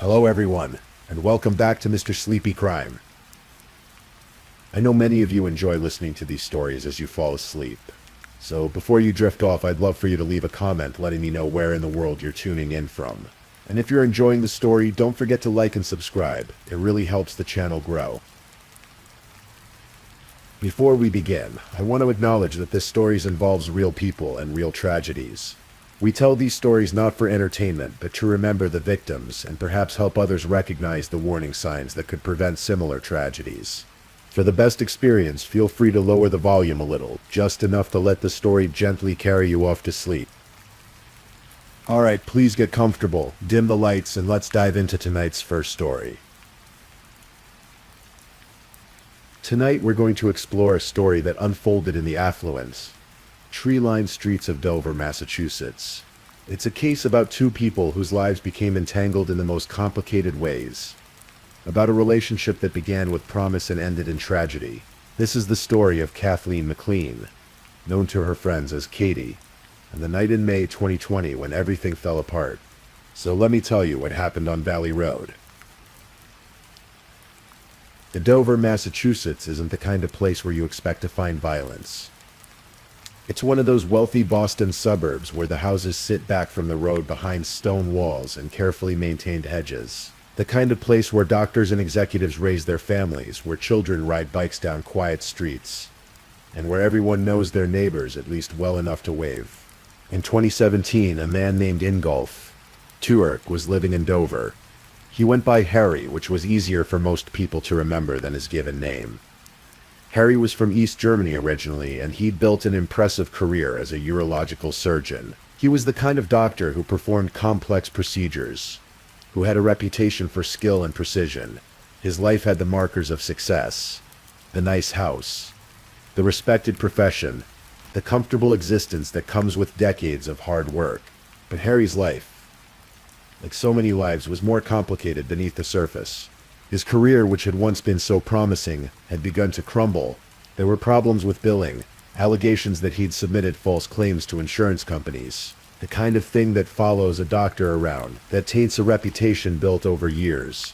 Hello everyone, and welcome back to Mr. Sleepy Crime. I know many of you enjoy listening to these stories as you fall asleep. So before you drift off, I'd love for you to leave a comment letting me know where in the world you're tuning in from. And if you're enjoying the story, don't forget to like and subscribe. It really helps the channel grow. Before we begin, I want to acknowledge that this story involves real people and real tragedies. We tell these stories not for entertainment, but to remember the victims and perhaps help others recognize the warning signs that could prevent similar tragedies. For the best experience, feel free to lower the volume a little, just enough to let the story gently carry you off to sleep. Alright, please get comfortable, dim the lights, and let's dive into tonight's first story. Tonight we're going to explore a story that unfolded in the affluent, tree-lined streets of Dover, Massachusetts. It's a case about two people whose lives became entangled in the most complicated ways. About a relationship that began with promise and ended in tragedy. This is the story of Kathleen McLean, known to her friends as Katie, and the night in May 2020 when everything fell apart. So let me tell you what happened on Valley Road. The Dover, Massachusetts isn't the kind of place where you expect to find violence. It's one of those wealthy Boston suburbs where the houses sit back from the road behind stone walls and carefully maintained hedges. The kind of place where doctors and executives raise their families, where children ride bikes down quiet streets, and where everyone knows their neighbors at least well enough to wave. In 2017, a man named Ingolf Turk was living in Dover. He went by Harry, which was easier for most people to remember than his given name. Harry was from East Germany originally, and he'd built an impressive career as a urological surgeon. He was the kind of doctor who performed complex procedures, who had a reputation for skill and precision. His life had the markers of success: the nice house, the respected profession, the comfortable existence that comes with decades of hard work. But Harry's life, like so many lives, was more complicated beneath the surface. His career, which had once been so promising, had begun to crumble. There were problems with billing, allegations that he'd submitted false claims to insurance companies. The kind of thing that follows a doctor around, that taints a reputation built over years.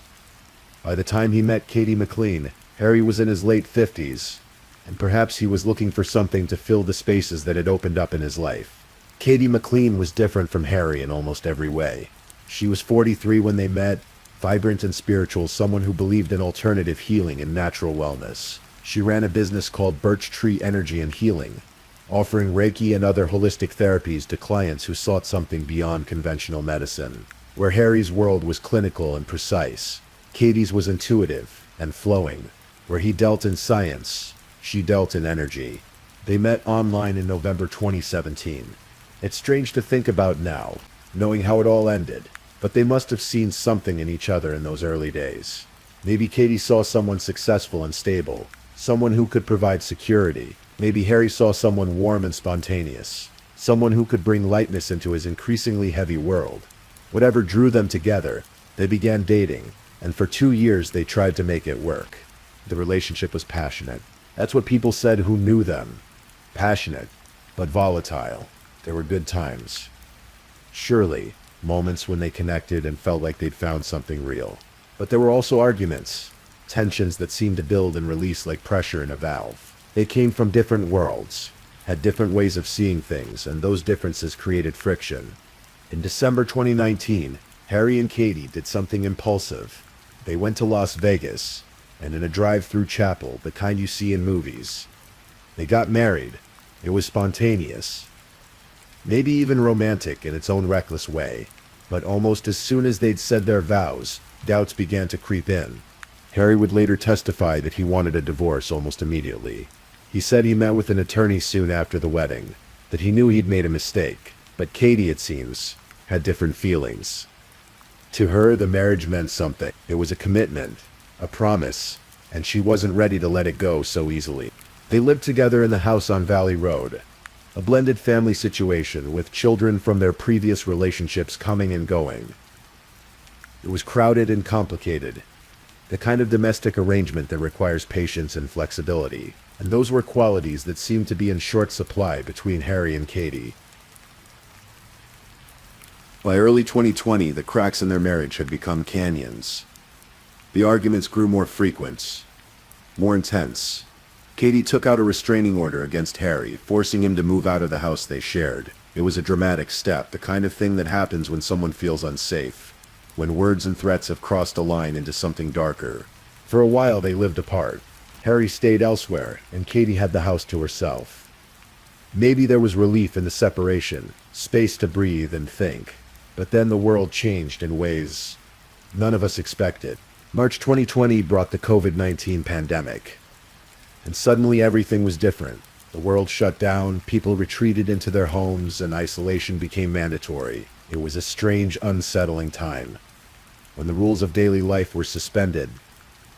By the time he met Katie McLean, Harry was in his late 50s, and perhaps he was looking for something to fill the spaces that had opened up in his life. Katie McLean was different from Harry in almost every way. She was 43 when they met, vibrant and spiritual, someone who believed in alternative healing and natural wellness. She ran a business called Birch Tree Energy and Healing, offering Reiki and other holistic therapies to clients who sought something beyond conventional medicine. Where Harry's world was clinical and precise, Katie's was intuitive and flowing. Where he dealt in science, she dealt in energy. They met online in November 2017. It's strange to think about now, knowing how it all ended. But they must have seen something in each other in those early days. Maybe Katie saw someone successful and stable, someone who could provide security. Maybe Harry saw someone warm and spontaneous, someone who could bring lightness into his increasingly heavy world. Whatever drew them together, they began dating, and for 2 years they tried to make it work. The relationship was passionate. That's what people said who knew them. Passionate, but volatile. There were good times. Surely, moments when they connected and felt like they'd found something real. But there were also arguments, tensions that seemed to build and release like pressure in a valve. They came from different worlds, had different ways of seeing things, and those differences created friction. In December 2019, Harry and Katie did something impulsive. They went to Las Vegas, and in a drive-through chapel, the kind you see in movies. They got married. It was spontaneous. Maybe even romantic in its own reckless way. But almost as soon as they'd said their vows, doubts began to creep in. Harry would later testify that he wanted a divorce almost immediately. He said he met with an attorney soon after the wedding, that he knew he'd made a mistake. But Katie, it seems, had different feelings. To her, the marriage meant something. It was a commitment, a promise, and she wasn't ready to let it go so easily. They lived together in the house on Valley Road. A blended family situation with children from their previous relationships coming and going. It was crowded and complicated, the kind of domestic arrangement that requires patience and flexibility, and those were qualities that seemed to be in short supply between Harry and Katie. By early 2020, the cracks in their marriage had become canyons. The arguments grew more frequent, more intense. Katie took out a restraining order against Harry, forcing him to move out of the house they shared. It was a dramatic step, the kind of thing that happens when someone feels unsafe, when words and threats have crossed a line into something darker. For a while they lived apart. Harry stayed elsewhere, and Katie had the house to herself. Maybe there was relief in the separation, space to breathe and think. But then the world changed in ways none of us expected. March 2020 brought the COVID-19 pandemic. And suddenly everything was different. The world shut down, people retreated into their homes, and isolation became mandatory. It was a strange, unsettling time, when the rules of daily life were suspended,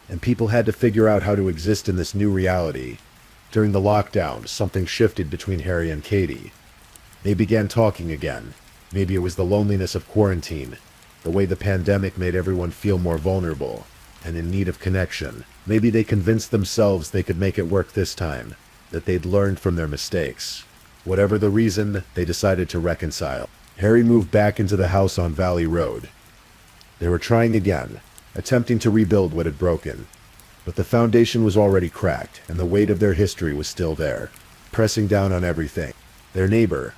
and people had to figure out how to exist in this new reality. During the lockdown, something shifted between Harry and Katie. They began talking again. Maybe it was the loneliness of quarantine, the way the pandemic made everyone feel more vulnerable and in need of connection. Maybe they convinced themselves they could make it work this time, that they'd learned from their mistakes. Whatever the reason, they decided to reconcile. Harry moved back into the house on Valley Road. They were trying again, attempting to rebuild what had broken. But the foundation was already cracked, and the weight of their history was still there, pressing down on everything. Their neighbor,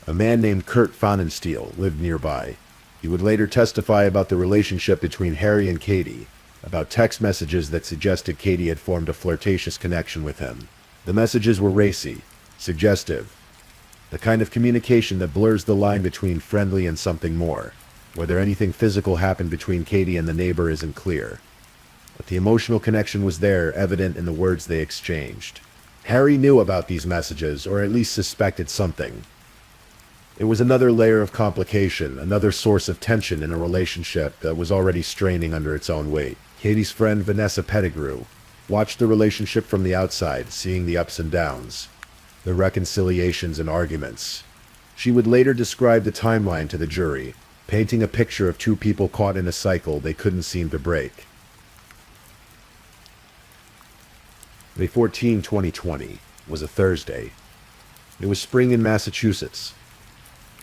a man named Kurt Pfannenstiel, lived nearby. He would later testify about the relationship between Harry and Katie, about text messages that suggested Katie had formed a flirtatious connection with him. The messages were racy, suggestive, the kind of communication that blurs the line between friendly and something more. Whether anything physical happened between Katie and the neighbor isn't clear, but the emotional connection was there, evident in the words they exchanged. Harry knew about these messages, or at least suspected something. It was another layer of complication, another source of tension in a relationship that was already straining under its own weight. Katie's friend Vanessa Pettigrew watched the relationship from the outside, seeing the ups and downs, the reconciliations and arguments. She would later describe the timeline to the jury, painting a picture of two people caught in a cycle they couldn't seem to break. May 14, 2020 was a Thursday. It was spring in Massachusetts,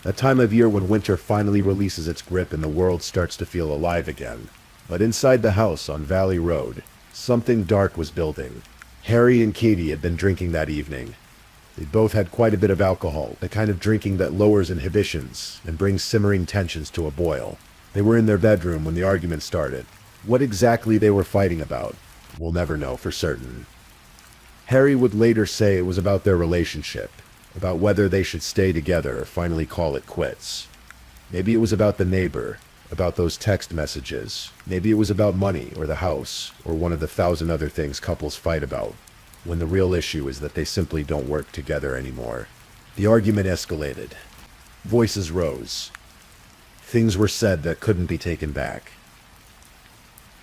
that time of year when winter finally releases its grip and the world starts to feel alive again. But inside the house on Valley Road, something dark was building. Harry and Katie had been drinking that evening. They both had quite a bit of alcohol, the kind of drinking that lowers inhibitions and brings simmering tensions to a boil. They were in their bedroom when the argument started. What exactly they were fighting about, we'll never know for certain. Harry would later say it was about their relationship, about whether they should stay together or finally call it quits. Maybe it was about the neighbor, about those text messages. Maybe it was about money or the house, or one of the 1,000 other things couples fight about, when the real issue is that they simply don't work together anymore. The argument escalated. Voices rose. Things were said that couldn't be taken back.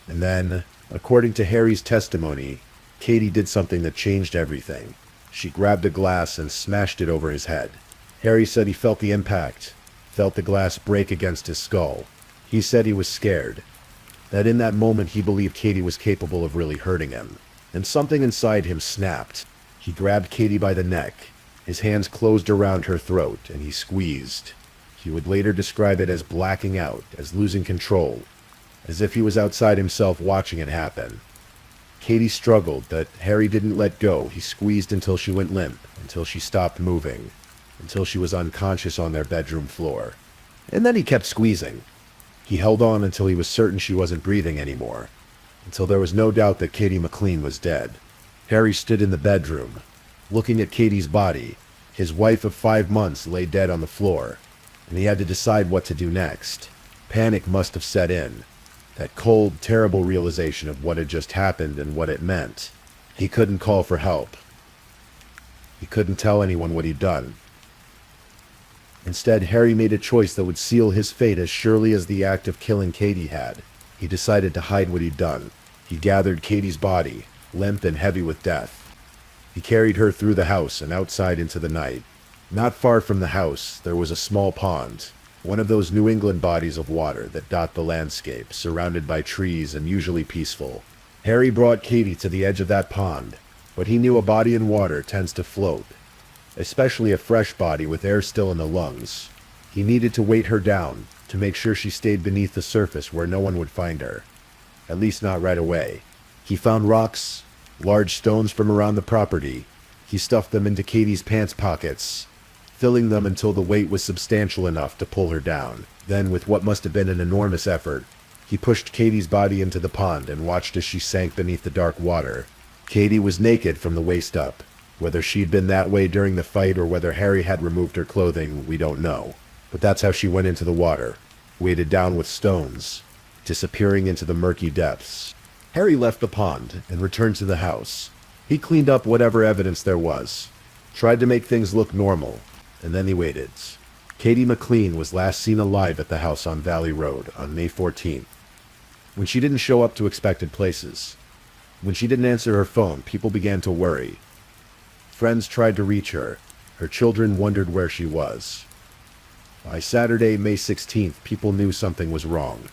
And then, according to Harry's testimony, Katie did something that changed everything. She grabbed a glass and smashed it over his head. Harry said he felt the impact, felt the glass break against his skull. He said he was scared, that in that moment he believed Katie was capable of really hurting him. And something inside him snapped. He grabbed Katie by the neck. His hands closed around her throat, and he squeezed. He would later describe it as blacking out, as losing control, as if he was outside himself watching it happen. Katie struggled, but Harry didn't let go. He squeezed until she went limp, until she stopped moving, until she was unconscious on their bedroom floor. And then he kept squeezing. He held on until he was certain she wasn't breathing anymore, until there was no doubt that Katie McLean was dead. Harry stood in the bedroom, looking at Katie's body. His wife of 5 months lay dead on the floor, and he had to decide what to do next. Panic must have set in. That cold, terrible realization of what had just happened and what it meant. He couldn't call for help. He couldn't tell anyone what he'd done. Instead, Harry made a choice that would seal his fate as surely as the act of killing Katie had. He decided to hide what he'd done. He gathered Katie's body, limp and heavy with death. He carried her through the house and outside into the night. Not far from the house, there was a small pond, one of those New England bodies of water that dot the landscape, surrounded by trees and usually peaceful. Harry brought Katie to the edge of that pond, but he knew a body in water tends to float, especially a fresh body with air still in the lungs. He needed to weight her down, to make sure she stayed beneath the surface where no one would find her. At least not right away. He found rocks, large stones from around the property. He stuffed them into Katie's pants pockets, filling them until the weight was substantial enough to pull her down. Then, with what must have been an enormous effort, he pushed Katie's body into the pond and watched as she sank beneath the dark water. Katie was naked from the waist up. Whether she'd been that way during the fight or whether Harry had removed her clothing, we don't know. But that's how she went into the water, weighted down with stones, disappearing into the murky depths. Harry left the pond and returned to the house. He cleaned up whatever evidence there was, tried to make things look normal, and then he waited. Katie McLean was last seen alive at the house on Valley Road on May 14th. When she didn't show up to expected places, when she didn't answer her phone, people began to worry. Friends tried to reach her. Her children wondered where she was. By Saturday, May 16th, people knew something was wrong.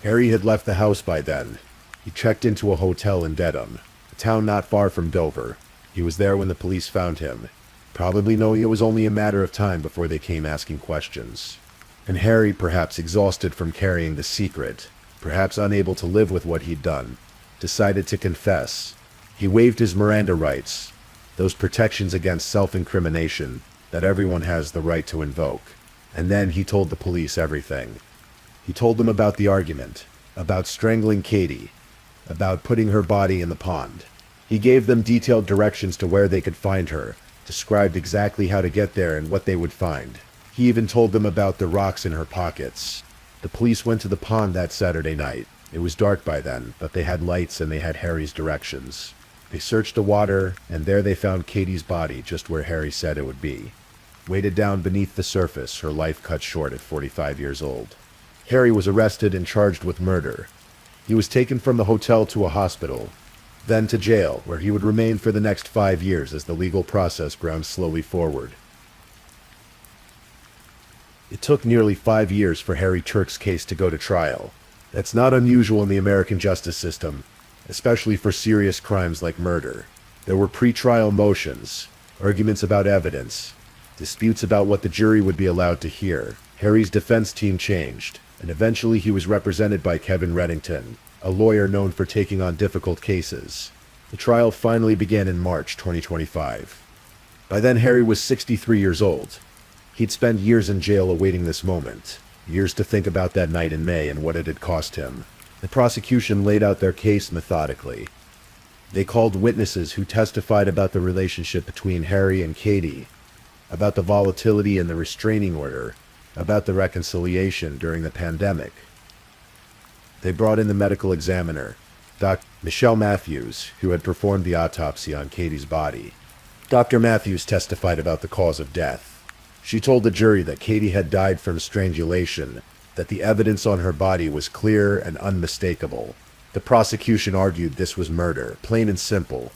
Harry had left the house by then. He checked into a hotel in Dedham, a town not far from Dover. He was there when the police found him, probably knowing it was only a matter of time before they came asking questions. And Harry, perhaps exhausted from carrying the secret, perhaps unable to live with what he'd done, decided to confess. He waived his Miranda rights, those protections against self-incrimination that everyone has the right to invoke. And then he told the police everything. He told them about the argument, about strangling Katie, about putting her body in the pond. He gave them detailed directions to where they could find her, described exactly how to get there and what they would find. He even told them about the rocks in her pockets. The police went to the pond that Saturday night. It was dark by then, but they had lights and they had Harry's directions. They searched the water, and there they found Katie's body just where Harry said it would be. Weighted down beneath the surface, her life cut short at 45 years old. Harry was arrested and charged with murder. He was taken from the hotel to a hospital, then to jail, where he would remain for the next 5 years as the legal process ground slowly forward. It took nearly 5 years for Harry Turk's case to go to trial. That's not unusual in the American justice system, especially for serious crimes like murder. There were pre-trial motions, arguments about evidence, disputes about what the jury would be allowed to hear. Harry's defense team changed, and eventually he was represented by Kevin Reddington, a lawyer known for taking on difficult cases. The trial finally began in March 2025. By then, Harry was 63 years old. He'd spent years in jail awaiting this moment, years to think about that night in May and what it had cost him. The prosecution laid out their case methodically. They called witnesses who testified about the relationship between Harry and Katie, about the volatility in the restraining order, about the reconciliation during the pandemic. They brought in the medical examiner, Dr. Michelle Matthews, who had performed the autopsy on Katie's body. Dr. Matthews testified about the cause of death. She told the jury that Katie had died from strangulation, that the evidence on her body was clear and unmistakable. The prosecution argued this was murder, plain and simple,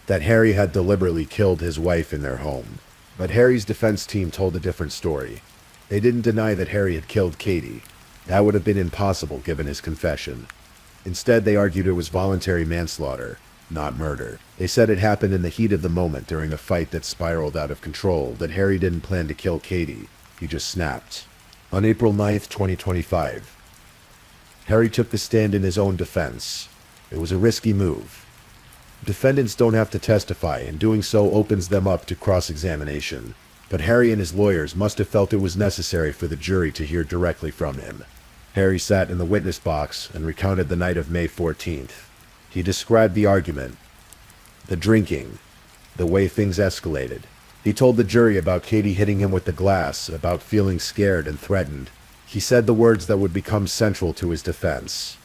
that Harry had deliberately killed his wife in their home. But Harry's defense team told a different story. They didn't deny that Harry had killed Katie. That would have been impossible given his confession. Instead, they argued it was voluntary manslaughter, not murder. They said it happened in the heat of the moment during a fight that spiraled out of control, that Harry didn't plan to kill Katie. He just snapped. On April 9th, 2025, Harry took the stand in his own defense. It was a risky move. Defendants don't have to testify, and doing so opens them up to cross-examination. But Harry and his lawyers must have felt it was necessary for the jury to hear directly from him. Harry sat in the witness box and recounted the night of May 14th. He described the argument, the drinking, the way things escalated. He told the jury about Katie hitting him with the glass, about feeling scared and threatened. He said the words that would become central to his defense.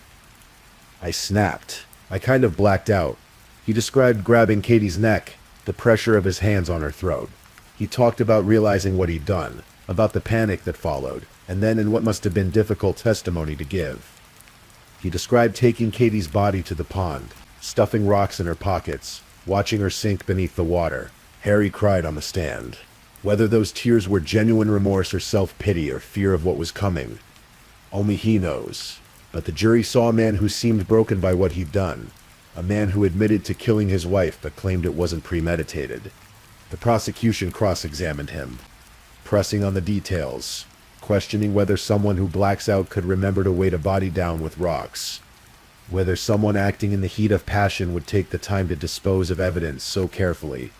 I snapped. I kind of blacked out. He described grabbing Katie's neck, the pressure of his hands on her throat. He talked about realizing what he'd done, about the panic that followed, and then in what must have been difficult testimony to give. He described taking Katie's body to the pond, stuffing rocks in her pockets, watching her sink beneath the water. Harry cried on the stand. Whether those tears were genuine remorse or self-pity or fear of what was coming, only he knows. But the jury saw a man who seemed broken by what he'd done, a man who admitted to killing his wife but claimed it wasn't premeditated. The prosecution cross-examined him, pressing on the details, questioning whether someone who blacks out could remember to weight a body down with rocks, whether someone acting in the heat of passion would take the time to dispose of evidence so carefully.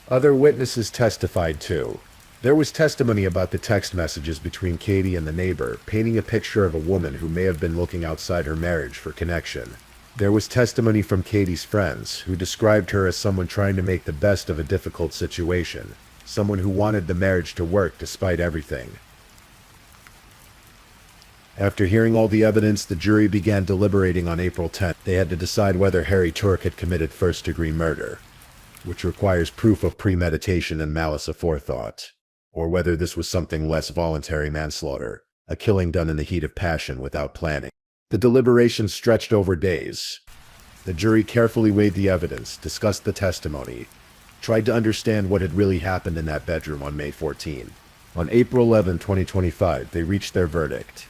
Other witnesses testified too. There was testimony about the text messages between Katie and the neighbor, painting a picture of a woman who may have been looking outside her marriage for connection. There was testimony from Katie's friends, who described her as someone trying to make the best of a difficult situation, someone who wanted the marriage to work despite everything. After hearing all the evidence, the jury began deliberating on April 10th. They had to decide whether Harry Turk had committed first-degree murder, which requires proof of premeditation and malice aforethought, or whether this was something less, voluntary manslaughter, a killing done in the heat of passion without planning. The deliberations stretched over days. The jury carefully weighed the evidence, discussed the testimony, tried to understand what had really happened in that bedroom on May 14. On April 11, 2025, they reached their verdict.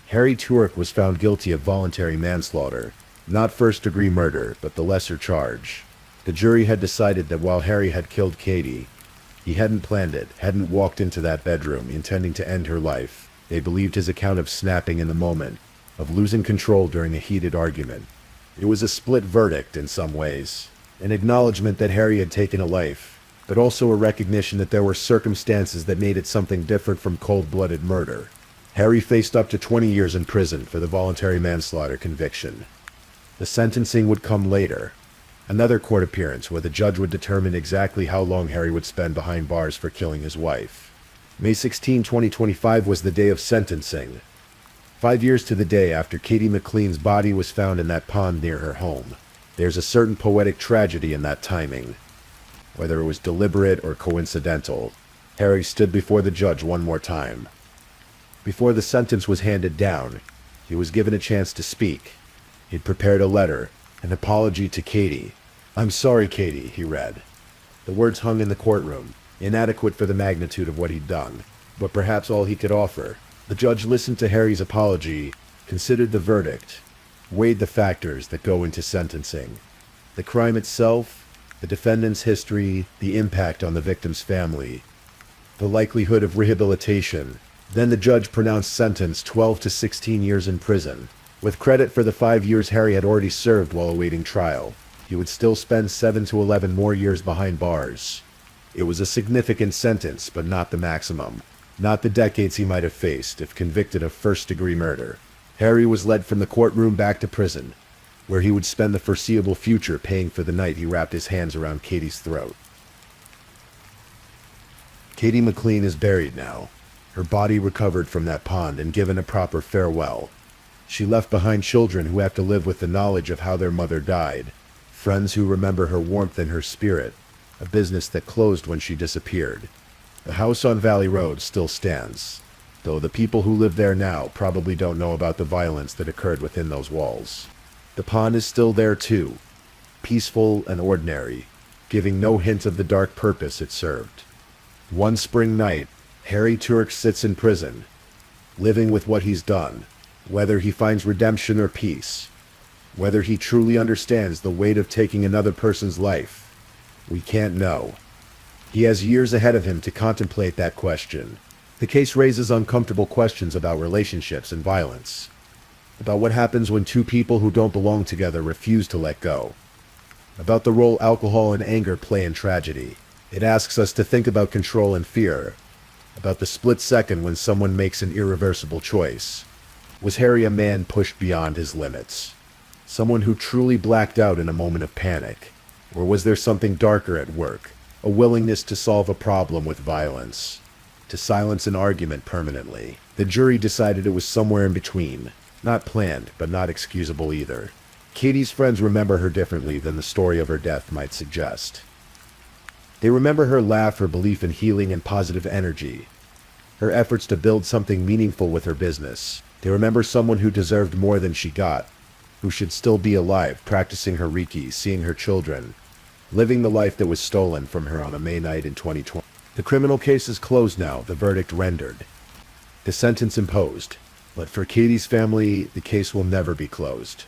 Harry Turk was found guilty of voluntary manslaughter, not first-degree murder, but the lesser charge. The jury had decided that while Harry had killed Katie, he hadn't planned it, hadn't walked into that bedroom intending to end her life. They believed his account of snapping in the moment, of losing control during a heated argument. It was a split verdict in some ways, an acknowledgement that Harry had taken a life, but also a recognition that there were circumstances that made it something different from cold-blooded murder. Harry faced up to 20 years in prison for the voluntary manslaughter conviction. The sentencing would come later, another court appearance where the judge would determine exactly how long Harry would spend behind bars for killing his wife. May 16, 2025 was the day of sentencing. 5 years to the day after Katie McLean's body was found in that pond near her home. There's a certain poetic tragedy in that timing. Whether it was deliberate or coincidental, Harry stood before the judge one more time. Before the sentence was handed down, he was given a chance to speak. He'd prepared a letter, an apology to Katie. "I'm sorry, Katie," he read. The words hung in the courtroom, inadequate for the magnitude of what he'd done, but perhaps all he could offer. The judge listened to Harry's apology, considered the verdict, weighed the factors that go into sentencing. The crime itself, the defendant's history, the impact on the victim's family, the likelihood of rehabilitation. Then the judge pronounced sentence 12 to 16 years in prison. With credit for the 5 years Harry had already served while awaiting trial, he would still spend 7 to 11 more years behind bars. It was a significant sentence, but not the maximum. Not the decades he might have faced if convicted of first-degree murder. Harry was led from the courtroom back to prison, where he would spend the foreseeable future paying for the night he wrapped his hands around Katie's throat. Katie McLean is buried now, her body recovered from that pond and given a proper farewell. She left behind children who have to live with the knowledge of how their mother died, friends who remember her warmth and her spirit, a business that closed when she disappeared. The house on Valley Road still stands, though the people who live there now probably don't know about the violence that occurred within those walls. The pond is still there too, peaceful and ordinary, giving no hint of the dark purpose it served. One spring night, Harry Turk sits in prison, living with what he's done, whether he finds redemption or peace, whether he truly understands the weight of taking another person's life. We can't know. He has years ahead of him to contemplate that question. The case raises uncomfortable questions about relationships and violence, about what happens when two people who don't belong together refuse to let go, about the role alcohol and anger play in tragedy. It asks us to think about control and fear, about the split second when someone makes an irreversible choice. Was Harry a man pushed beyond his limits? Someone who truly blacked out in a moment of panic? Or was there something darker at work? A willingness to solve a problem with violence? To silence an argument permanently? The jury decided it was somewhere in between. Not planned, but not excusable either. Katie's friends remember her differently than the story of her death might suggest. They remember her laugh, her belief in healing and positive energy, her efforts to build something meaningful with her business. They remember someone who deserved more than she got, who should still be alive, practicing her Reiki, seeing her children, living the life that was stolen from her on a May night in 2020. The criminal case is closed now, the verdict rendered, the sentence imposed. But for Katie's family, the case will never be closed.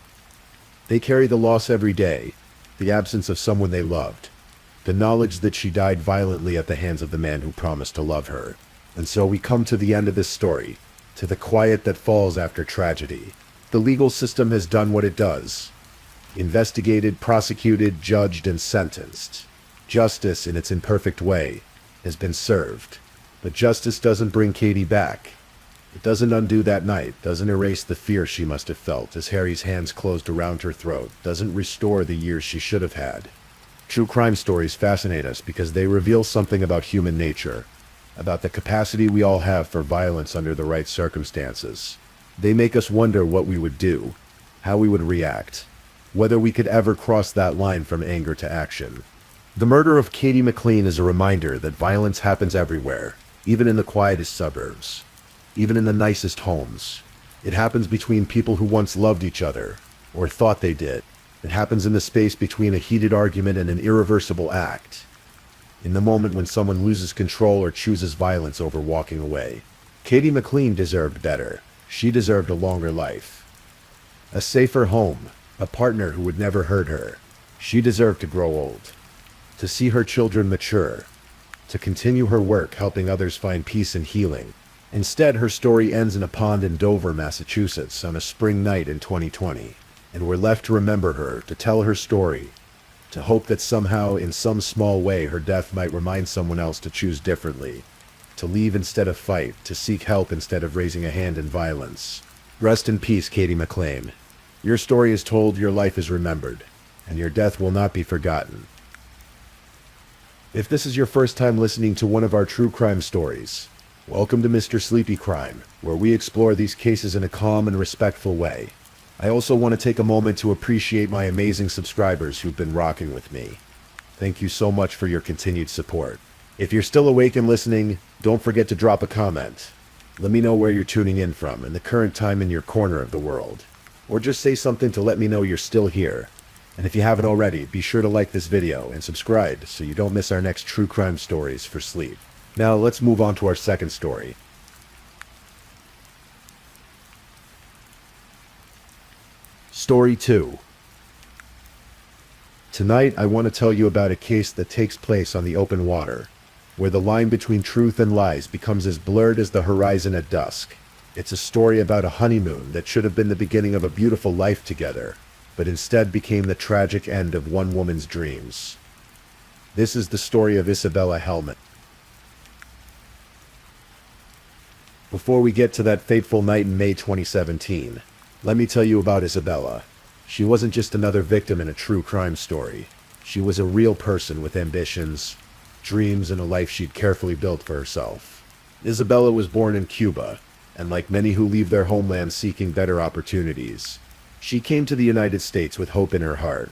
They carry the loss every day, the absence of someone they loved, the knowledge that she died violently at the hands of the man who promised to love her. And so we come to the end of this story, to the quiet that falls after tragedy. The legal system has done what it does. Investigated, prosecuted, judged, and sentenced. Justice, in its imperfect way, has been served. But justice doesn't bring Katie back. It doesn't undo that night, doesn't erase the fear she must have felt as Harry's hands closed around her throat, doesn't restore the years she should have had. True crime stories fascinate us because they reveal something about human nature, about the capacity we all have for violence under the right circumstances. They make us wonder what we would do, how we would react, whether we could ever cross that line from anger to action. The murder of Katie McLean is a reminder that violence happens everywhere, even in the quietest suburbs, even in the nicest homes. It happens between people who once loved each other, or thought they did. It happens in the space between a heated argument and an irreversible act, in the moment when someone loses control or chooses violence over walking away. Katie McLean deserved better. She deserved a longer life, a safer home, a partner who would never hurt her. She deserved to grow old, to see her children mature, to continue her work helping others find peace and healing. Instead, her story ends in a pond in Dover, Massachusetts on a spring night in 2020. And we're left to remember her, to tell her story, to hope that somehow, in some small way, her death might remind someone else to choose differently, to leave instead of fight, to seek help instead of raising a hand in violence. Rest in peace, Katie McLean. Your story is told, your life is remembered, and your death will not be forgotten. If this is your first time listening to one of our true crime stories, welcome to Mr. Sleepy Crime, where we explore these cases in a calm and respectful way. I also want to take a moment to appreciate my amazing subscribers who've been rocking with me. Thank you so much for your continued support. If you're still awake and listening, don't forget to drop a comment. Let me know where you're tuning in from and the current time in your corner of the world. Or just say something to let me know you're still here. And if you haven't already, be sure to like this video and subscribe so you don't miss our next true crime stories for sleep. Now let's move on to our second story. Story 2. Tonight I want to tell you about a case that takes place on the open water, where the line between truth and lies becomes as blurred as the horizon at dusk. It's a story about a honeymoon that should have been the beginning of a beautiful life together, but instead became the tragic end of one woman's dreams. This is the story of Isabella Hellman. Before we get to that fateful night in May 2017, let me tell you about Isabella. She wasn't just another victim in a true crime story. She was a real person with ambitions, dreams, and a life she'd carefully built for herself. Isabella was born in Cuba, and like many who leave their homeland seeking better opportunities, she came to the United States with hope in her heart.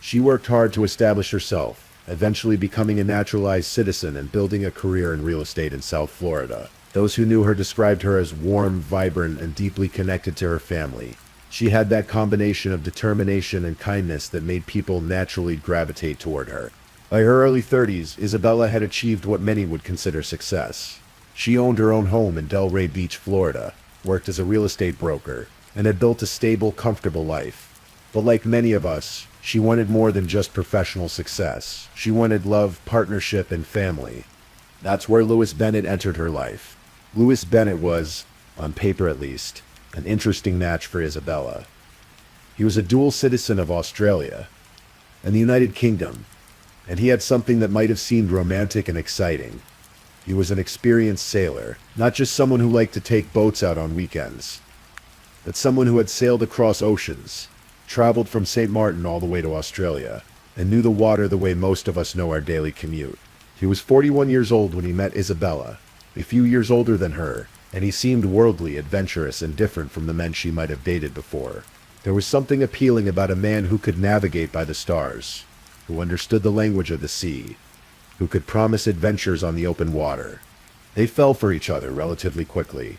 She worked hard to establish herself, eventually becoming a naturalized citizen and building a career in real estate in South Florida. Those who knew her described her as warm, vibrant, and deeply connected to her family. She had that combination of determination and kindness that made people naturally gravitate toward her. By her early 30s, Isabella had achieved what many would consider success. She owned her own home in Delray Beach, Florida, worked as a real estate broker, and had built a stable, comfortable life. But like many of us, she wanted more than just professional success. She wanted love, partnership, and family. That's where Louis Bennett entered her life. Louis Bennett was, on paper at least, an interesting match for Isabella. He was a dual citizen of Australia and the United Kingdom, and he had something that might have seemed romantic and exciting. He was an experienced sailor, not just someone who liked to take boats out on weekends, but someone who had sailed across oceans, traveled from St. Martin all the way to Australia, and knew the water the way most of us know our daily commute. He was 41 years old when he met Isabella, a few years older than her, and he seemed worldly, adventurous, and different from the men she might have dated before. There was something appealing about a man who could navigate by the stars, who understood the language of the sea, who could promise adventures on the open water. They fell for each other relatively quickly.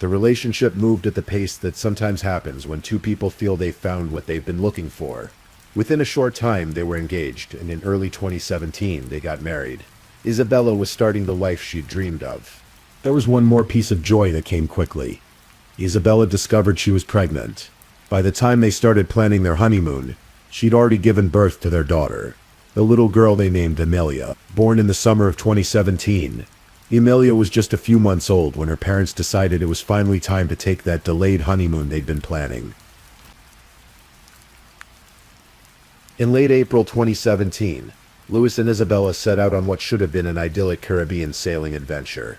The relationship moved at the pace that sometimes happens when two people feel they've found what they've been looking for. Within a short time, they were engaged, and in early 2017, they got married. Isabella was starting the life she'd dreamed of. There was one more piece of joy that came quickly. Isabella discovered she was pregnant. By the time they started planning their honeymoon, she'd already given birth to their daughter, the little girl they named Amelia. Born in the summer of 2017, Emilia was just a few months old when her parents decided it was finally time to take that delayed honeymoon they'd been planning. In late April 2017, Louis and Isabella set out on what should have been an idyllic Caribbean sailing adventure.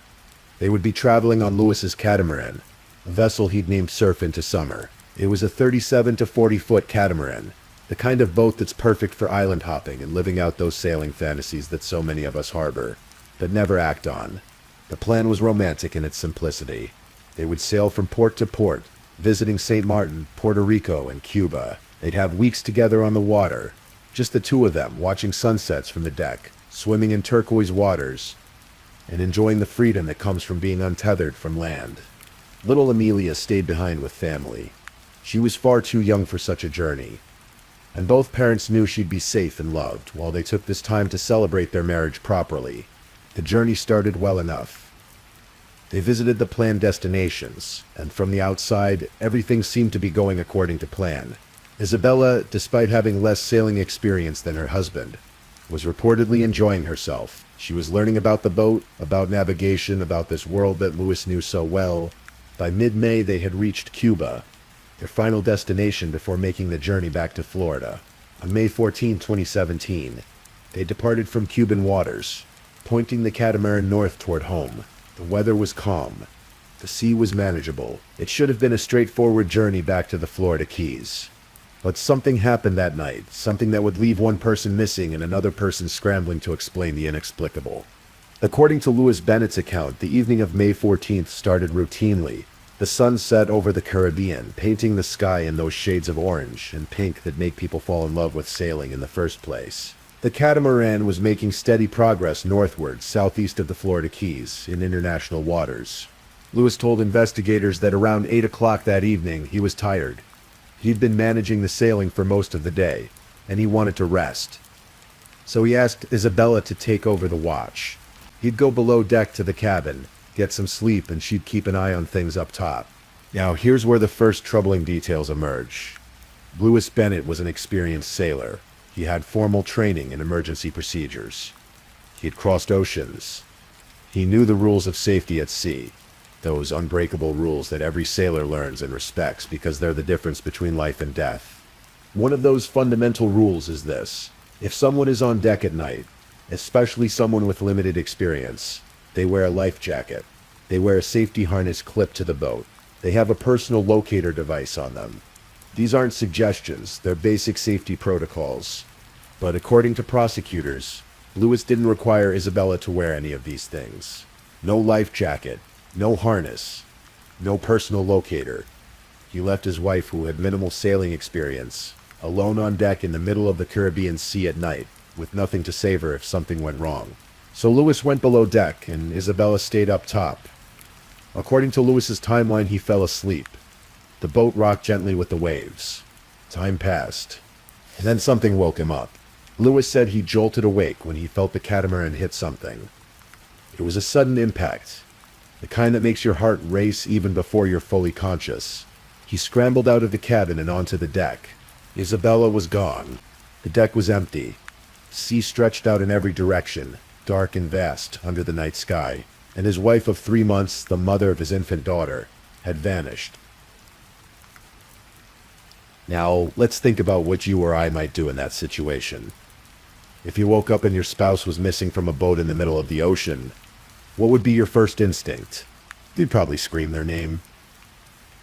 They would be traveling on Louis's catamaran, a vessel he'd named Surf into Summer. It was a 37 to 40-foot catamaran, the kind of boat that's perfect for island hopping and living out those sailing fantasies that so many of us harbor, but never act on. The plan was romantic in its simplicity. They would sail from port to port, visiting St. Martin, Puerto Rico, and Cuba. They'd have weeks together on the water, just the two of them, watching sunsets from the deck, swimming in turquoise waters, and enjoying the freedom that comes from being untethered from land. Little Emilia stayed behind with family. She was far too young for such a journey, and both parents knew she'd be safe and loved while they took this time to celebrate their marriage properly. The journey started well enough. They visited the planned destinations, and from the outside, everything seemed to be going according to plan. Isabella, despite having less sailing experience than her husband, was reportedly enjoying herself. She was learning about the boat, about navigation, about this world that Louis knew so well. By mid-May, they had reached Cuba, their final destination before making the journey back to Florida. On May 14, 2017, they departed from Cuban waters, pointing the catamaran north toward home. The weather was calm. The sea was manageable. It should have been a straightforward journey back to the Florida Keys. But something happened that night, something that would leave one person missing and another person scrambling to explain the inexplicable. According to Louis Bennett's account, the evening of May 14th started routinely. The sun set over the Caribbean, painting the sky in those shades of orange and pink that make people fall in love with sailing in the first place. The catamaran was making steady progress northward, southeast of the Florida Keys, in international waters. Louis told investigators that around 8 o'clock that evening, he was tired. He'd been managing the sailing for most of the day, and he wanted to rest. So he asked Isabella to take over the watch. He'd go below deck to the cabin, get some sleep, and she'd keep an eye on things up top. Now, here's where the first troubling details emerge. Louis Bennett was an experienced sailor. He had formal training in emergency procedures. He'd crossed oceans. He knew the rules of safety at sea. Those unbreakable rules that every sailor learns and respects because they're the difference between life and death. One of those fundamental rules is this: if someone is on deck at night, especially someone with limited experience, they wear a life jacket. They wear a safety harness clipped to the boat. They have a personal locator device on them. These aren't suggestions, they're basic safety protocols. But according to prosecutors, Louis didn't require Isabella to wear any of these things. No life jacket. No harness, no personal locator. He left his wife, who had minimal sailing experience, alone on deck in the middle of the Caribbean Sea at night, with nothing to save her if something went wrong. So Louis went below deck, and Isabella stayed up top. According to Louis's timeline, he fell asleep. The boat rocked gently with the waves. Time passed, and then something woke him up. Louis said he jolted awake when he felt the catamaran hit something. It was a sudden impact. The kind that makes your heart race even before you're fully conscious. He scrambled out of the cabin and onto the deck. Isabella was gone. The deck was empty. Sea stretched out in every direction, dark and vast under the night sky, and his wife of 3 months, the mother of his infant daughter, had vanished. Now, let's think about what you or I might do in that situation. If you woke up and your spouse was missing from a boat in the middle of the ocean, what would be your first instinct? You'd probably scream their name.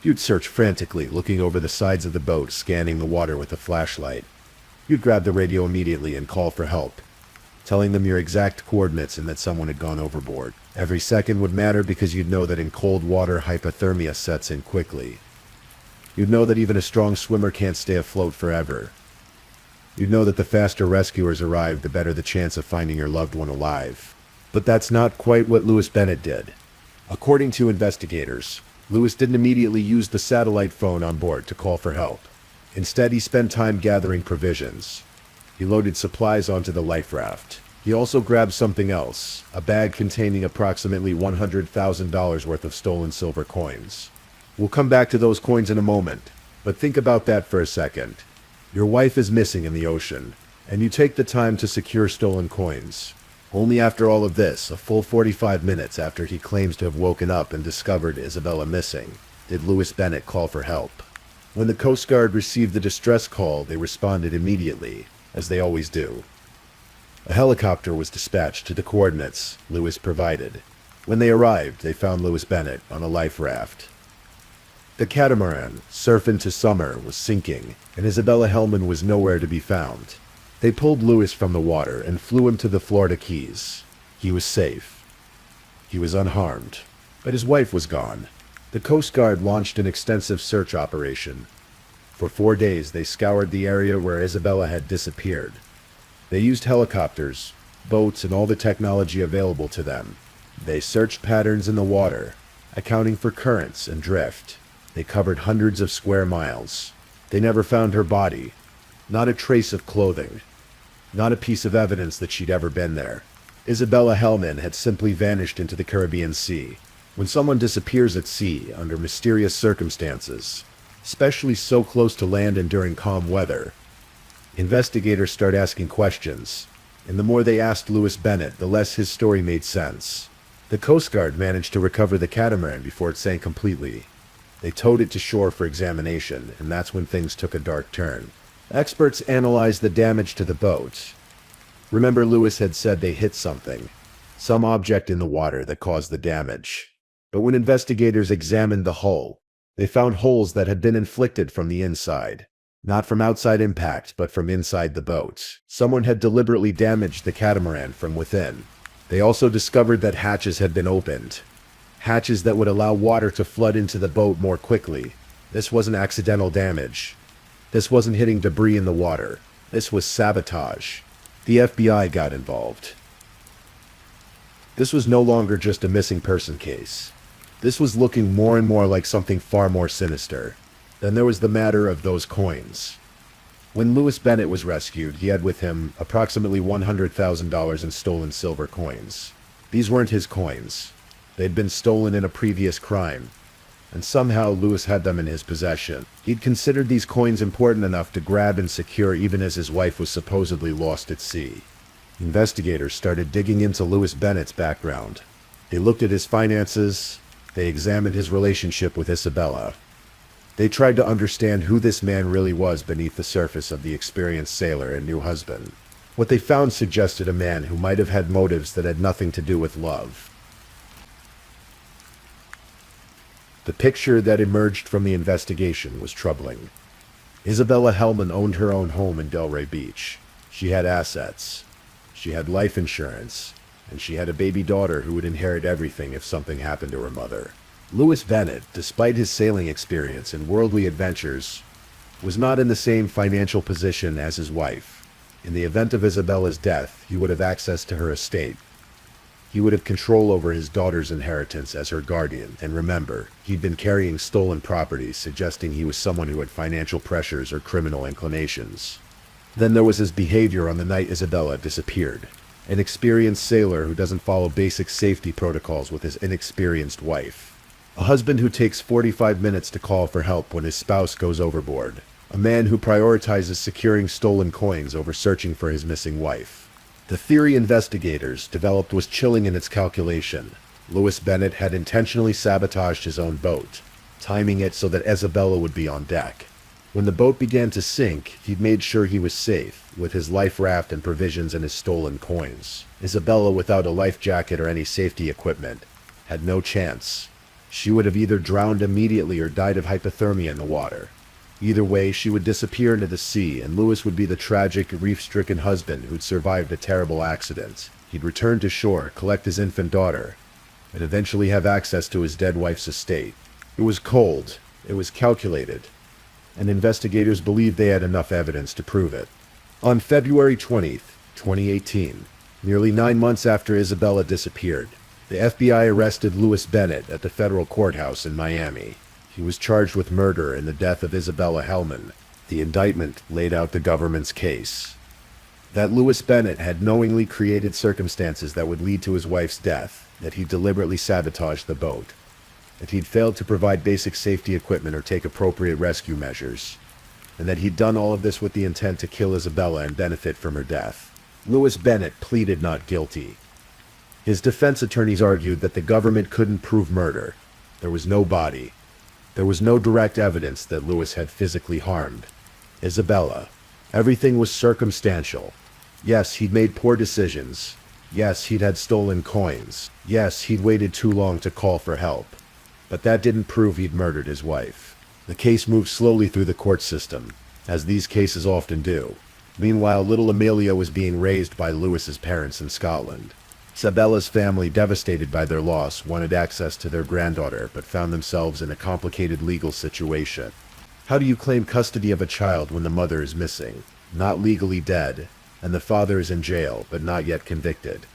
You'd search frantically, looking over the sides of the boat, scanning the water with a flashlight. You'd grab the radio immediately and call for help, telling them your exact coordinates and that someone had gone overboard. Every second would matter because you'd know that in cold water, hypothermia sets in quickly. You'd know that even a strong swimmer can't stay afloat forever. You'd know that the faster rescuers arrive, the better the chance of finding your loved one alive. But that's not quite what Louis Bennett did. According to investigators, Louis didn't immediately use the satellite phone on board to call for help. Instead, he spent time gathering provisions. He loaded supplies onto the life raft. He also grabbed something else, a bag containing approximately $100,000 worth of stolen silver coins. We'll come back to those coins in a moment, but think about that for a second. Your wife is missing in the ocean, and you take the time to secure stolen coins. Only after all of this, a full 45 minutes after he claims to have woken up and discovered Isabella missing, did Louis Bennett call for help. When the Coast Guard received the distress call, they responded immediately, as they always do. A helicopter was dispatched to the coordinates Louis provided. When they arrived, they found Louis Bennett on a life raft. The catamaran, Surf Into Summer, was sinking, and Isabella Hellman was nowhere to be found. They pulled Louis from the water and flew him to the Florida Keys. He was safe. He was unharmed. But his wife was gone. The Coast Guard launched an extensive search operation. For 4 days, they scoured the area where Isabella had disappeared. They used helicopters, boats, and all the technology available to them. They searched patterns in the water, accounting for currents and drift. They covered hundreds of square miles. They never found her body. Not a trace of clothing. Not a piece of evidence that she'd ever been there. Isabella Hellman had simply vanished into the Caribbean Sea. When someone disappears at sea under mysterious circumstances, especially so close to land and during calm weather, investigators start asking questions, and the more they asked Louis Bennett, the less his story made sense. The Coast Guard managed to recover the catamaran before it sank completely. They towed it to shore for examination, and that's when things took a dark turn. Experts analyzed the damage to the boat. Remember, Louis had said they hit something, some object in the water that caused the damage. But when investigators examined the hull, they found holes that had been inflicted from the inside. Not from outside impact, but from inside the boat. Someone had deliberately damaged the catamaran from within. They also discovered that hatches had been opened. Hatches that would allow water to flood into the boat more quickly. This wasn't accidental damage. This wasn't hitting debris in the water. This was sabotage. The FBI got involved. This was no longer just a missing person case. This was looking more and more like something far more sinister. Then there was the matter of those coins. When Louis Bennett was rescued, he had with him approximately $100,000 in stolen silver coins. These weren't his coins. They'd been stolen in a previous crime, and somehow Louis had them in his possession. He'd considered these coins important enough to grab and secure even as his wife was supposedly lost at sea. Investigators started digging into Louis Bennett's background. They looked at his finances. They examined his relationship with Isabella. They tried to understand who this man really was beneath the surface of the experienced sailor and new husband. What they found suggested a man who might have had motives that had nothing to do with love. The picture that emerged from the investigation was troubling. Isabella Hellman owned her own home in Delray Beach. She had assets. She had life insurance. And she had a baby daughter who would inherit everything if something happened to her mother. Louis Bennett, despite his sailing experience and worldly adventures, was not in the same financial position as his wife. In the event of Isabella's death, he would have access to her estate. He would have control over his daughter's inheritance as her guardian. And remember, he'd been carrying stolen property, suggesting he was someone who had financial pressures or criminal inclinations. Then there was his behavior on the night Isabella disappeared. An experienced sailor who doesn't follow basic safety protocols with his inexperienced wife. A husband who takes 45 minutes to call for help when his spouse goes overboard. A man who prioritizes securing stolen coins over searching for his missing wife. The theory investigators developed was chilling in its calculation. Louis Bennett had intentionally sabotaged his own boat, timing it so that Isabella would be on deck. When the boat began to sink, he'd made sure he was safe, with his life raft and provisions and his stolen coins. Isabella, without a life jacket or any safety equipment, had no chance. She would have either drowned immediately or died of hypothermia in the water. Either way, she would disappear into the sea, and Louis would be the tragic, reef-stricken husband who'd survived a terrible accident. He'd return to shore, collect his infant daughter, and eventually have access to his dead wife's estate. It was cold. It was calculated. And investigators believed they had enough evidence to prove it. On February 20th, 2018, nearly 9 months after Isabella disappeared, the FBI arrested Louis Bennett at the federal courthouse in Miami. He was charged with murder in the death of Isabella Hellman. The indictment laid out the government's case. That Louis Bennett had knowingly created circumstances that would lead to his wife's death, that he deliberately sabotaged the boat, that he'd failed to provide basic safety equipment or take appropriate rescue measures, and that he'd done all of this with the intent to kill Isabella and benefit from her death. Louis Bennett pleaded not guilty. His defense attorneys argued that the government couldn't prove murder. There was no body. There was no direct evidence that Lewis had physically harmed Isabella. Everything was circumstantial. Yes, he'd made poor decisions. Yes, he'd had stolen coins. Yes, he'd waited too long to call for help. But that didn't prove he'd murdered his wife. The case moved slowly through the court system, as these cases often do. Meanwhile, little Amelia was being raised by Lewis's parents in Scotland. Isabella's family, devastated by their loss, wanted access to their granddaughter, but found themselves in a complicated legal situation. How do you claim custody of a child when the mother is missing, not legally dead, and the father is in jail, but not yet convicted?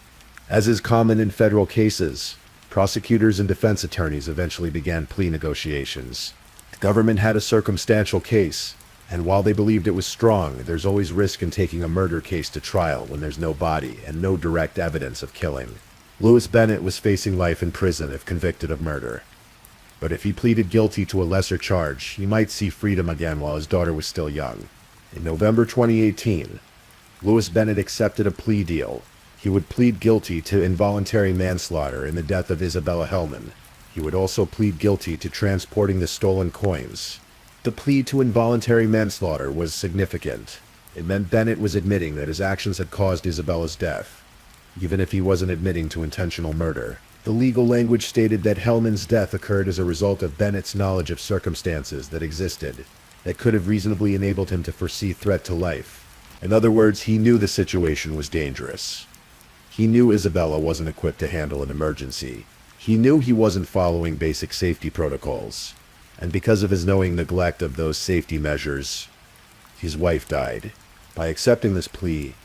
As is common in federal cases, prosecutors and defense attorneys eventually began plea negotiations. The government had a circumstantial case, and while they believed it was strong, there's always risk in taking a murder case to trial when there's no body and no direct evidence of killing. Lewis Bennett was facing life in prison if convicted of murder. But if he pleaded guilty to a lesser charge, he might see freedom again while his daughter was still young. In November 2018, Lewis Bennett accepted a plea deal. He would plead guilty to involuntary manslaughter in the death of Isabella Hellman. He would also plead guilty to transporting the stolen coins. The plea to involuntary manslaughter was significant. It meant Bennett was admitting that his actions had caused Isabella's death, even if he wasn't admitting to intentional murder. The legal language stated that Hellman's death occurred as a result of Bennett's knowledge of circumstances that existed that could have reasonably enabled him to foresee threat to life. In other words, he knew the situation was dangerous. He knew Isabella wasn't equipped to handle an emergency. He knew he wasn't following basic safety protocols. And because of his knowing neglect of those safety measures, his wife died. By accepting this plea,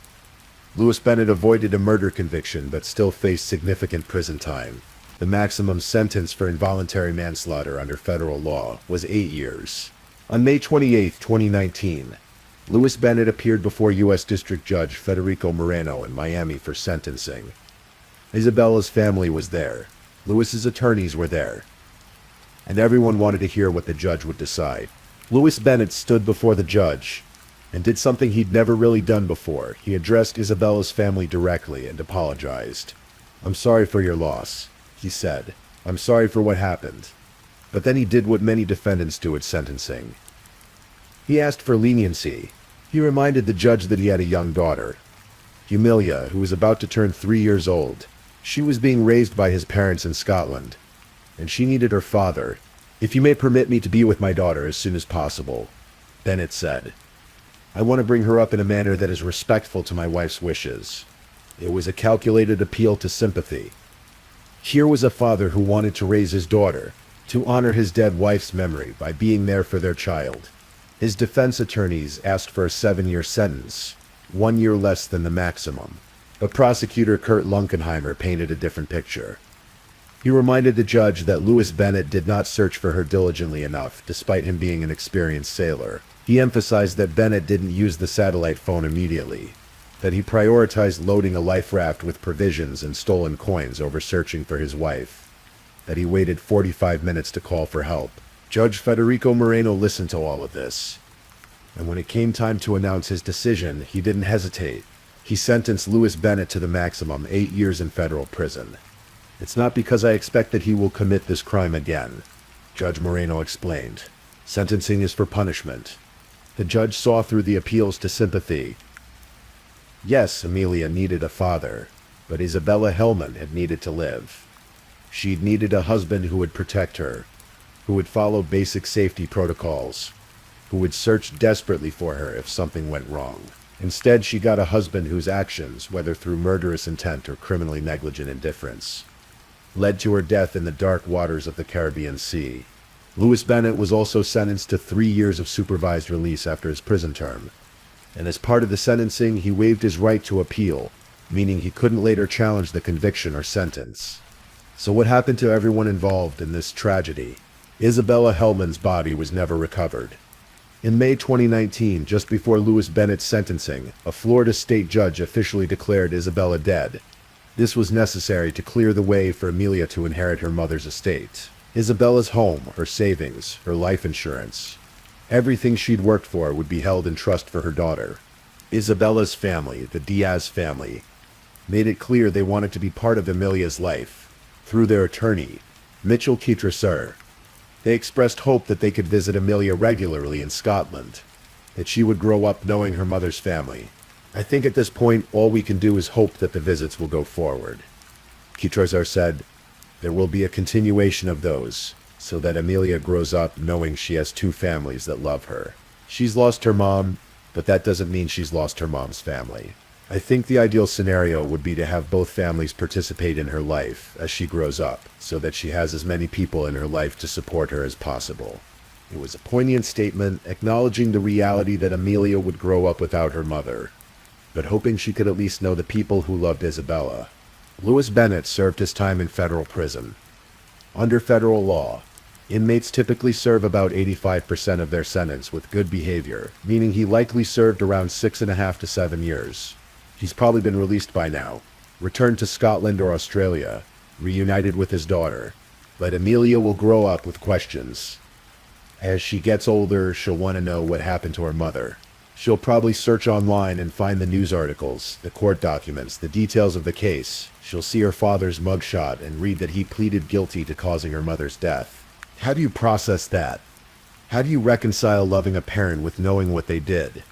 Lewis Bennett avoided a murder conviction but still faced significant prison time. The maximum sentence for involuntary manslaughter under federal law was 8 years. On May 28, 2019, Lewis Bennett appeared before U.S. District Judge Federico Moreno in Miami for sentencing. Isabella's family was there. Lewis's attorneys were there. And everyone wanted to hear what the judge would decide. Lewis Bennett stood before the judge and did something he'd never really done before. He addressed Isabella's family directly and apologized. "I'm sorry for your loss," he said. "I'm sorry for what happened." But then he did what many defendants do at sentencing. He asked for leniency. He reminded the judge that he had a young daughter, Amelia, who was about to turn 3 years old. She was being raised by his parents in Scotland, and she needed her father. "If you may permit me to be with my daughter as soon as possible," Bennett said. "I want to bring her up in a manner that is respectful to my wife's wishes." It was a calculated appeal to sympathy. Here was a father who wanted to raise his daughter, to honor his dead wife's memory by being there for their child. His defense attorneys asked for a 7-year sentence, 1 year less than the maximum. But prosecutor Kurt Lunkenheimer painted a different picture. He reminded the judge that Lewis Bennett did not search for her diligently enough, despite him being an experienced sailor. He emphasized that Bennett didn't use the satellite phone immediately, that he prioritized loading a life raft with provisions and stolen coins over searching for his wife, that he waited 45 minutes to call for help. Judge Federico Moreno listened to all of this, and when it came time to announce his decision, he didn't hesitate. He sentenced Lewis Bennett to the maximum 8 years in federal prison. "It's not because I expect that he will commit this crime again," Judge Moreno explained. "Sentencing is for punishment." The judge saw through the appeals to sympathy. Yes, Amelia needed a father, but Isabella Hellman had needed to live. She'd needed a husband who would protect her, who would follow basic safety protocols, who would search desperately for her if something went wrong. Instead, she got a husband whose actions, whether through murderous intent or criminally negligent indifference, led to her death in the dark waters of the Caribbean Sea. Lewis Bennett was also sentenced to 3 years of supervised release after his prison term, and as part of the sentencing, he waived his right to appeal, meaning he couldn't later challenge the conviction or sentence. So what happened to everyone involved in this tragedy? Isabella Hellman's body was never recovered. In May 2019, just before Lewis Bennett's sentencing, a Florida state judge officially declared Isabella dead. This was necessary to clear the way for Amelia to inherit her mother's estate. Isabella's home, her savings, her life insurance, everything she'd worked for would be held in trust for her daughter. Isabella's family, the Diaz family, made it clear they wanted to be part of Amelia's life. Through their attorney, Mitchell Kittrasser, they expressed hope that they could visit Amelia regularly in Scotland, that she would grow up knowing her mother's family. I think at this point, all we can do is hope that the visits will go forward. Kittrasser said, there will be a continuation of those, so that Amelia grows up knowing she has two families that love her. She's lost her mom, but that doesn't mean she's lost her mom's family. I think the ideal scenario would be to have both families participate in her life as she grows up, so that she has as many people in her life to support her as possible. It was a poignant statement acknowledging the reality that Amelia would grow up without her mother, but hoping she could at least know the people who loved Isabella. Louis Bennett served his time in federal prison. Under federal law, inmates typically serve about 85% of their sentence with good behavior, meaning he likely served around 6.5 to 7 years. He's probably been released by now, returned to Scotland or Australia, reunited with his daughter. But Amelia will grow up with questions. As she gets older, she'll want to know what happened to her mother. She'll probably search online and find the news articles, the court documents, the details of the case. She'll see her father's mugshot and read that he pleaded guilty to causing her mother's death. How do you process that? How do you reconcile loving a parent with knowing what they did?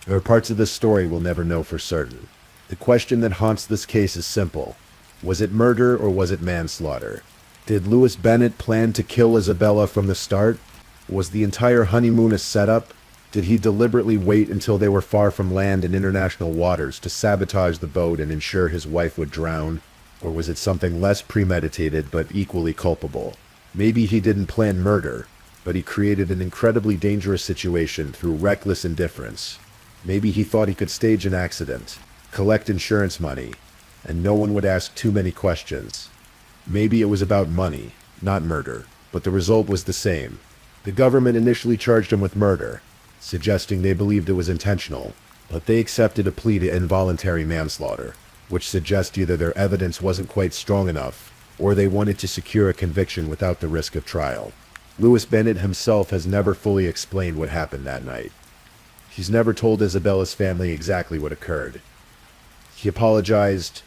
There are parts of this story we'll never know for certain. The question that haunts this case is simple. Was it murder or was it manslaughter? Did Louis Bennett plan to kill Isabella from the start? Was the entire honeymoon a setup? Did he deliberately wait until they were far from land in international waters to sabotage the boat and ensure his wife would drown? Or was it something less premeditated but equally culpable? Maybe he didn't plan murder, but he created an incredibly dangerous situation through reckless indifference. Maybe he thought he could stage an accident, collect insurance money, and no one would ask too many questions. Maybe it was about money, not murder, but the result was the same. The government initially charged him with murder, suggesting they believed it was intentional, but they accepted a plea to involuntary manslaughter, which suggests either their evidence wasn't quite strong enough, or they wanted to secure a conviction without the risk of trial. Louis Bennett himself has never fully explained what happened that night. He's never told Isabella's family exactly what occurred. He apologized,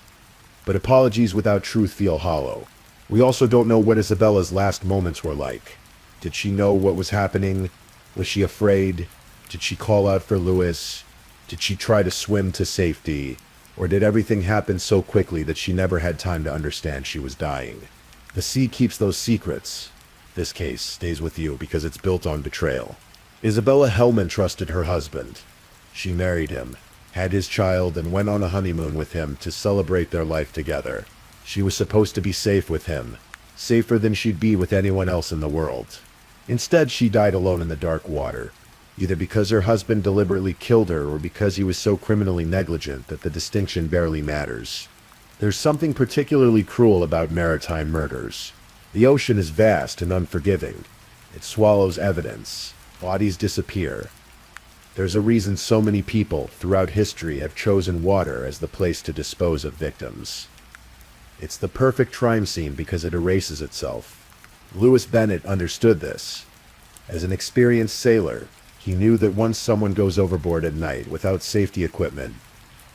but apologies without truth feel hollow. We also don't know what Isabella's last moments were like. Did she know what was happening? Was she afraid? Did she call out for Louis? Did she try to swim to safety? Or did everything happen so quickly that she never had time to understand she was dying? The sea keeps those secrets. This case stays with you because it's built on betrayal. Isabella Hellman trusted her husband. She married him, had his child, and went on a honeymoon with him to celebrate their life together. She was supposed to be safe with him, safer than she'd be with anyone else in the world. Instead, she died alone in the dark water, either because her husband deliberately killed her or because he was so criminally negligent that the distinction barely matters. There's something particularly cruel about maritime murders. The ocean is vast and unforgiving. It swallows evidence. Bodies disappear. There's a reason so many people throughout history have chosen water as the place to dispose of victims. It's the perfect crime scene because it erases itself. Louis Bennett understood this. As an experienced sailor, he knew that once someone goes overboard at night without safety equipment,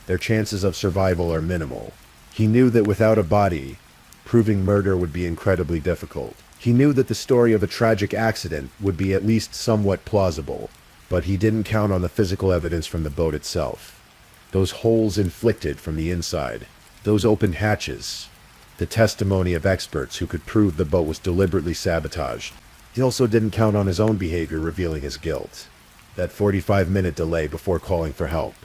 their chances of survival are minimal. He knew that without a body, proving murder would be incredibly difficult. He knew that the story of a tragic accident would be at least somewhat plausible, but he didn't count on the physical evidence from the boat itself. Those holes inflicted from the inside, those open hatches, the testimony of experts who could prove the boat was deliberately sabotaged. He also didn't count on his own behavior revealing his guilt. That 45-minute delay before calling for help,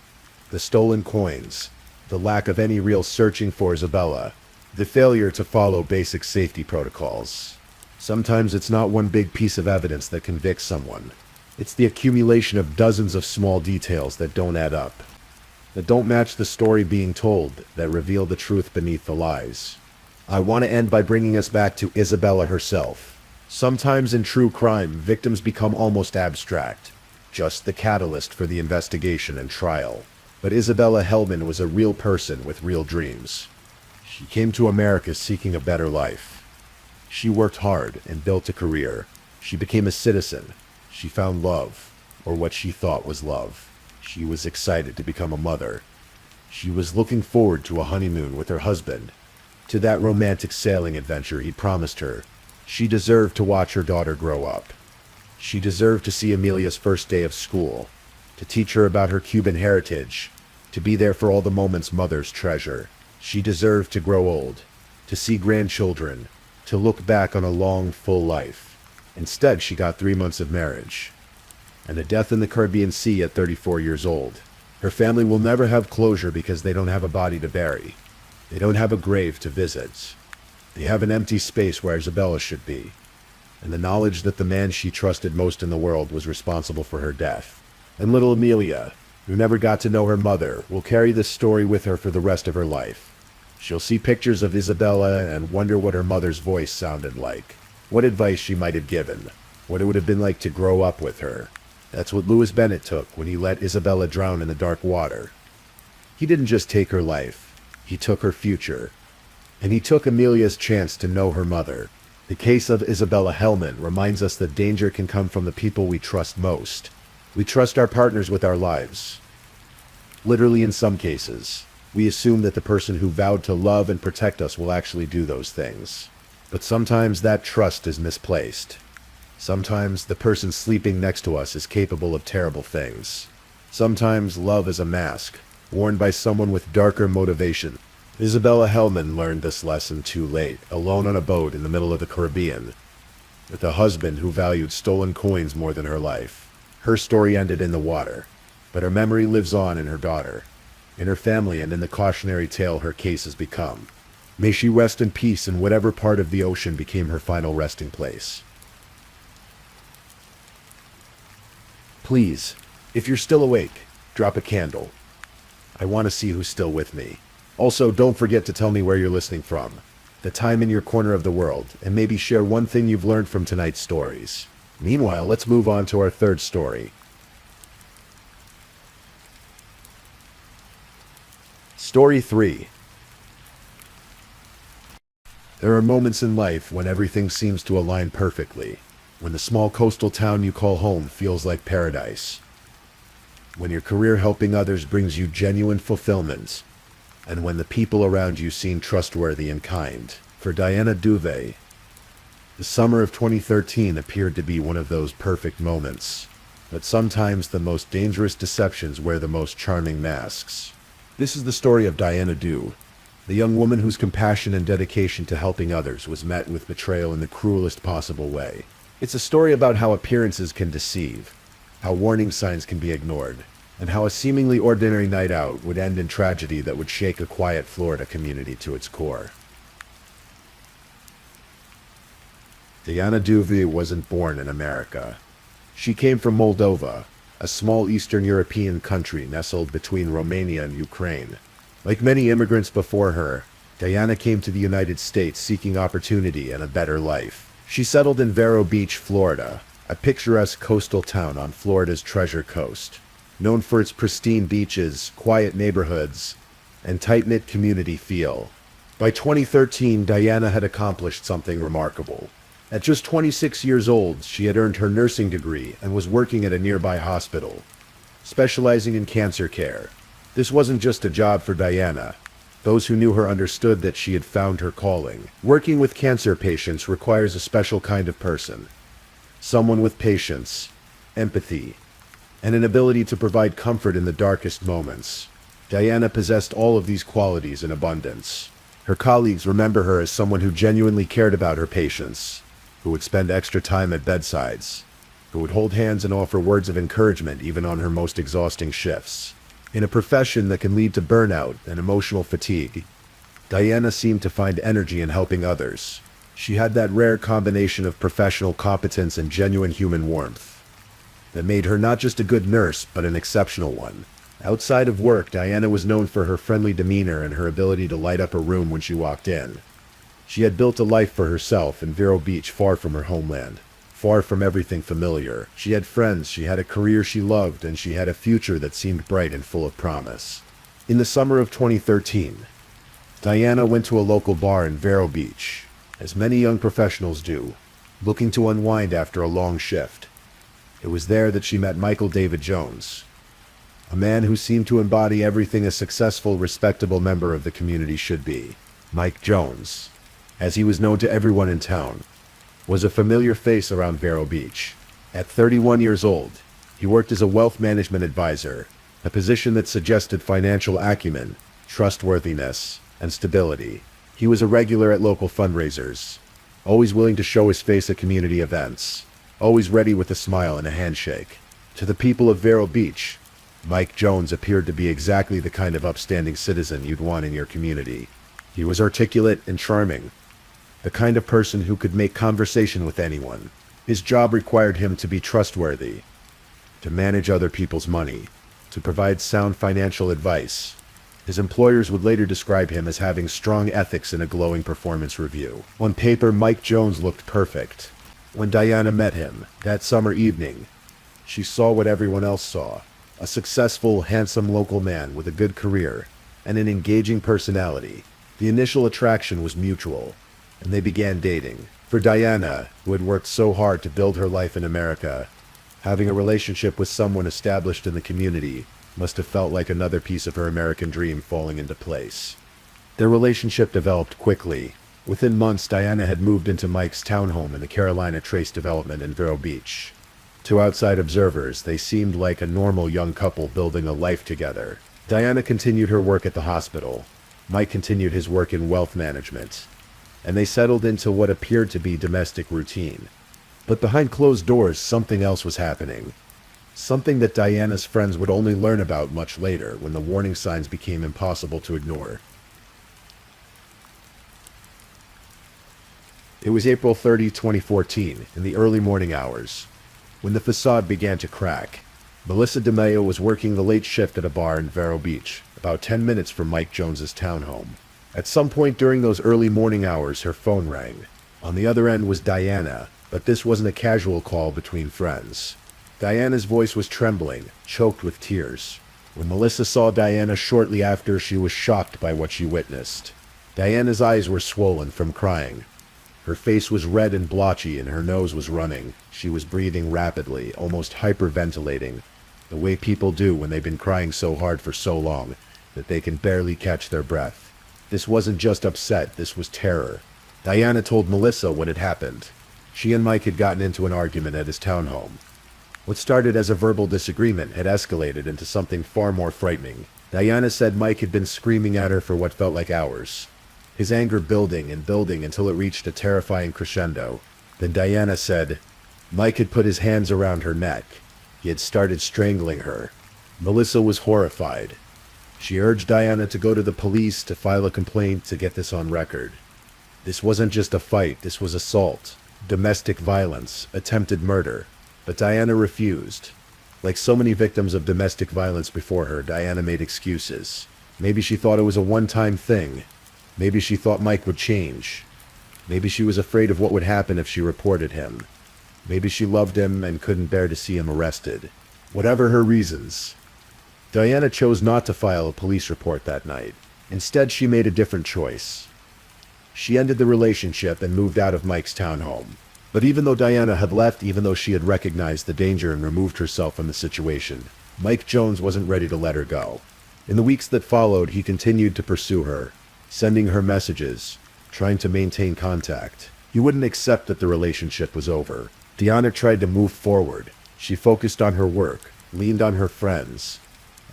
the stolen coins, the lack of any real searching for Isabella, the failure to follow basic safety protocols. Sometimes it's not one big piece of evidence that convicts someone. It's the accumulation of dozens of small details that don't add up, that don't match the story being told, that reveal the truth beneath the lies. I want to end by bringing us back to Isabella herself. Sometimes in true crime, victims become almost abstract, just the catalyst for the investigation and trial. But Isabella Hellman was a real person with real dreams. She came to America seeking a better life. She worked hard and built a career. She became a citizen. She found love, or what she thought was love. She was excited to become a mother. She was looking forward to a honeymoon with her husband, to that romantic sailing adventure he'd promised her. She deserved to watch her daughter grow up. She deserved to see Amelia's first day of school, to teach her about her Cuban heritage, to be there for all the moments mothers treasure. She deserved to grow old, to see grandchildren, to look back on a long, full life. Instead, she got 3 months of marriage, and a death in the Caribbean Sea at 34 years old. Her family will never have closure because they don't have a body to bury. They don't have a grave to visit. They have an empty space where Isabella should be, and the knowledge that the man she trusted most in the world was responsible for her death. And little Amelia, who never got to know her mother, will carry this story with her for the rest of her life. She'll see pictures of Isabella and wonder what her mother's voice sounded like, what advice she might have given, what it would have been like to grow up with her. That's what Louis Bennett took when he let Isabella drown in the dark water. He didn't just take her life, he took her future. And he took Amelia's chance to know her mother. The case of Isabella Hellman reminds us that danger can come from the people we trust most. We trust our partners with our lives. Literally, in some cases, we assume that the person who vowed to love and protect us will actually do those things. But sometimes that trust is misplaced. Sometimes the person sleeping next to us is capable of terrible things. Sometimes love is a mask, worn by someone with darker motivation. Isabella Hellman learned this lesson too late, alone on a boat in the middle of the Caribbean, with a husband who valued stolen coins more than her life. Her story ended in the water, but her memory lives on in her daughter, in her family, and in the cautionary tale her case has become. May she rest in peace in whatever part of the ocean became her final resting place. Please, if you're still awake, drop a candle. I want to see who's still with me. Also, don't forget to tell me where you're listening from, the time in your corner of the world, and maybe share one thing you've learned from tonight's stories. Meanwhile, let's move on to our third story. Story 3. There are moments in life when everything seems to align perfectly, when the small coastal town you call home feels like paradise, when your career helping others brings you genuine fulfillment, and when the people around you seem trustworthy and kind. For Diana Duve, the summer of 2013 appeared to be one of those perfect moments. But sometimes the most dangerous deceptions wear the most charming masks. This is the story of Diana Du, the young woman whose compassion and dedication to helping others was met with betrayal in the cruelest possible way. It's a story about how appearances can deceive, how warning signs can be ignored, and how a seemingly ordinary night out would end in tragedy that would shake a quiet Florida community to its core. Diana Duve wasn't born in America. She came from Moldova, a small Eastern European country nestled between Romania and Ukraine. Like many immigrants before her, Diana came to the United States seeking opportunity and a better life. She settled in Vero Beach, Florida, a picturesque coastal town on Florida's Treasure Coast, known for its pristine beaches, quiet neighborhoods, and tight-knit community feel. By 2013, Diana had accomplished something remarkable. At just 26 years old, she had earned her nursing degree and was working at a nearby hospital, specializing in cancer care. This wasn't just a job for Diana. Those who knew her understood that she had found her calling. Working with cancer patients requires a special kind of person. Someone with patience, empathy, and an ability to provide comfort in the darkest moments. Diana possessed all of these qualities in abundance. Her colleagues remember her as someone who genuinely cared about her patients, who would spend extra time at bedsides, who would hold hands and offer words of encouragement even on her most exhausting shifts. In a profession that can lead to burnout and emotional fatigue, Diana seemed to find energy in helping others. She had that rare combination of professional competence and genuine human warmth that made her not just a good nurse, but an exceptional one. Outside of work, Diana was known for her friendly demeanor and her ability to light up a room when she walked in. She had built a life for herself in Vero Beach, far from her homeland, far from everything familiar. She had friends, she had a career she loved, and she had a future that seemed bright and full of promise. In the summer of 2013, Diana went to a local bar in Vero Beach, as many young professionals do, looking to unwind after a long shift. It was there that she met Michael David Jones, A man who seemed to embody everything a successful, respectable member of the community should be. Mike Jones, as he was known to everyone in town, was a familiar face around Vero Beach. At 31 years old, he worked as a wealth management advisor, a position that suggested financial acumen, trustworthiness, and stability. He was a regular at local fundraisers, always willing to show his face at community events, always ready with a smile and a handshake. To the people of Vero Beach, Mike Jones appeared to be exactly the kind of upstanding citizen you'd want in your community. He was articulate and charming, the kind of person who could make conversation with anyone. His job required him to be trustworthy, to manage other people's money, to provide sound financial advice. His employers would later describe him as having strong ethics in a glowing performance review. On paper, Mike Jones looked perfect. When Diana met him that summer evening, she saw what everyone else saw: a successful, handsome local man with a good career and an engaging personality. The initial attraction was mutual, and they began dating. For Diana, who had worked so hard to build her life in America, having a relationship with someone established in the community must have felt like another piece of her American dream falling into place. Their relationship developed quickly. Within months, Diana had moved into Mike's townhome in the Carolina Trace development in Vero Beach. To outside observers, they seemed like a normal young couple building a life together. Diana continued her work at the hospital. Mike continued his work in wealth management, and they settled into what appeared to be domestic routine. But behind closed doors, something else was happening. Something that Diana's friends would only learn about much later, when the warning signs became impossible to ignore. It was April 30, 2014, in the early morning hours, when the facade began to crack. Melissa DeMayo was working the late shift at a bar in Vero Beach, about 10 minutes from Mike Jones's townhome. At some point during those early morning hours, her phone rang. On the other end was Diana, but this wasn't a casual call between friends. Diana's voice was trembling, choked with tears. When Melissa saw Diana shortly after, she was shocked by what she witnessed. Diana's eyes were swollen from crying. Her face was red and blotchy, and her nose was running. She was breathing rapidly, almost hyperventilating, the way people do when they've been crying so hard for so long that they can barely catch their breath. This wasn't just upset, this was terror. Diana told Melissa what had happened. She and Mike had gotten into an argument at his townhome. What started as a verbal disagreement had escalated into something far more frightening. Diana said Mike had been screaming at her for what felt like hours, his anger building and building until it reached a terrifying crescendo. Then Diana said Mike had put his hands around her neck. He had started strangling her. Melissa was horrified. She urged Diana to go to the police to file a complaint to get this on record. This wasn't just a fight, this was assault, domestic violence, attempted murder. But Diana refused. Like so many victims of domestic violence before her, Diana made excuses. Maybe she thought it was a one-time thing. Maybe she thought Mike would change. Maybe she was afraid of what would happen if she reported him. Maybe she loved him and couldn't bear to see him arrested. Whatever her reasons, Diana chose not to file a police report that night. Instead, she made a different choice. She ended the relationship and moved out of Mike's townhome. But even though Diana had left, even though she had recognized the danger and removed herself from the situation, Mike Jones wasn't ready to let her go. In the weeks that followed, he continued to pursue her, sending her messages, trying to maintain contact. He wouldn't accept that the relationship was over. Diana tried to move forward. She focused on her work, leaned on her friends,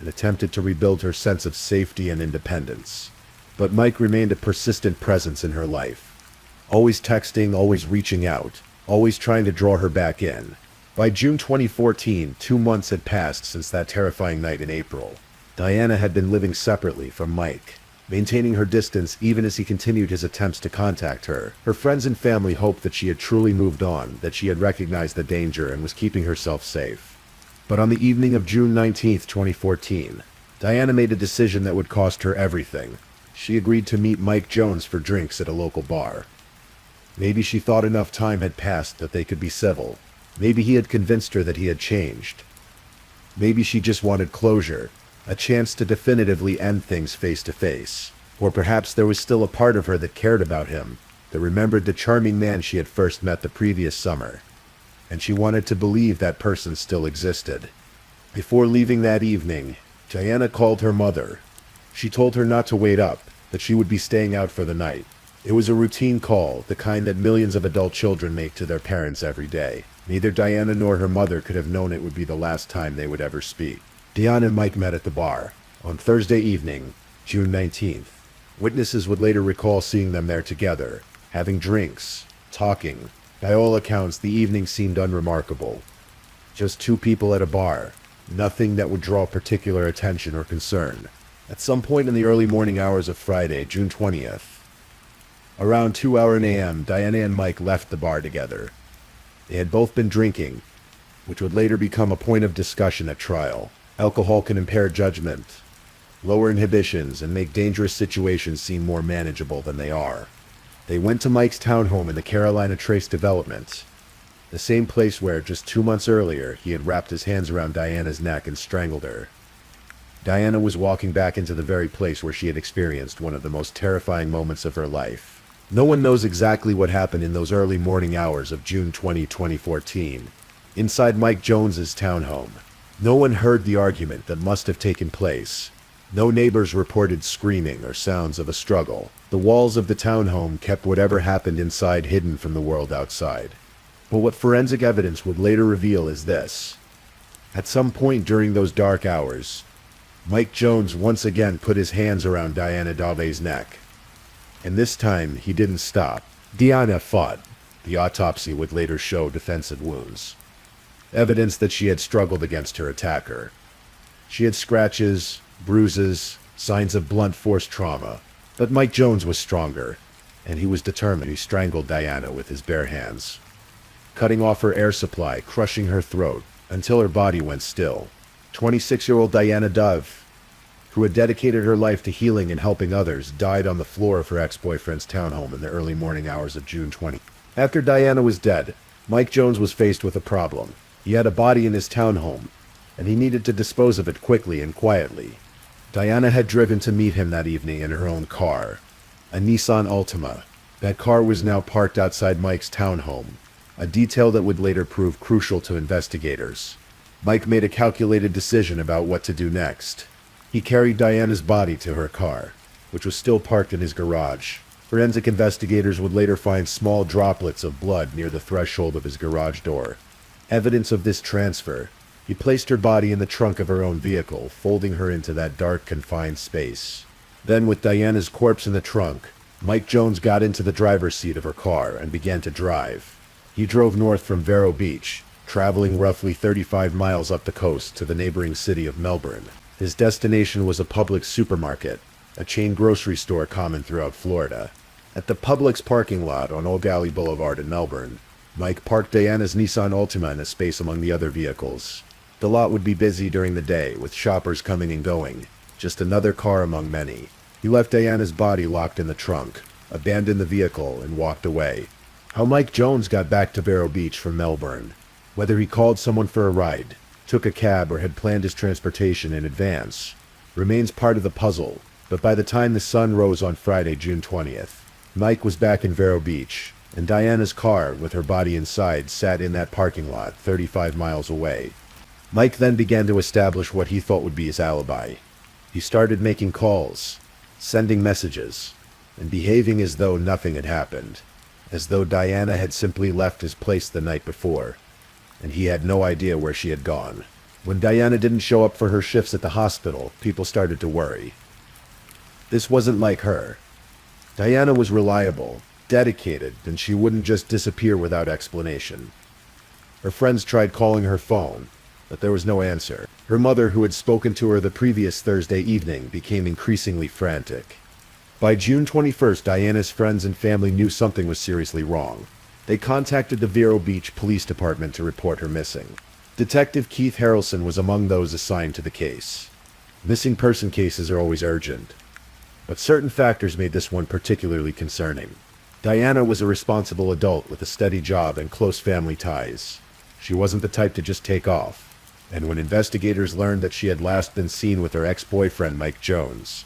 and attempted to rebuild her sense of safety and independence. But Mike remained a persistent presence in her life, always texting, always reaching out, always trying to draw her back in. By June 2014, 2 months had passed since that terrifying night in April. Diana had been living separately from Mike, maintaining her distance even as he continued his attempts to contact her. Her friends and family hoped that she had truly moved on, that she had recognized the danger and was keeping herself safe. But on the evening of June 19, 2014, Diana made a decision that would cost her everything. She agreed to meet Mike Jones for drinks at a local bar. Maybe she thought enough time had passed that they could be civil. Maybe he had convinced her that he had changed. Maybe she just wanted closure, a chance to definitively end things face to face. Or perhaps there was still a part of her that cared about him, that remembered the charming man she had first met the previous summer, and she wanted to believe that person still existed. Before leaving that evening, Diana called her mother. She told her not to wait up, that she would be staying out for the night. It was a routine call, the kind that millions of adult children make to their parents every day. Neither Diana nor her mother could have known it would be the last time they would ever speak. Diana and Mike met at the bar on Thursday evening, June 19th. Witnesses would later recall seeing them there together, having drinks, talking. By all accounts, the evening seemed unremarkable. Just two people at a bar, nothing that would draw particular attention or concern. At some point in the early morning hours of Friday, June 20th, around 2 a.m., Diana and Mike left the bar together. They had both been drinking, which would later become a point of discussion at trial. Alcohol can impair judgment, lower inhibitions, and make dangerous situations seem more manageable than they are. They went to Mike's townhome in the Carolina Trace development, the same place where, just 2 months earlier, he had wrapped his hands around Diana's neck and strangled her. Diana was walking back into the very place where she had experienced one of the most terrifying moments of her life. No one knows exactly what happened in those early morning hours of June 20, 2014, inside Mike Jones's townhome. No one heard the argument that must have taken place. No neighbors reported screaming or sounds of a struggle. The walls of the townhome kept whatever happened inside hidden from the world outside. But what forensic evidence would later reveal is this. At some point during those dark hours, Mike Jones once again put his hands around Diana Dave's neck. And this time, he didn't stop. Diana fought. The autopsy would later show defensive wounds, evidence that she had struggled against her attacker. She had scratches, bruises, signs of blunt force trauma. But Mike Jones was stronger, and he was determined. He strangled Diana with his bare hands, cutting off her air supply, crushing her throat, until her body went still. 26-year-old Diana Dove, who had dedicated her life to healing and helping others, died on the floor of her ex-boyfriend's townhome in the early morning hours of June 20. After Diana was dead, Mike Jones was faced with a problem. He had a body in his townhome, and he needed to dispose of it quickly and quietly. Diana had driven to meet him that evening in her own car, a Nissan Altima. That car was now parked outside Mike's townhome, a detail that would later prove crucial to investigators. Mike made a calculated decision about what to do next. He carried Diana's body to her car, which was still parked in his garage. Forensic investigators would later find small droplets of blood near the threshold of his garage door. Evidence of this transfer. He placed her body in the trunk of her own vehicle, folding her into that dark, confined space. Then, with Diana's corpse in the trunk, Mike Jones got into the driver's seat of her car and began to drive. He drove north from Vero Beach, traveling roughly 35 miles up the coast to the neighboring city of Melbourne. His destination was a Publix supermarket, a chain grocery store common throughout Florida. At the Publix parking lot on Old Galley Boulevard in Melbourne, Mike parked Diana's Nissan Altima in a space among the other vehicles. The lot would be busy during the day, with shoppers coming and going, just another car among many. He left Diana's body locked in the trunk, abandoned the vehicle, and walked away. How Mike Jones got back to Vero Beach from Melbourne, whether he called someone for a ride, took a cab, or had planned his transportation in advance, remains part of the puzzle. But by the time the sun rose on Friday, June 20th, Mike was back in Vero Beach, and Diana's car, with her body inside, sat in that parking lot 35 miles away. Mike then began to establish what he thought would be his alibi. He started making calls, sending messages, and behaving as though nothing had happened, as though Diana had simply left his place the night before, and he had no idea where she had gone. When Diana didn't show up for her shifts at the hospital, people started to worry. This wasn't like her. Diana was reliable, dedicated, and she wouldn't just disappear without explanation. Her friends tried calling her phone, but there was no answer. Her mother, who had spoken to her the previous Thursday evening, became increasingly frantic. By June 21st, Diana's friends and family knew something was seriously wrong. They contacted the Vero Beach Police Department to report her missing. Detective Keith Harrelson was among those assigned to the case. Missing person cases are always urgent, but certain factors made this one particularly concerning. Diana was a responsible adult with a steady job and close family ties. She wasn't the type to just take off, and when investigators learned that she had last been seen with her ex-boyfriend Mike Jones,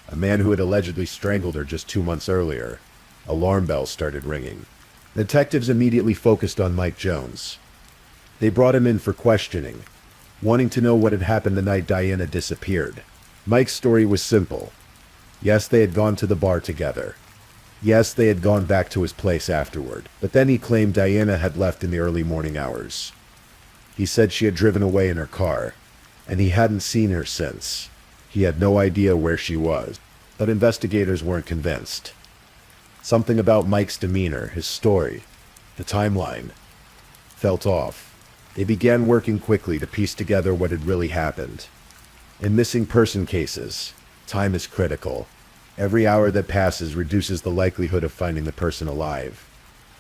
a man who had allegedly strangled her just 2 months earlier, alarm bells started ringing. Detectives immediately focused on Mike Jones. They brought him in for questioning, wanting to know what had happened the night Diana disappeared. Mike's story was simple. Yes, they had gone to the bar together. Yes, they had gone back to his place afterward, but then he claimed Diana had left in the early morning hours. He said she had driven away in her car, and he hadn't seen her since. He had no idea where she was, but investigators weren't convinced. Something about Mike's demeanor, his story, the timeline, felt off. They began working quickly to piece together what had really happened. In missing person cases, time is critical. Every hour that passes reduces the likelihood of finding the person alive.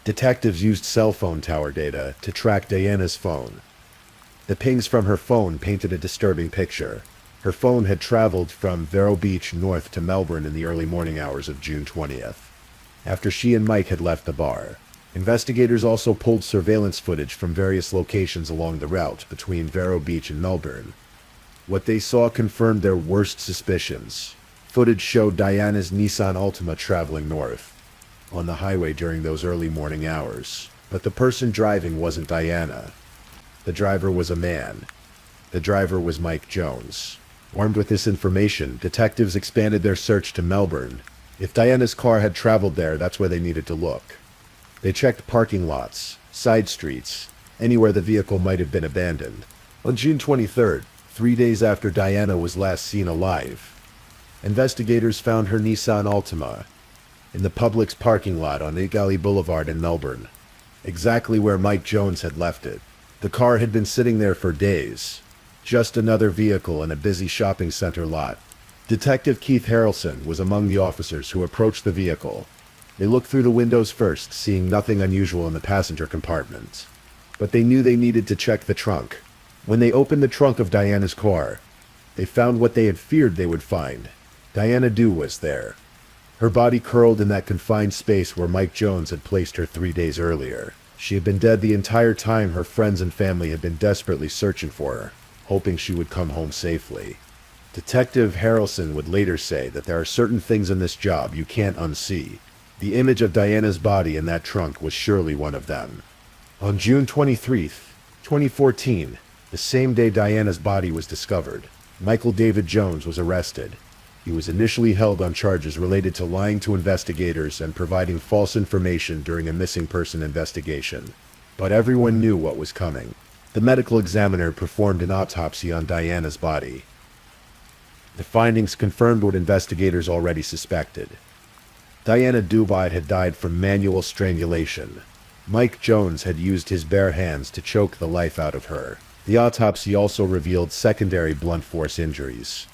Detectives used cell phone tower data to track Diana's phone. The pings from her phone painted a disturbing picture. Her phone had traveled from Vero Beach north to Melbourne in the early morning hours of June 20th, after she and Mike had left the bar. Investigators also pulled surveillance footage from various locations along the route between Vero Beach and Melbourne. What they saw confirmed their worst suspicions. Footage showed Diana's Nissan Altima traveling north on the highway during those early morning hours. But the person driving wasn't Diana. The driver was a man. The driver was Mike Jones. Armed with this information, detectives expanded their search to Melbourne. If Diana's car had traveled there, that's where they needed to look. They checked parking lots, side streets, anywhere the vehicle might have been abandoned. On June 23rd, 3 days after Diana was last seen alive, investigators found her Nissan Altima in the Publix parking lot on Igali Boulevard in Melbourne, exactly where Mike Jones had left it. The car had been sitting there for days, just another vehicle in a busy shopping center lot. Detective Keith Harrelson was among the officers who approached the vehicle. They looked through the windows first, seeing nothing unusual in the passenger compartment. But they knew they needed to check the trunk. When they opened the trunk of Diana's car, they found what they had feared they would find. Diana Dew was there, her body curled in that confined space where Mike Jones had placed her 3 days earlier. She had been dead the entire time her friends and family had been desperately searching for her, hoping she would come home safely. Detective Harrelson would later say that there are certain things in this job you can't unsee. The image of Diana's body in that trunk was surely one of them. On June 23th, 2014, the same day Diana's body was discovered, Michael David Jones was arrested. He was initially held on charges related to lying to investigators and providing false information during a missing person investigation. But everyone knew what was coming. The medical examiner performed an autopsy on Diana's body. The findings confirmed what investigators already suspected. Diana Dubide had died from manual strangulation. Mike Jones had used his bare hands to choke the life out of her. The autopsy also revealed secondary blunt force injuries,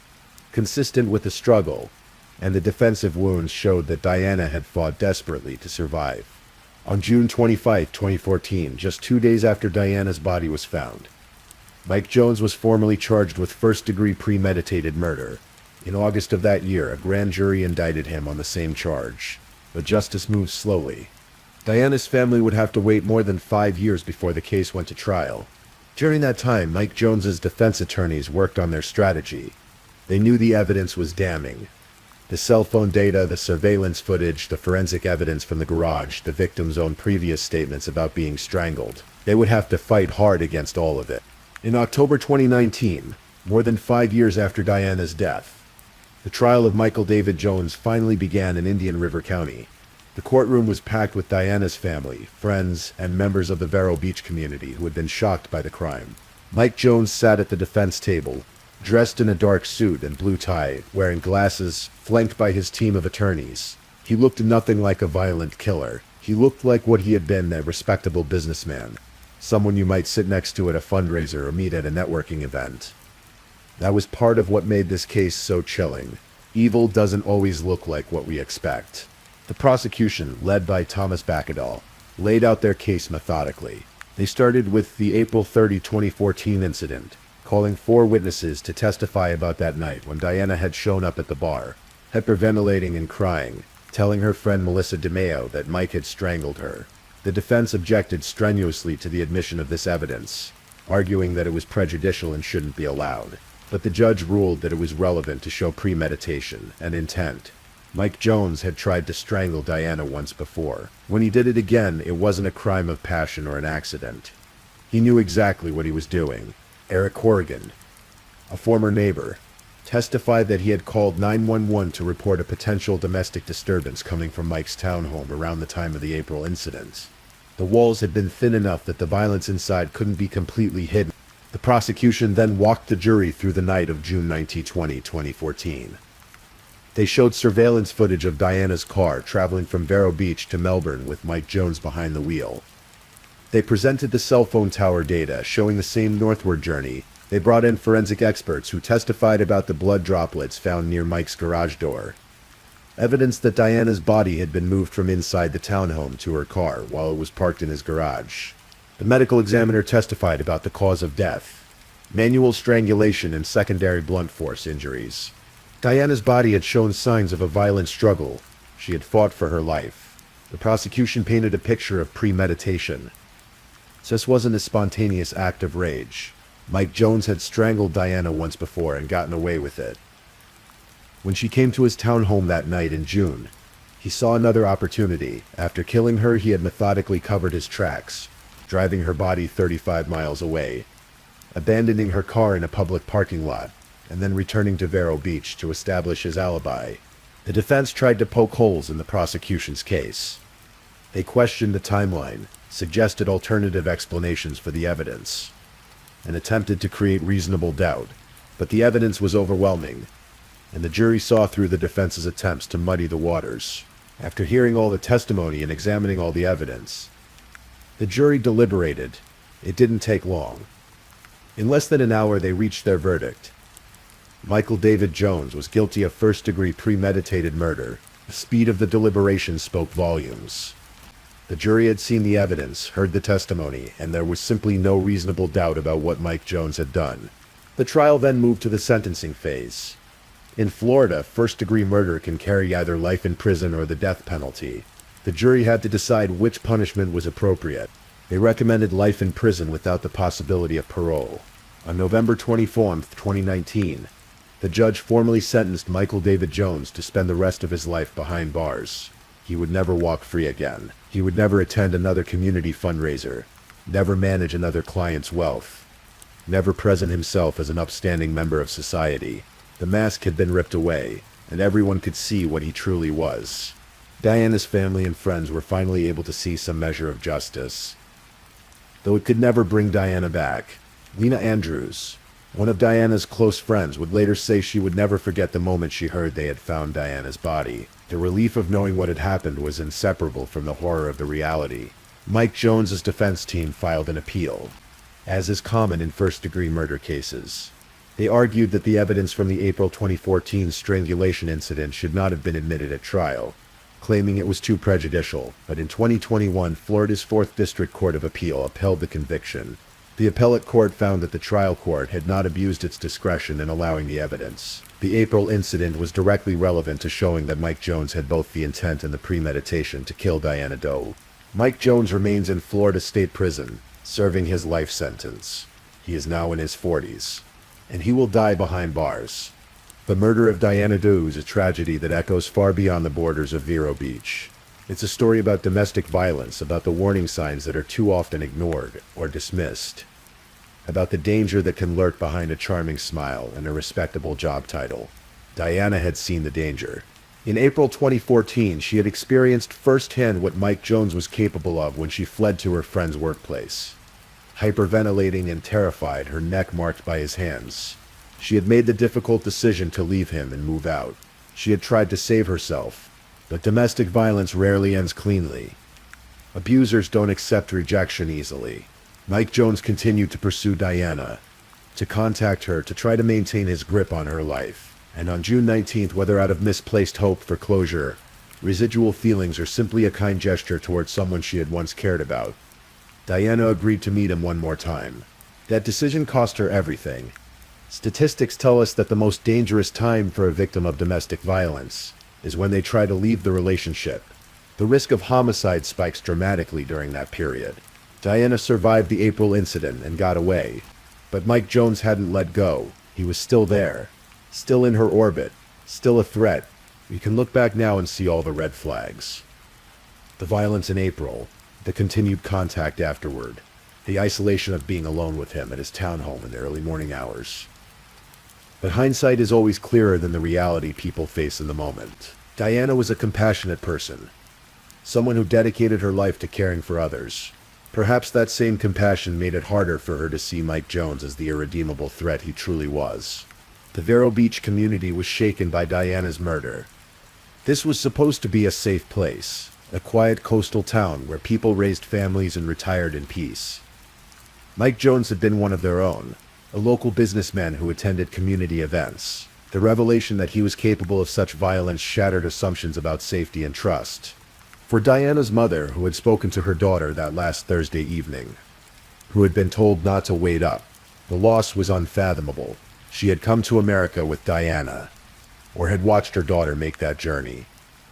consistent with the struggle, and the defensive wounds showed that Diana had fought desperately to survive. On June 25, 2014, just 2 days after Diana's body was found, Mike Jones was formally charged with first-degree premeditated murder. In August of that year, a grand jury indicted him on the same charge, but justice moved slowly. Diana's family would have to wait more than 5 years before the case went to trial. During that time, Mike Jones's defense attorneys worked on their strategy. They knew the evidence was damning. The cell phone data, the surveillance footage, the forensic evidence from the garage, the victim's own previous statements about being strangled. They would have to fight hard against all of it. In October 2019, more than 5 years after Diana's death, the trial of Michael David Jones finally began in Indian River County. The courtroom was packed with Diana's family, friends, and members of the Vero Beach community who had been shocked by the crime. Mike Jones sat at the defense table, dressed in a dark suit and blue tie, wearing glasses, flanked by his team of attorneys. He looked nothing like a violent killer. He looked like what he had been, a respectable businessman, someone you might sit next to at a fundraiser or meet at a networking event. That was part of what made this case so chilling. Evil doesn't always look like what we expect. The prosecution, led by Thomas Bacadal, laid out their case methodically. They started with the April 30, 2014 incident, calling 4 witnesses to testify about that night when Diana had shown up at the bar, hyperventilating and crying, telling her friend Melissa DeMeo that Mike had strangled her. The defense objected strenuously to the admission of this evidence, arguing that it was prejudicial and shouldn't be allowed. But the judge ruled that it was relevant to show premeditation and intent. Mike Jones had tried to strangle Diana once before. When he did it again, it wasn't a crime of passion or an accident. He knew exactly what he was doing. Eric Corrigan, a former neighbor, testified that he had called 911 to report a potential domestic disturbance coming from Mike's townhome around the time of the April incident. The walls had been thin enough that the violence inside couldn't be completely hidden. The prosecution then walked the jury through the night of June 19, 2014. They showed surveillance footage of Diana's car traveling from Vero Beach to Melbourne with Mike Jones behind the wheel. They presented the cell phone tower data showing the same northward journey. They brought in forensic experts who testified about the blood droplets found near Mike's garage door. Evidence that Diana's body had been moved from inside the townhome to her car while it was parked in his garage. The medical examiner testified about the cause of death: manual strangulation and secondary blunt force injuries. Diana's body had shown signs of a violent struggle. She had fought for her life. The prosecution painted a picture of premeditation. This wasn't a spontaneous act of rage. Mike Jones had strangled Diana once before and gotten away with it. When she came to his townhome that night in June, he saw another opportunity. After killing her, he had methodically covered his tracks, driving her body 35 miles away, abandoning her car in a public parking lot, and then returning to Vero Beach to establish his alibi. The defense tried to poke holes in the prosecution's case. They questioned the timeline, suggested alternative explanations for the evidence, and attempted to create reasonable doubt, but the evidence was overwhelming, and the jury saw through the defense's attempts to muddy the waters. After hearing all the testimony and examining all the evidence, the jury deliberated. It didn't take long. In less than an hour, they reached their verdict. Michael David Jones was guilty of first-degree premeditated murder. The speed of the deliberation spoke volumes. The jury had seen the evidence, heard the testimony, and there was simply no reasonable doubt about what Mike Jones had done. The trial then moved to the sentencing phase. In Florida, first-degree murder can carry either life in prison or the death penalty. The jury had to decide which punishment was appropriate. They recommended life in prison without the possibility of parole. On November 24, 2019, the judge formally sentenced Michael David Jones to spend the rest of his life behind bars. He would never walk free again. He would never attend another community fundraiser, never manage another client's wealth, never present himself as an upstanding member of society. The mask had been ripped away, and everyone could see what he truly was. Diana's family and friends were finally able to see some measure of justice, though it could never bring Diana back. Lena Andrews, one of Diana's close friends, would later say she would never forget the moment she heard they had found Diana's body. The relief of knowing what had happened was inseparable from the horror of the reality. Mike Jones's defense team filed an appeal, as is common in first-degree murder cases. They argued that the evidence from the April 2014 strangulation incident should not have been admitted at trial, claiming it was too prejudicial. But in 2021, Florida's 4th District Court of Appeal upheld the conviction. The appellate court found that the trial court had not abused its discretion in allowing the evidence. The April incident was directly relevant to showing that Mike Jones had both the intent and the premeditation to kill Diana Doe. Mike Jones remains in Florida State Prison, serving his life sentence. He is now in his 40s, and he will die behind bars. The murder of Diana Doe is a tragedy that echoes far beyond the borders of Vero Beach. It's a story about domestic violence, about the warning signs that are too often ignored or dismissed, about the danger that can lurk behind a charming smile and a respectable job title. Diana had seen the danger. In April 2014, she had experienced firsthand what Mike Jones was capable of when she fled to her friend's workplace. Hyperventilating and terrified, her neck marked by his hands, she had made the difficult decision to leave him and move out. She had tried to save herself, but domestic violence rarely ends cleanly. Abusers don't accept rejection easily. Mike Jones continued to pursue Diana, to contact her, to try to maintain his grip on her life. And on June 19th, whether out of misplaced hope for closure, residual feelings, or simply a kind gesture towards someone she had once cared about, Diana agreed to meet him one more time. That decision cost her everything. Statistics tell us that the most dangerous time for a victim of domestic violence is when they try to leave the relationship. The risk of homicide spikes dramatically during that period. Diana survived the April incident and got away, but Mike Jones hadn't let go. He was still there, still in her orbit, still a threat. We can look back now and see all the red flags. The violence in April, the continued contact afterward, the isolation of being alone with him at his townhome in the early morning hours. But hindsight is always clearer than the reality people face in the moment. Diana was a compassionate person, someone who dedicated her life to caring for others. Perhaps that same compassion made it harder for her to see Mike Jones as the irredeemable threat he truly was. The Vero Beach community was shaken by Diana's murder. This was supposed to be a safe place, a quiet coastal town where people raised families and retired in peace. Mike Jones had been one of their own, a local businessman who attended community events. The revelation that he was capable of such violence shattered assumptions about safety and trust. For Diana's mother, who had spoken to her daughter that last Thursday evening, who had been told not to wait up, the loss was unfathomable. She had come to America with Diana, or had watched her daughter make that journey,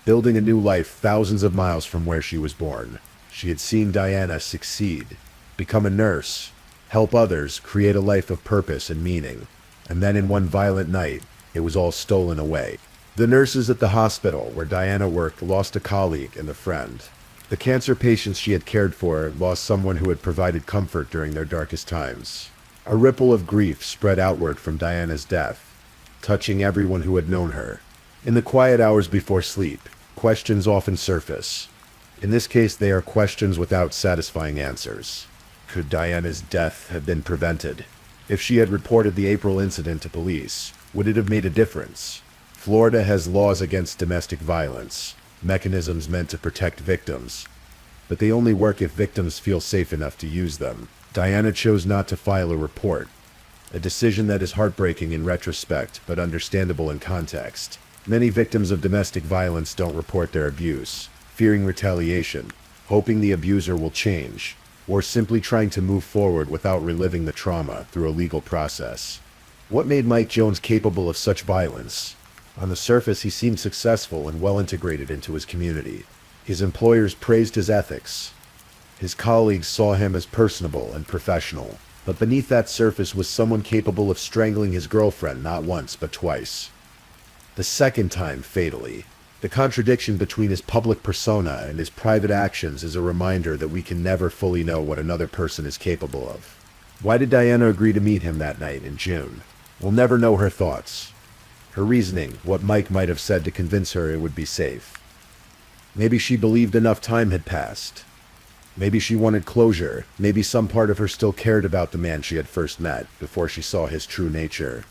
building a new life thousands of miles from where she was born. She had seen Diana succeed, become a nurse, help others, create a life of purpose and meaning. And then in one violent night, it was all stolen away. The nurses at the hospital where Diana worked lost a colleague and a friend. The cancer patients she had cared for lost someone who had provided comfort during their darkest times. A ripple of grief spread outward from Diana's death, touching everyone who had known her. In the quiet hours before sleep, questions often surface. In this case, they are questions without satisfying answers. Could Diana's death have been prevented? If she had reported the April incident to police, would it have made a difference? Florida has laws against domestic violence, mechanisms meant to protect victims, but they only work if victims feel safe enough to use them. Diana chose not to file a report, a decision that is heartbreaking in retrospect, but understandable in context. Many victims of domestic violence don't report their abuse, fearing retaliation, hoping the abuser will change, or simply trying to move forward without reliving the trauma through a legal process. What made Mike Jones capable of such violence? On the surface, he seemed successful and well integrated into his community. His employers praised his ethics. His colleagues saw him as personable and professional. But beneath that surface was someone capable of strangling his girlfriend not once but twice. The second time, fatally. The contradiction between his public persona and his private actions is a reminder that we can never fully know what another person is capable of. Why did Diana agree to meet him that night in June? We'll never know her thoughts, her reasoning, what Mike might have said to convince her it would be safe. Maybe she believed enough time had passed. Maybe she wanted closure. Maybe some part of her still cared about the man she had first met before she saw his true nature.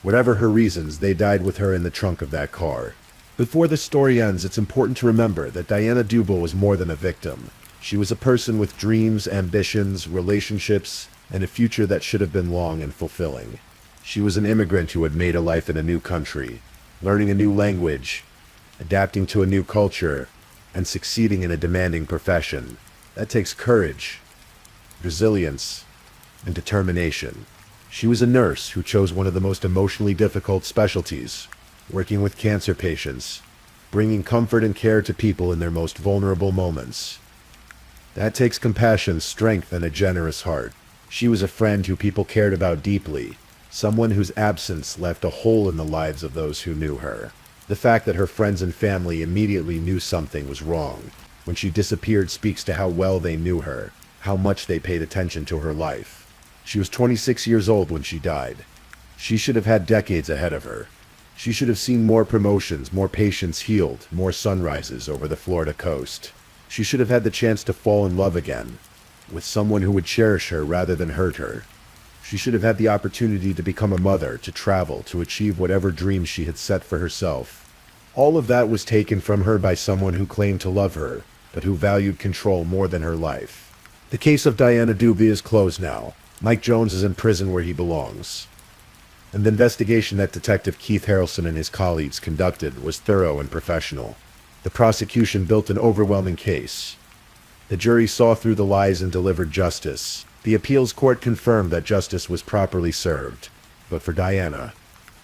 Whatever her reasons, they died with her in the trunk of that car. Before the story ends, it's important to remember that Diana Dubel was more than a victim. She was a person with dreams, ambitions, relationships, and a future that should have been long and fulfilling. She was an immigrant who had made a life in a new country, learning a new language, adapting to a new culture, and succeeding in a demanding profession. That takes courage, resilience, and determination. She was a nurse who chose one of the most emotionally difficult specialties, working with cancer patients, bringing comfort and care to people in their most vulnerable moments. That takes compassion, strength, and a generous heart. She was a friend who people cared about deeply, someone whose absence left a hole in the lives of those who knew her. The fact that her friends and family immediately knew something was wrong when she disappeared speaks to how well they knew her, how much they paid attention to her life. She was 26 years old when she died. She should have had decades ahead of her. She should have seen more promotions, more patients healed, more sunrises over the Florida coast. She should have had the chance to fall in love again, with someone who would cherish her rather than hurt her. She should have had the opportunity to become a mother, to travel, to achieve whatever dreams she had set for herself. All of that was taken from her by someone who claimed to love her, but who valued control more than her life. The case of Diana Dubel is closed now. Mike Jones is in prison where he belongs. And the investigation that Detective Keith Harrelson and his colleagues conducted was thorough and professional. The prosecution built an overwhelming case. The jury saw through the lies and delivered justice. The appeals court confirmed that justice was properly served. But for Diana,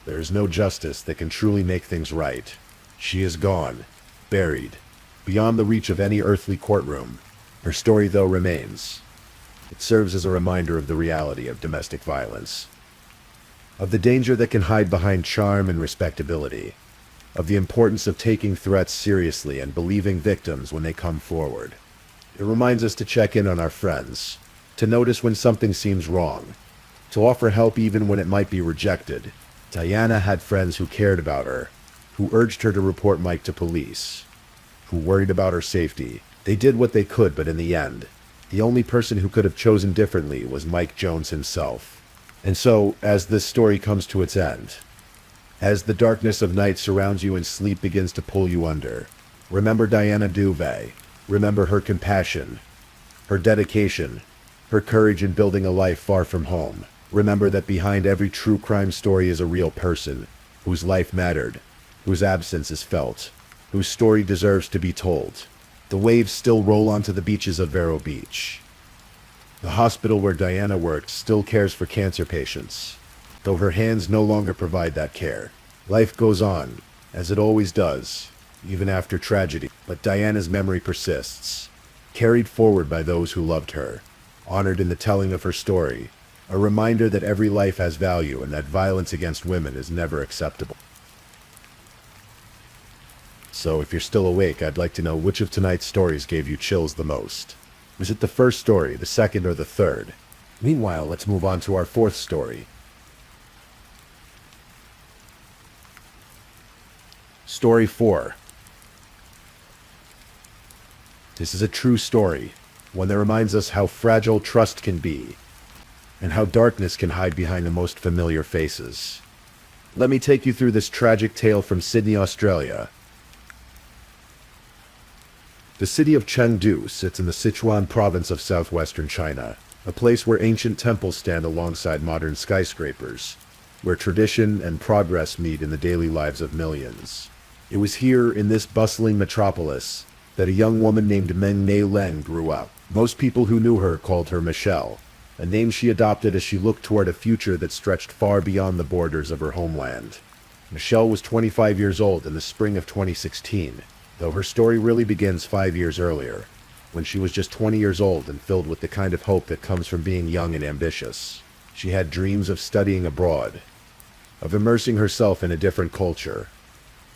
there is no justice that can truly make things right. She is gone, buried, beyond the reach of any earthly courtroom. Her story, though, remains. It serves as a reminder of the reality of domestic violence, of the danger that can hide behind charm and respectability, of the importance of taking threats seriously and believing victims when they come forward. It reminds us to check in on our friends, to notice when something seems wrong, to offer help even when it might be rejected. Diana had friends who cared about her, who urged her to report Mike to police, who worried about her safety. They did what they could, but in the end, the only person who could have chosen differently was Mike Jones himself. And so, as this story comes to its end, as the darkness of night surrounds you and sleep begins to pull you under, remember Diana Duvet. Remember her compassion, her dedication, her courage in building a life far from home. Remember that behind every true crime story is a real person, whose life mattered, whose absence is felt, whose story deserves to be told. The waves still roll onto the beaches of Vero Beach. The hospital where Diana worked still cares for cancer patients, though her hands no longer provide that care. Life goes on, as it always does, even after tragedy. But Diana's memory persists, carried forward by those who loved her, honored in the telling of her story, a reminder that every life has value and that violence against women is never acceptable. So if you're still awake, I'd like to know which of tonight's stories gave you chills the most. Was it the first story, the second, or the third? Meanwhile, let's move on to our fourth story. Story 4. This is a true story, one that reminds us how fragile trust can be, and how darkness can hide behind the most familiar faces. Let me take you through this tragic tale from Sydney, Australia. The city of Chengdu sits in the Sichuan province of southwestern China, a place where ancient temples stand alongside modern skyscrapers, where tradition and progress meet in the daily lives of millions. It was here, in this bustling metropolis, that a young woman named Meng Nei Len grew up. Most people who knew her called her Michelle, a name she adopted as she looked toward a future that stretched far beyond the borders of her homeland. Michelle was 25 years old in the spring of 2016, though her story really begins 5 years earlier, when she was just 20 years old and filled with the kind of hope that comes from being young and ambitious. She had dreams of studying abroad, of immersing herself in a different culture,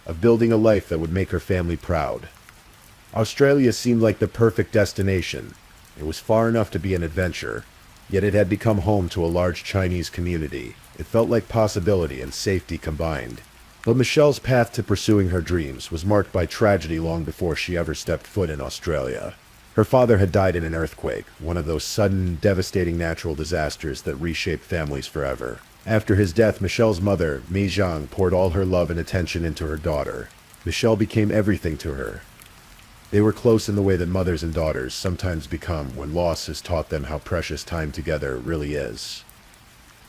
of building a life that would make her family proud. Australia seemed like the perfect destination. It was far enough to be an adventure, yet it had become home to a large Chinese community. It felt like possibility and safety combined. But Michelle's path to pursuing her dreams was marked by tragedy long before she ever stepped foot in Australia. Her father had died in an earthquake, one of those sudden, devastating natural disasters that reshape families forever. After his death, Michelle's mother, Mei Zhang, poured all her love and attention into her daughter. Michelle became everything to her. They were close in the way that mothers and daughters sometimes become when loss has taught them how precious time together really is.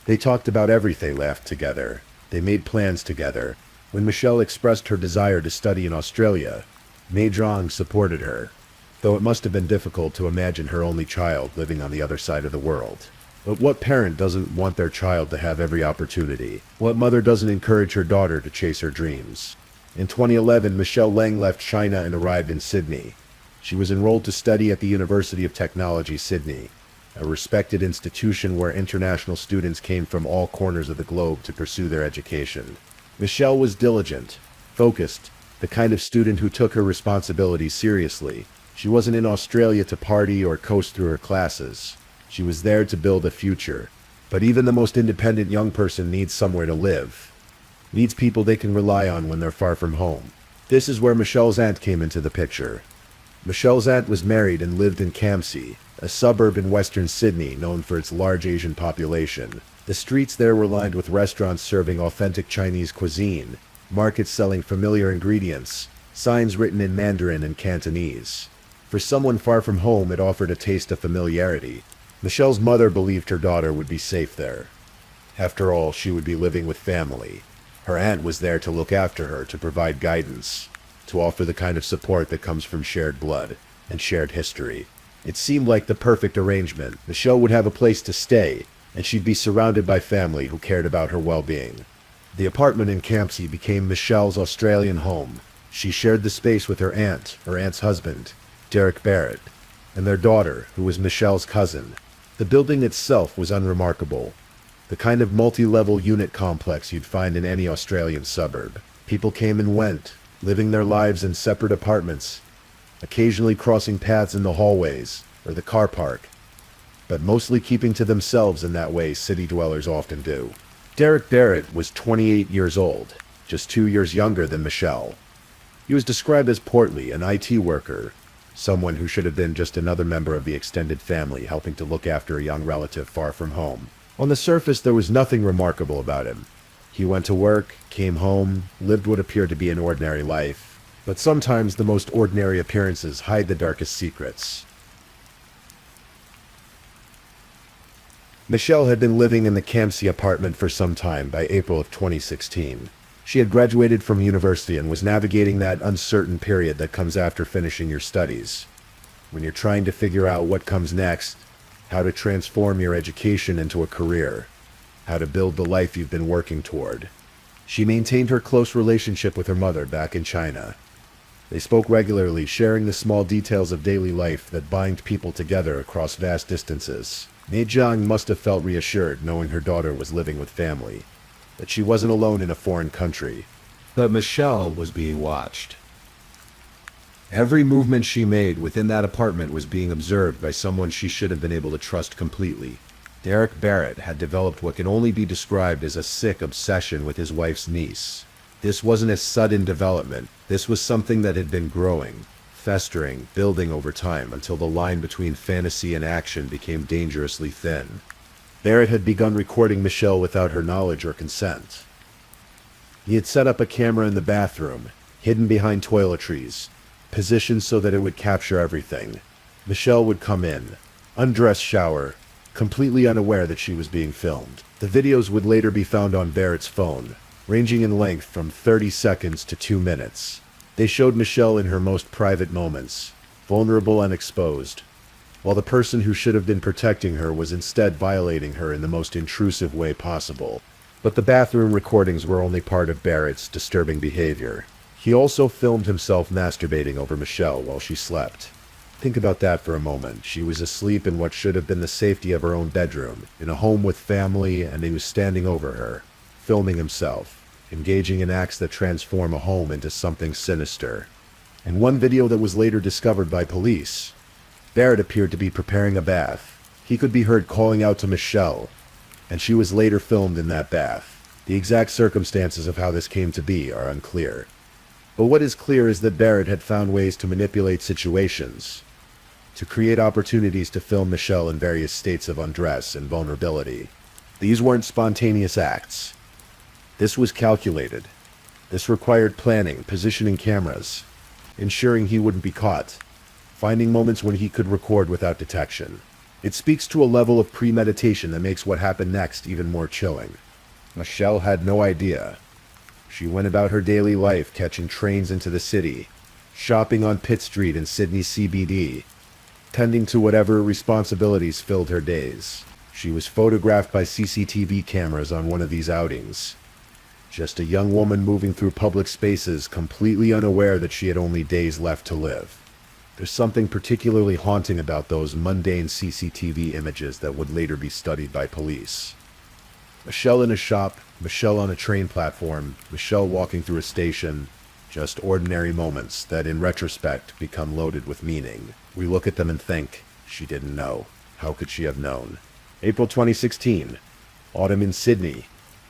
They talked about everything, laughed together. They made plans together. When Michelle expressed her desire to study in Australia, Mei Zhang supported her, though it must have been difficult to imagine her only child living on the other side of the world. But what parent doesn't want their child to have every opportunity? What mother doesn't encourage her daughter to chase her dreams? In 2011, Michelle Lang left China and arrived in Sydney. She was enrolled to study at the University of Technology, Sydney, a respected institution where international students came from all corners of the globe to pursue their education. Michelle was diligent, focused, the kind of student who took her responsibilities seriously. She wasn't in Australia to party or coast through her classes. She was there to build a future. But even the most independent young person needs somewhere to live, needs people they can rely on when they're far from home. This is where Michelle's aunt came into the picture. Michelle's aunt was married and lived in Campsie, a suburb in western Sydney known for its large Asian population. The streets there were lined with restaurants serving authentic Chinese cuisine, markets selling familiar ingredients, signs written in Mandarin and Cantonese. For someone far from home, it offered a taste of familiarity. Michelle's mother believed her daughter would be safe there. After all, she would be living with family. Her aunt was there to look after her, to provide guidance, to offer the kind of support that comes from shared blood and shared history. It seemed like the perfect arrangement. Michelle would have a place to stay, and she'd be surrounded by family who cared about her well-being. The apartment in Campsie became Michelle's Australian home. She shared the space with her aunt's husband, Derek Barrett, and their daughter, who was Michelle's cousin. The building itself was unremarkable, the kind of multi-level unit complex you'd find in any Australian suburb. People came and went, living their lives in separate apartments, occasionally crossing paths in the hallways or the car park. but mostly keeping to themselves in that way city dwellers often do. Derek Barrett was 28 years old, just 2 years younger than Michelle. He was described as portly, an IT worker, someone who should have been just another member of the extended family helping to look after a young relative far from home. On the surface, there was nothing remarkable about him. He went to work, came home, lived what appeared to be an ordinary life, but sometimes the most ordinary appearances hide the darkest secrets. Michelle had been living in the Campsie apartment for some time by April of 2016. She had graduated from university and was navigating that uncertain period that comes after finishing your studies, when you're trying to figure out what comes next, how to transform your education into a career, how to build the life you've been working toward. She maintained her close relationship with her mother back in China. They spoke regularly, sharing the small details of daily life that bind people together across vast distances. Mei Jiang must have felt reassured knowing her daughter was living with family, that she wasn't alone in a foreign country. But Michelle was being watched. Every movement she made within that apartment was being observed by someone she should have been able to trust completely. Derek Barrett had developed what can only be described as a sick obsession with his wife's niece. This wasn't a sudden development. This was something that had been growing, festering, building over time until the line between fantasy and action became dangerously thin. Barrett had begun recording Michelle without her knowledge or consent. He had set up a camera in the bathroom, hidden behind toiletries, positioned so that it would capture everything. Michelle would come in, undress, shower, completely unaware that she was being filmed. The videos would later be found on Barrett's phone, ranging in length from 30 seconds to 2 minutes. They showed Michelle in her most private moments, vulnerable and exposed, while the person who should have been protecting her was instead violating her in the most intrusive way possible. But the bathroom recordings were only part of Barrett's disturbing behavior. He also filmed himself masturbating over Michelle while she slept. Think about that for a moment. She was asleep in what should have been the safety of her own bedroom, in a home with family, and he was standing over her, filming himself, engaging in acts that transform a home into something sinister. In one video that was later discovered by police, Barrett appeared to be preparing a bath. He could be heard calling out to Michelle, and she was later filmed in that bath. The exact circumstances of how this came to be are unclear. But what is clear is that Barrett had found ways to manipulate situations, to create opportunities to film Michelle in various states of undress and vulnerability. These weren't spontaneous acts. This was calculated. This required planning, positioning cameras, ensuring he wouldn't be caught, finding moments when he could record without detection. It speaks to a level of premeditation that makes what happened next even more chilling. Michelle had no idea. She went about her daily life catching trains into the city, shopping on Pitt Street in Sydney CBD, tending to whatever responsibilities filled her days. She was photographed by CCTV cameras on one of these outings. Just a young woman moving through public spaces, completely unaware that she had only days left to live. There's something particularly haunting about those mundane CCTV images that would later be studied by police. Michelle in a shop, Michelle on a train platform, Michelle walking through a station. Just ordinary moments that in retrospect become loaded with meaning. We look at them and think, she didn't know. How could she have known? April 2016. Autumn in Sydney.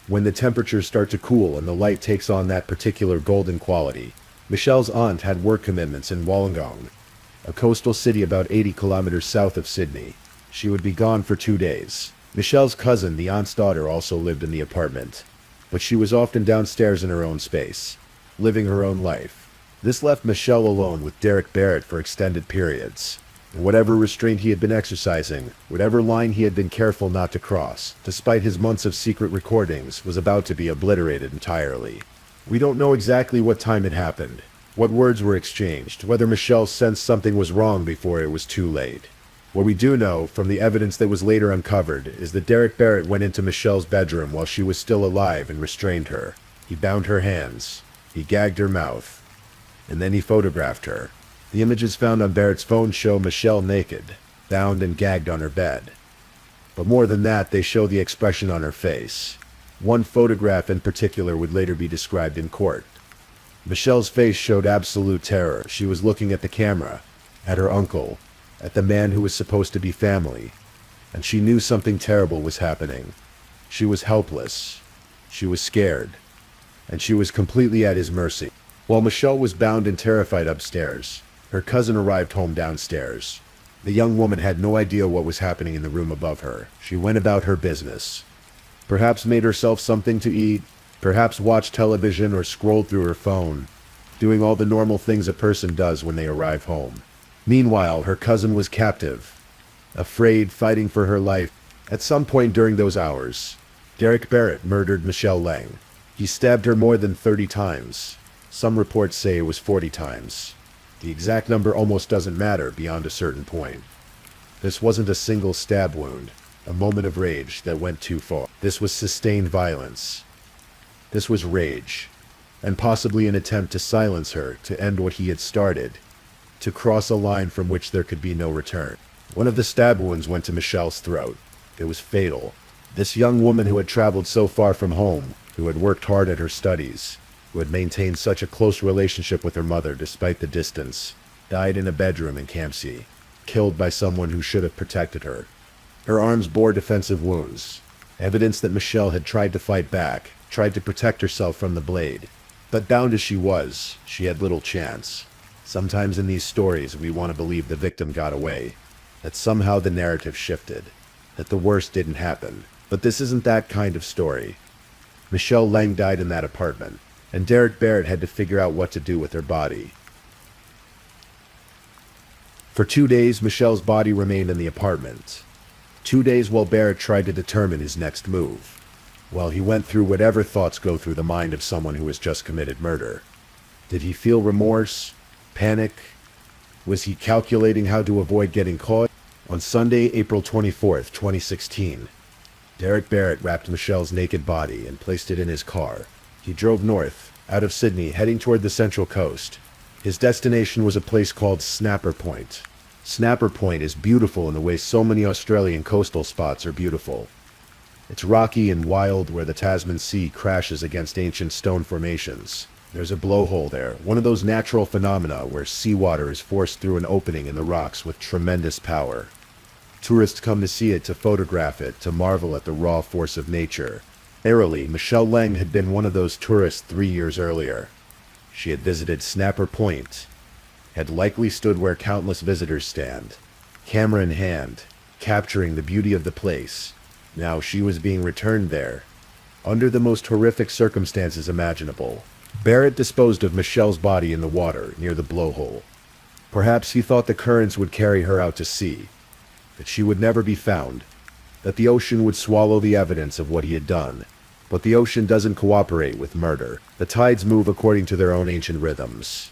When the temperatures start to cool and the light takes on that particular golden quality. Michelle's aunt had work commitments in Wollongong, a coastal city about 80 kilometers south of Sydney. She would be gone for 2 days. Michelle's cousin, the aunt's daughter, also lived in the apartment, but she was often downstairs in her own space, living her own life. This left Michelle alone with Derek Barrett for extended periods. And whatever restraint he had been exercising, whatever line he had been careful not to cross, despite his months of secret recordings, was about to be obliterated entirely. We don't know exactly what time it happened, what words were exchanged, whether Michelle sensed something was wrong before it was too late. What we do know, from the evidence that was later uncovered, is that Derek Barrett went into Michelle's bedroom while she was still alive and restrained her. He bound her hands. He gagged her mouth. And then he photographed her. The images found on Barrett's phone show Michelle naked, bound and gagged on her bed. But more than that, they show the expression on her face. One photograph in particular would later be described in court. Michelle's face showed absolute terror. She was looking at the camera, at her uncle, at the man who was supposed to be family. and she knew something terrible was happening. She was helpless. She was scared. And she was completely at his mercy. While Michelle was bound and terrified upstairs, her cousin arrived home downstairs. The young woman had no idea what was happening in the room above her. She went about her business. Perhaps made herself something to eat, perhaps watched television or scrolled through her phone, doing all the normal things a person does when they arrive home. Meanwhile, her cousin was captive, afraid, fighting for her life. At some point during those hours, Derek Barrett murdered Michelle Lang. He stabbed her more than 30 times. Some reports say it was 40 times. The exact number almost doesn't matter beyond a certain point. This wasn't a single stab wound, a moment of rage that went too far. This was sustained violence. This was rage, and possibly an attempt to silence her, to end what he had started, to cross a line from which there could be no return. One of the stab wounds went to Michelle's throat. It was fatal. This young woman who had traveled so far from home, who had worked hard at her studies, who had maintained such a close relationship with her mother despite the distance, died in a bedroom in Campsie, killed by someone who should have protected her. Her arms bore defensive wounds, evidence that Michelle had tried to fight back, tried to protect herself from the blade. But bound as she was, she had little chance. Sometimes in these stories we want to believe the victim got away, that somehow the narrative shifted, that the worst didn't happen. But this isn't that kind of story. Michelle Lang died in that apartment, and Derek Barrett had to figure out what to do with her body. For 2 days, Michelle's body remained in the apartment. 2 days while Barrett tried to determine his next move, while he went through whatever thoughts go through the mind of someone who has just committed murder. Did he feel remorse? Panic? Was he calculating how to avoid getting caught? On Sunday, April 24th, 2016, Derek Barrett wrapped Michelle's naked body and placed it in his car. He drove north, out of Sydney, heading toward the Central Coast. His destination was a place called Snapper Point. Snapper Point is beautiful in the way so many Australian coastal spots are beautiful. It's rocky and wild where the Tasman Sea crashes against ancient stone formations. There's a blowhole there, one of those natural phenomena where seawater is forced through an opening in the rocks with tremendous power. Tourists come to see it, to photograph it, to marvel at the raw force of nature. Airily, Michelle Lang had been one of those tourists 3 years earlier. She had visited Snapper Point, had likely stood where countless visitors stand, camera in hand, capturing the beauty of the place. Now she was being returned there, under the most horrific circumstances imaginable. Barrett disposed of Michelle's body in the water near the blowhole. Perhaps he thought the currents would carry her out to sea, that she would never be found, that the ocean would swallow the evidence of what he had done. But the ocean doesn't cooperate with murder. The tides move according to their own ancient rhythms.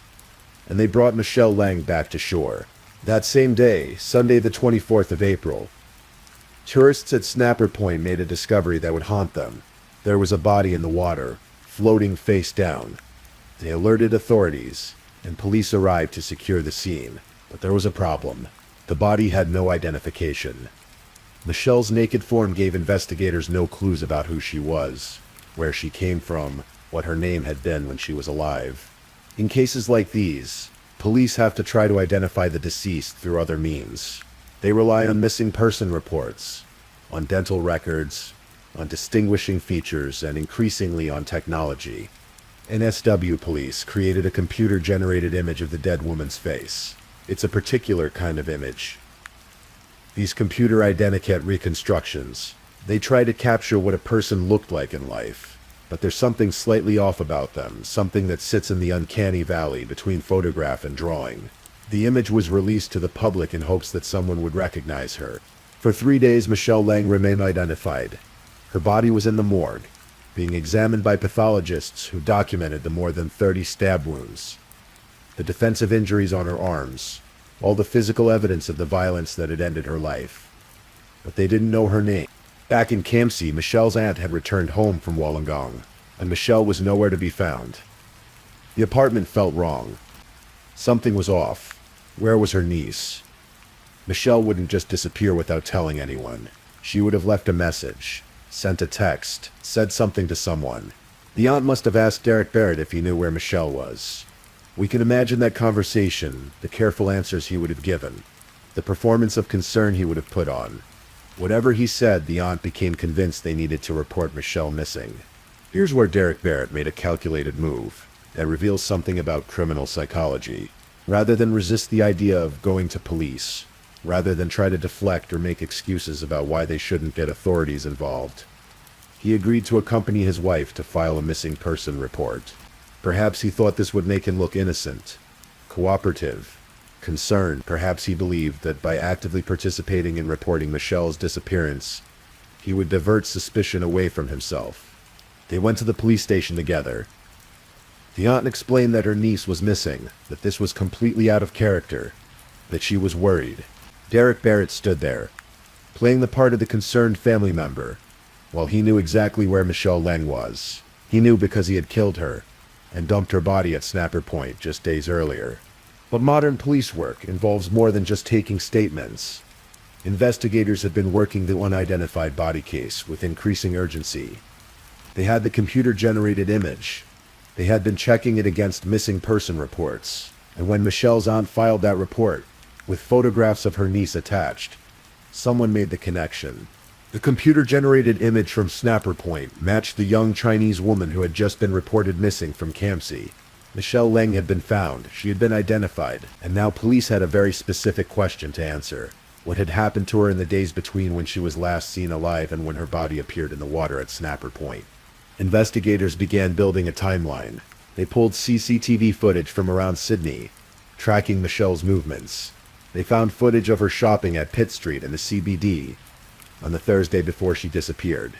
And they brought Michelle Lang back to shore. That same day, Sunday the 24th of April, tourists at Snapper Point made a discovery that would haunt them. There was a body in the water, floating face down. They alerted authorities, and police arrived to secure the scene. But there was a problem. The body had no identification. Michelle's naked form gave investigators no clues about who she was, where she came from, what her name had been when she was alive. In cases like these, police have to try to identify the deceased through other means. They rely on missing person reports, on dental records, on distinguishing features, and increasingly on technology. NSW police created a computer-generated image of the dead woman's face. It's a particular kind of image. These computer identikit reconstructions, they try to capture what a person looked like in life, but there's something slightly off about them, something that sits in the uncanny valley between photograph and drawing. The image was released to the public in hopes that someone would recognize her. For 3 days, Michelle Lang remained identified. Her body was in the morgue, being examined by pathologists who documented the more than 30 stab wounds, the defensive injuries on her arms, all the physical evidence of the violence that had ended her life. But they didn't know her name. Back in Campsie, Michelle's aunt had returned home from Wollongong, and Michelle was nowhere to be found. The apartment felt wrong. Something was off. Where was her niece? Michelle wouldn't just disappear without telling anyone. She would have left a message, sent a text, said something to someone. The aunt must have asked Derek Barrett if he knew where Michelle was. We can imagine that conversation, the careful answers he would have given, the performance of concern he would have put on. Whatever he said, the aunt became convinced they needed to report Michelle missing. Here's where Derek Barrett made a calculated move that reveals something about criminal psychology. Rather than resist the idea of going to police, rather than try to deflect or make excuses about why they shouldn't get authorities involved, he agreed to accompany his wife to file a missing person report. Perhaps he thought this would make him look innocent, cooperative, concerned. Perhaps he believed that by actively participating in reporting Michelle's disappearance, he would divert suspicion away from himself. They went to the police station together. The aunt explained that her niece was missing, that this was completely out of character, that she was worried. Derek Barrett stood there, playing the part of the concerned family member, while he knew exactly where Michelle Leng was. He knew because he had killed her and dumped her body at Snapper Point just days earlier. But modern police work involves more than just taking statements. Investigators had been working the unidentified body case with increasing urgency. They had the computer-generated image. They had been checking it against missing person reports. And when Michelle's aunt filed that report, with photographs of her niece attached, someone made the connection. The computer-generated image from Snapper Point matched the young Chinese woman who had just been reported missing from Campsie. Michelle Leng had been found, she had been identified, and now police had a very specific question to answer. What had happened to her in the days between when she was last seen alive and when her body appeared in the water at Snapper Point? Investigators began building a timeline. They pulled CCTV footage from around Sydney, tracking Michelle's movements. They found footage of her shopping at Pitt Street in the CBD on the Thursday before she disappeared.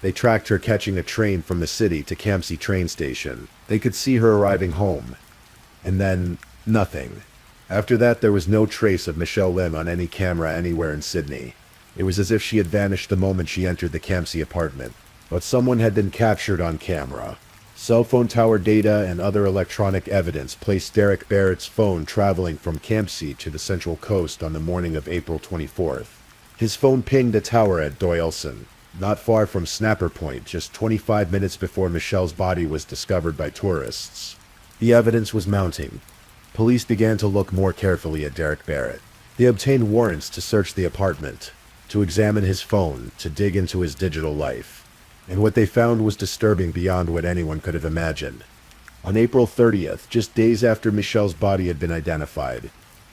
They tracked her catching a train from the city to Campsie train station. They could see her arriving home. And then, nothing. After that, there was no trace of Michelle Lim on any camera anywhere in Sydney. It was as if she had vanished the moment she entered the Campsie apartment. But someone had been captured on camera. Cell phone tower data and other electronic evidence placed Derek Barrett's phone traveling from Campsie to the Central Coast on the morning of April 24th. His phone pinged a tower at Doyleson, not far from Snapper Point, just 25 minutes before Michelle's body was discovered by tourists. The evidence was mounting. Police began to look more carefully at Derek Barrett. They obtained warrants to search the apartment, to examine his phone, to dig into his digital life. And what they found was disturbing beyond what anyone could have imagined. On April 30th, just days after Michelle's body had been identified,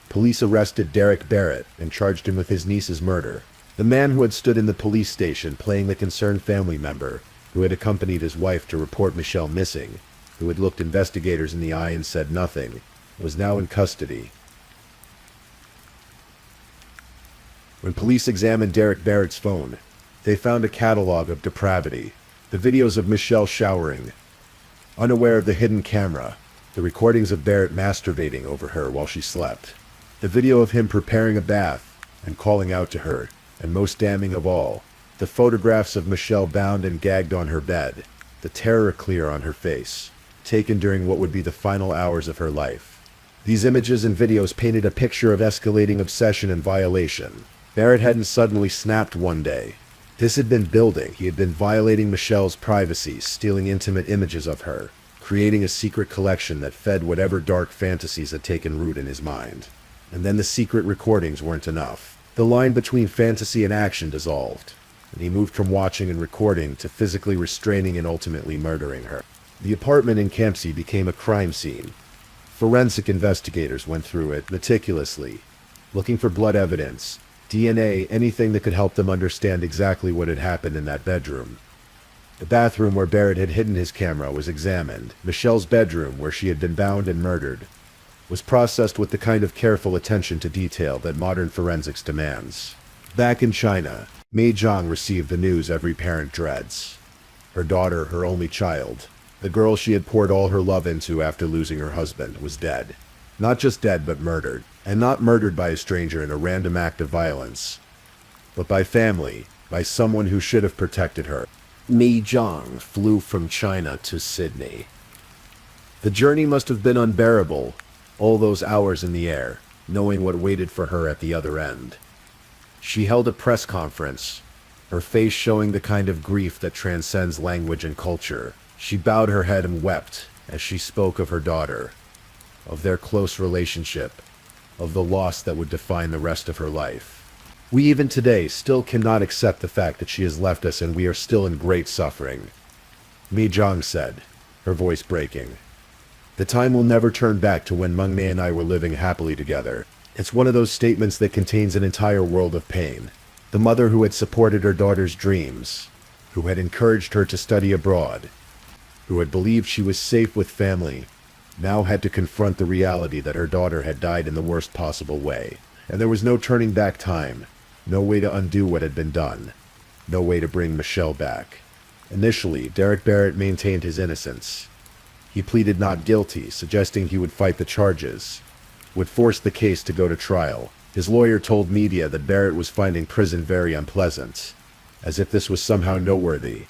police arrested Derek Barrett and charged him with his niece's murder. The man who had stood in the police station playing the concerned family member, who had accompanied his wife to report Michelle missing, who had looked investigators in the eye and said nothing, was now in custody. When police examined Derek Barrett's phone, they found a catalog of depravity, the videos of Michelle showering, unaware of the hidden camera, the recordings of Barrett masturbating over her while she slept, the video of him preparing a bath and calling out to her, and most damning of all, the photographs of Michelle bound and gagged on her bed, the terror clear on her face, taken during what would be the final hours of her life. These images and videos painted a picture of escalating obsession and violation. Barrett hadn't suddenly snapped one day. This had been building. He had been violating Michelle's privacy, stealing intimate images of her, creating a secret collection that fed whatever dark fantasies had taken root in his mind. And then the secret recordings weren't enough. The line between fantasy and action dissolved, and he moved from watching and recording to physically restraining and ultimately murdering her. The apartment in Campsie became a crime scene. Forensic investigators went through it meticulously, looking for blood evidence, DNA, anything that could help them understand exactly what had happened in that bedroom. The bathroom where Barrett had hidden his camera was examined. Michelle's bedroom, where she had been bound and murdered, was processed with the kind of careful attention to detail that modern forensics demands. Back in China, Mei Zhang received the news every parent dreads. Her daughter, her only child, the girl she had poured all her love into after losing her husband, was dead. Not just dead, but murdered. And not murdered by a stranger in a random act of violence, but by family, by someone who should have protected her. Mei Zhang flew from China to Sydney. The journey must have been unbearable, all those hours in the air, knowing what waited for her at the other end. She held a press conference, her face showing the kind of grief that transcends language and culture. She bowed her head and wept as she spoke of her daughter, of their close relationship, of the loss that would define the rest of her life. We even today still cannot accept the fact that she has left us and we are still in great suffering. Mi Zhang said, her voice breaking. The time will never turn back to when Meng Mei and I were living happily together. It's one of those statements that contains an entire world of pain. The mother who had supported her daughter's dreams, who had encouraged her to study abroad, who had believed she was safe with family, now had to confront the reality that her daughter had died in the worst possible way. And there was no turning back time, no way to undo what had been done, no way to bring Michelle back. Initially, Derek Barrett maintained his innocence. He pleaded not guilty, suggesting he would fight the charges, would force the case to go to trial. His lawyer told media that Barrett was finding prison very unpleasant, as if this was somehow noteworthy,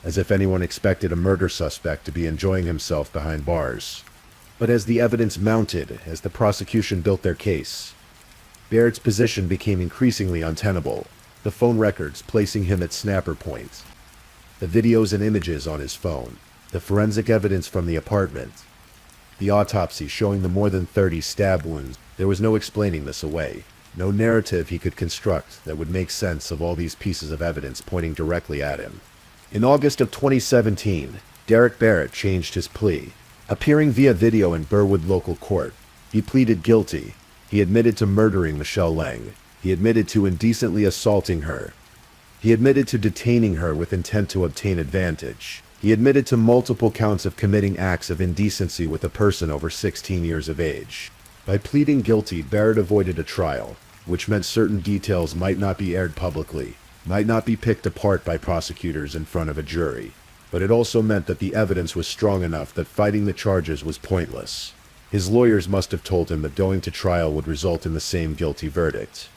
as if anyone expected a murder suspect to be enjoying himself behind bars. But as the evidence mounted, as the prosecution built their case, Barrett's position became increasingly untenable, the phone records placing him at snapper point, the videos and images on his phone, the forensic evidence from the apartment, the autopsy showing the more than 30 stab wounds. There was no explaining this away, no narrative he could construct that would make sense of all these pieces of evidence pointing directly at him. In August of 2017, Derek Barrett changed his plea. Appearing via video in Burwood local court, he pleaded guilty. He admitted to murdering Michelle Lang. He admitted to indecently assaulting her. He admitted to detaining her with intent to obtain advantage. He admitted to multiple counts of committing acts of indecency with a person over 16 years of age. By pleading guilty, Barrett avoided a trial, which meant certain details might not be aired publicly, might not be picked apart by prosecutors in front of a jury. But it also meant that the evidence was strong enough that fighting the charges was pointless. His lawyers must have told him that going to trial would result in the same guilty verdict,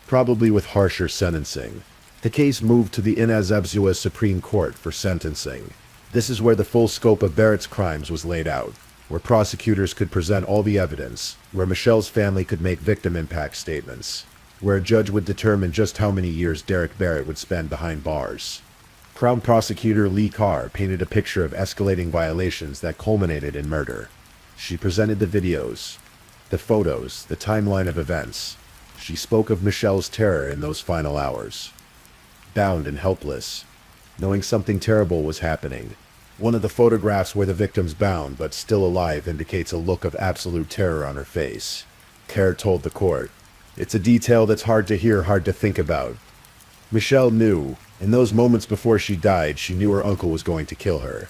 probably with harsher sentencing. The case moved to the Janis Amatuzio Supreme Court for sentencing. This is where the full scope of Barrett's crimes was laid out, where prosecutors could present all the evidence, where Michelle's family could make victim impact statements, where a judge would determine just how many years Derek Barrett would spend behind bars. Crown Prosecutor Lee Carr painted a picture of escalating violations that culminated in murder. She presented the videos, the photos, the timeline of events. She spoke of Michelle's terror in those final hours. Bound and helpless, knowing something terrible was happening. One of the photographs where the victim's bound but still alive indicates a look of absolute terror on her face. Carr told the court, "It's a detail that's hard to hear, hard to think about." Michelle knew. In those moments before she died, she knew her uncle was going to kill her.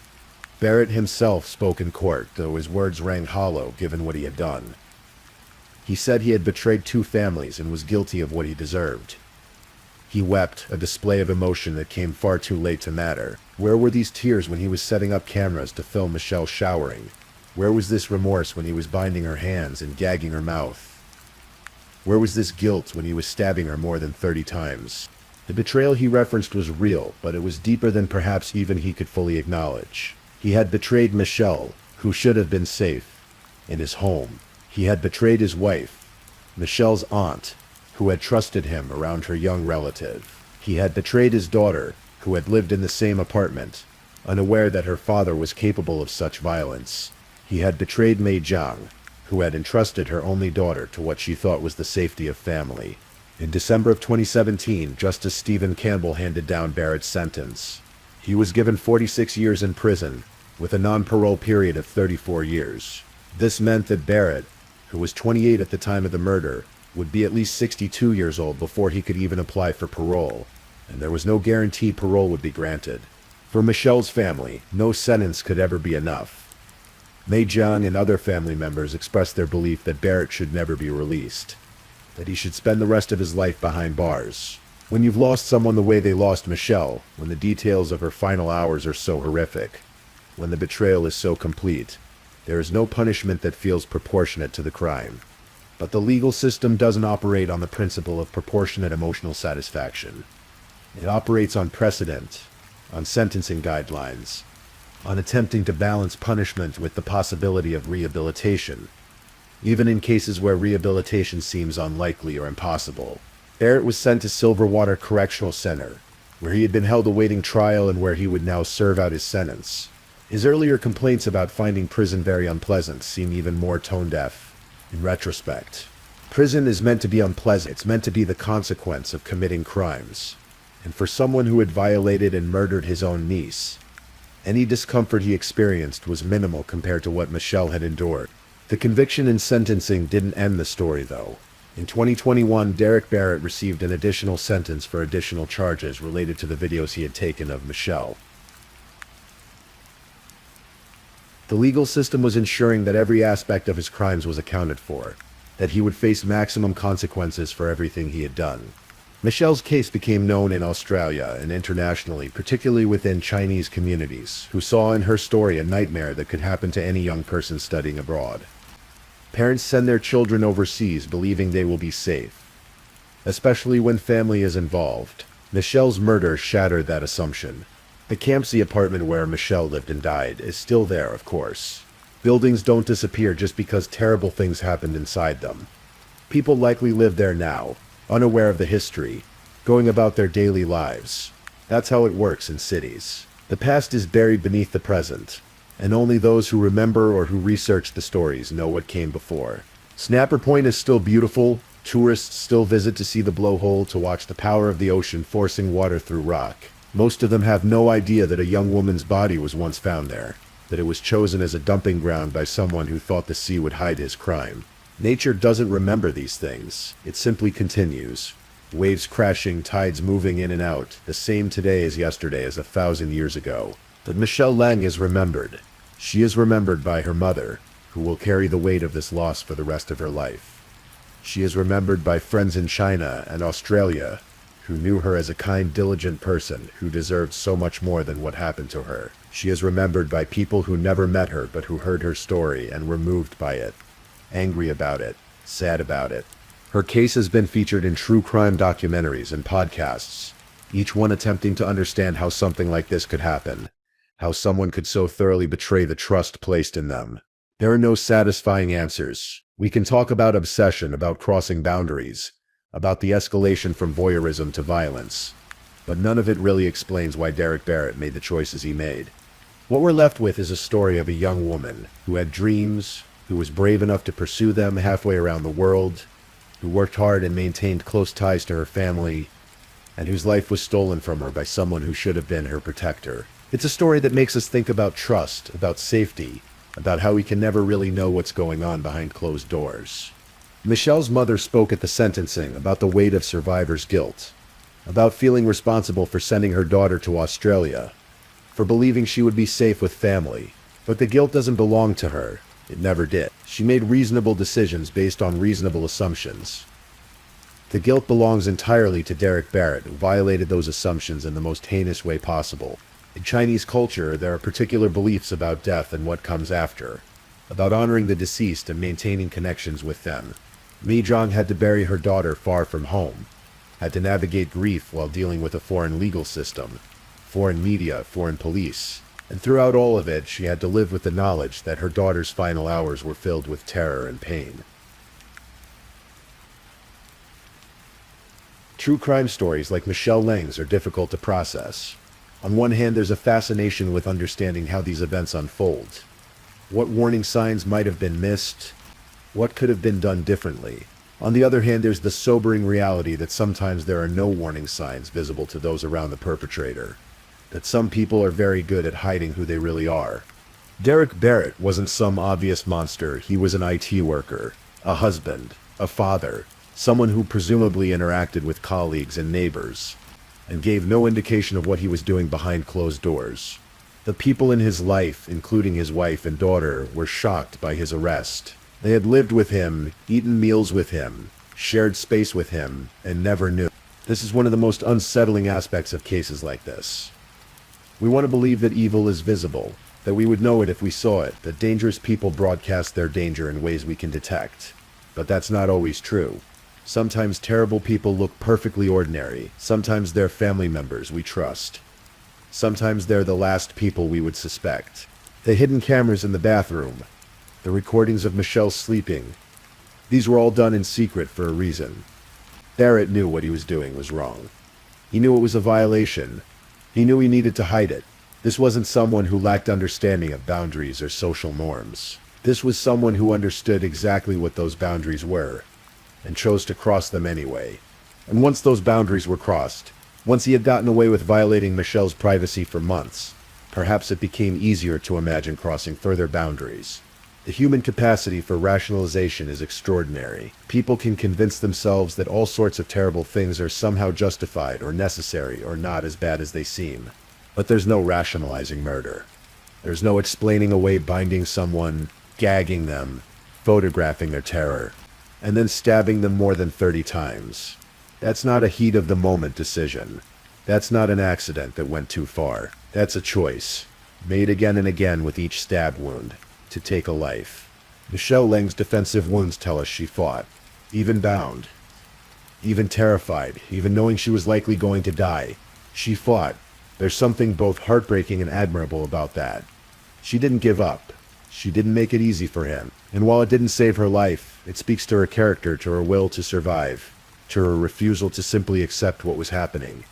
Barrett himself spoke in court, though his words rang hollow given what he had done. He said he had betrayed 2 families and was guilty of what he deserved. He wept, a display of emotion that came far too late to matter. Where were these tears when he was setting up cameras to film Michelle showering? Where was this remorse when he was binding her hands and gagging her mouth? Where was this guilt when he was stabbing her more than 30 times? The betrayal he referenced was real, but it was deeper than perhaps even he could fully acknowledge. He had betrayed Michelle, who should have been safe, in his home. He had betrayed his wife, Michelle's aunt, who had trusted him around her young relative. He had betrayed his daughter, who had lived in the same apartment, unaware that her father was capable of such violence. He had betrayed Mi Zhang, who had entrusted her only daughter to what she thought was the safety of family. In December of 2017, Justice Stephen Campbell handed down Barrett's sentence. He was given 46 years in prison, with a non-parole period of 34 years. This meant that Barrett, who was 28 at the time of the murder, would be at least 62 years old before he could even apply for parole, and there was no guarantee parole would be granted. For Michelle's family, no sentence could ever be enough. Mi Zhang and other family members expressed their belief that Barrett should never be released, that he should spend the rest of his life behind bars. When you've lost someone the way they lost Michelle, when the details of her final hours are so horrific, when the betrayal is so complete, there is no punishment that feels proportionate to the crime. But the legal system doesn't operate on the principle of proportionate emotional satisfaction. It operates on precedent, on sentencing guidelines, on attempting to balance punishment with the possibility of rehabilitation, even in cases where rehabilitation seems unlikely or impossible. Barrett was sent to Silverwater Correctional Center, where he had been held awaiting trial and where he would now serve out his sentence. His earlier complaints about finding prison very unpleasant seem even more tone-deaf in retrospect. Prison is meant to be unpleasant. It's meant to be the consequence of committing crimes. And for someone who had violated and murdered his own niece, any discomfort he experienced was minimal compared to what Michelle had endured. The conviction and sentencing didn't end the story, though. In 2021, Derek Barrett received an additional sentence for additional charges related to the videos he had taken of Michelle. The legal system was ensuring that every aspect of his crimes was accounted for, that he would face maximum consequences for everything he had done. Michelle's case became known in Australia and internationally, particularly within Chinese communities, who saw in her story a nightmare that could happen to any young person studying abroad. Parents send their children overseas believing they will be safe, especially when family is involved. Michelle's murder shattered that assumption. The Campsie apartment where Michelle lived and died is still there, of course. Buildings don't disappear just because terrible things happened inside them. People likely live there now, unaware of the history, going about their daily lives. That's how it works in cities. The past is buried beneath the present, and only those who remember or who research the stories know what came before. Snapper Point is still beautiful. Tourists still visit to see the blowhole, to watch the power of the ocean forcing water through rock. Most of them have no idea that a young woman's body was once found there, that it was chosen as a dumping ground by someone who thought the sea would hide his crime. Nature doesn't remember these things. It simply continues. Waves crashing, tides moving in and out, the same today as yesterday as 1,000 years ago. But Michelle Lang is remembered. She is remembered by her mother, who will carry the weight of this loss for the rest of her life. She is remembered by friends in China and Australia, who knew her as a kind, diligent person who deserved so much more than what happened to her. She is remembered by people who never met her but who heard her story and were moved by it, angry about it, sad about it. Her case has been featured in true crime documentaries and podcasts, each one attempting to understand how something like this could happen, how someone could so thoroughly betray the trust placed in them. There are no satisfying answers. We can talk about obsession, about crossing boundaries, about the escalation from voyeurism to violence, but none of it really explains why Derek Barrett made the choices he made. What we're left with is a story of a young woman who had dreams, who was brave enough to pursue them halfway around the world, who worked hard and maintained close ties to her family, and whose life was stolen from her by someone who should have been her protector. It's a story that makes us think about trust, about safety, about how we can never really know what's going on behind closed doors. Michelle's mother spoke at the sentencing about the weight of survivor's guilt, about feeling responsible for sending her daughter to Australia, for believing she would be safe with family. But the guilt doesn't belong to her. It never did. She made reasonable decisions based on reasonable assumptions. The guilt belongs entirely to Derek Barrett, who violated those assumptions in the most heinous way possible. In Chinese culture, there are particular beliefs about death and what comes after, about honoring the deceased and maintaining connections with them. Mi Zhang had to bury her daughter far from home, had to navigate grief while dealing with a foreign legal system, foreign media, foreign police, and throughout all of it, she had to live with the knowledge that her daughter's final hours were filled with terror and pain. True crime stories like Michelle Lang's are difficult to process. On one hand, there's a fascination with understanding how these events unfold. What warning signs might have been missed? What could have been done differently? On the other hand, there's the sobering reality that sometimes there are no warning signs visible to those around the perpetrator, that some people are very good at hiding who they really are. Derek Barrett wasn't some obvious monster. He was an IT worker, a husband, a father, someone who presumably interacted with colleagues and neighbors, and gave no indication of what he was doing behind closed doors. The people in his life, including his wife and daughter, were shocked by his arrest. They had lived with him, eaten meals with him, shared space with him, and never knew. This is one of the most unsettling aspects of cases like this. We want to believe that evil is visible, that we would know it if we saw it, that dangerous people broadcast their danger in ways we can detect. But that's not always true. Sometimes terrible people look perfectly ordinary. Sometimes they're family members we trust. Sometimes they're the last people we would suspect. The hidden cameras in the bathroom, the recordings of Michelle sleeping, these were all done in secret for a reason. Barrett knew what he was doing was wrong. He knew it was a violation. He knew he needed to hide it. This wasn't someone who lacked understanding of boundaries or social norms. This was someone who understood exactly what those boundaries were. and chose to cross them anyway. And once those boundaries were crossed, once he had gotten away with violating Michelle's privacy for months, perhaps it became easier to imagine crossing further boundaries. The human capacity for rationalization is extraordinary. People can convince themselves that all sorts of terrible things are somehow justified or necessary or not as bad as they seem. But there's no rationalizing murder. There's no explaining away binding someone, gagging them, photographing their terror, and then stabbing them more than 30 times. That's not a heat-of-the-moment decision. That's not an accident that went too far. That's a choice, made again and again with each stab wound, to take a life. Michelle Lang's defensive wounds tell us she fought, even bound, even terrified, even knowing she was likely going to die. She fought. There's something both heartbreaking and admirable about that. She didn't give up. She didn't make it easy for him. And while it didn't save her life, it speaks to her character, to her will to survive, to her refusal to simply accept what was happening.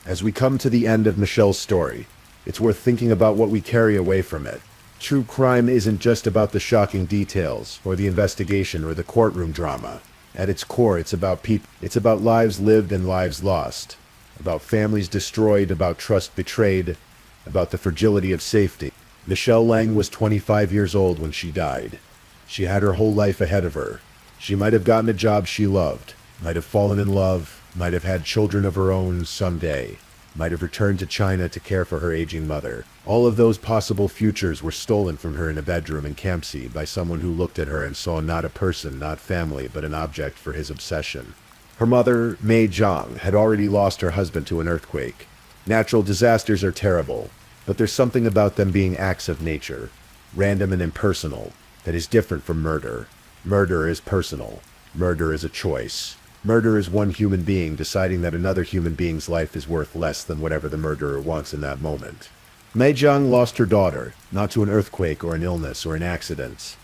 As we come to the end of Michelle's story, it's worth thinking about what we carry away from it. True crime isn't just about the shocking details, or the investigation, or the courtroom drama. At its core, it's about people. It's about lives lived and lives lost. About families destroyed, about trust betrayed, about the fragility of safety. Michelle Lang was 25 years old when she died. She had her whole life ahead of her. She might have gotten a job she loved, might have fallen in love, might have had children of her own someday, might have returned to China to care for her aging mother. All of those possible futures were stolen from her in a bedroom in Campsie by someone who looked at her and saw not a person, not family, but an object for his obsession. Her mother, Mei Zhang, had already lost her husband to an earthquake. Natural disasters are terrible, but there's something about them being acts of nature, random and impersonal, that is different from murder. Murder is personal. Murder is a choice. Murder is one human being deciding that another human being's life is worth less than whatever the murderer wants in that moment. Mei Zhang lost her daughter, not to an earthquake or an illness or an accident,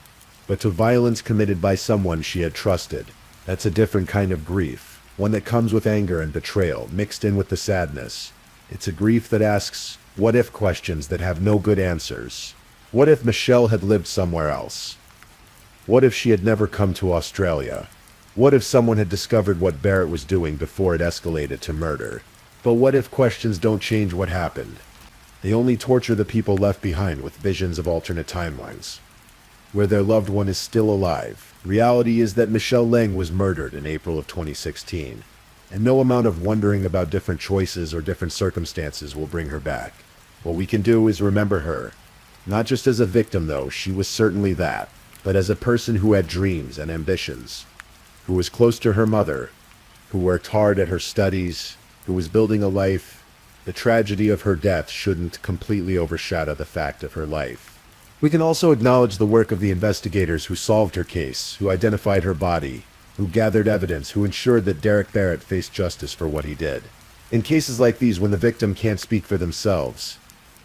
but to violence committed by someone she had trusted. That's a different kind of grief, one that comes with anger and betrayal, mixed in with the sadness. It's a grief that asks what-if questions that have no good answers. What if Michelle had lived somewhere else? What if she had never come to Australia? What if someone had discovered what Barrett was doing before it escalated to murder? But what if questions don't change what happened? They only torture the people left behind with visions of alternate timelines, where their loved one is still alive. Reality is that Michelle Lang was murdered in April of 2016, and no amount of wondering about different choices or different circumstances will bring her back. What we can do is remember her, not just as a victim though, she was certainly that, but as a person who had dreams and ambitions, who was close to her mother, who worked hard at her studies, who was building a life. The tragedy of her death shouldn't completely overshadow the fact of her life. We can also acknowledge the work of the investigators who solved her case, who identified her body, who gathered evidence, who ensured that Derek Barrett faced justice for what he did. In cases like these, when the victim can't speak for themselves,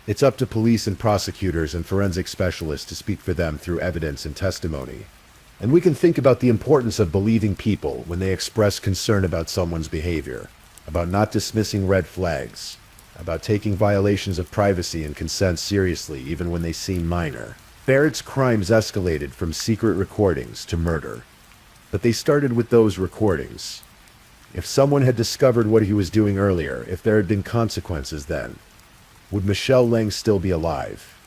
it's up to police and prosecutors and forensic specialists to speak for them through evidence and testimony. And we can think about the importance of believing people when they express concern about someone's behavior, about not dismissing red flags, about taking violations of privacy and consent seriously even when they seem minor. Barrett's crimes escalated from secret recordings to murder, but they started with those recordings. If someone had discovered what he was doing earlier, if there had been consequences then, would Michelle Lang still be alive?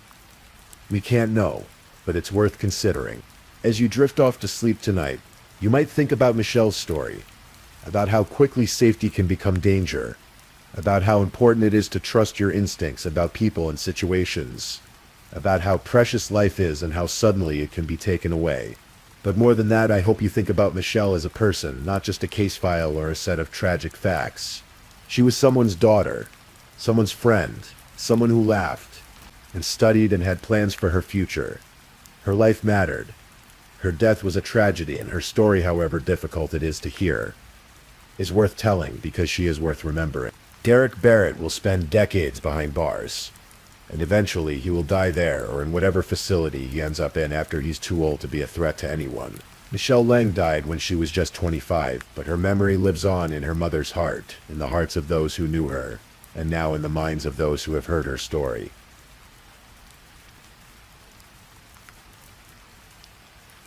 We can't know, but it's worth considering. As you drift off to sleep tonight, you might think about Michelle's story, about how quickly safety can become danger, about how important it is to trust your instincts about people and situations, about how precious life is and how suddenly it can be taken away. But more than that, I hope you think about Michelle as a person, not just a case file or a set of tragic facts. She was someone's daughter, someone's friend, someone who laughed and studied and had plans for her future. Her life mattered. Her death was a tragedy, and her story, however difficult it is to hear, is worth telling because she is worth remembering. Derek Barrett will spend decades behind bars, and eventually he will die there or in whatever facility he ends up in after he's too old to be a threat to anyone. Michelle Lang died when she was just 25, but her memory lives on in her mother's heart, in the hearts of those who knew her, and now in the minds of those who have heard her story.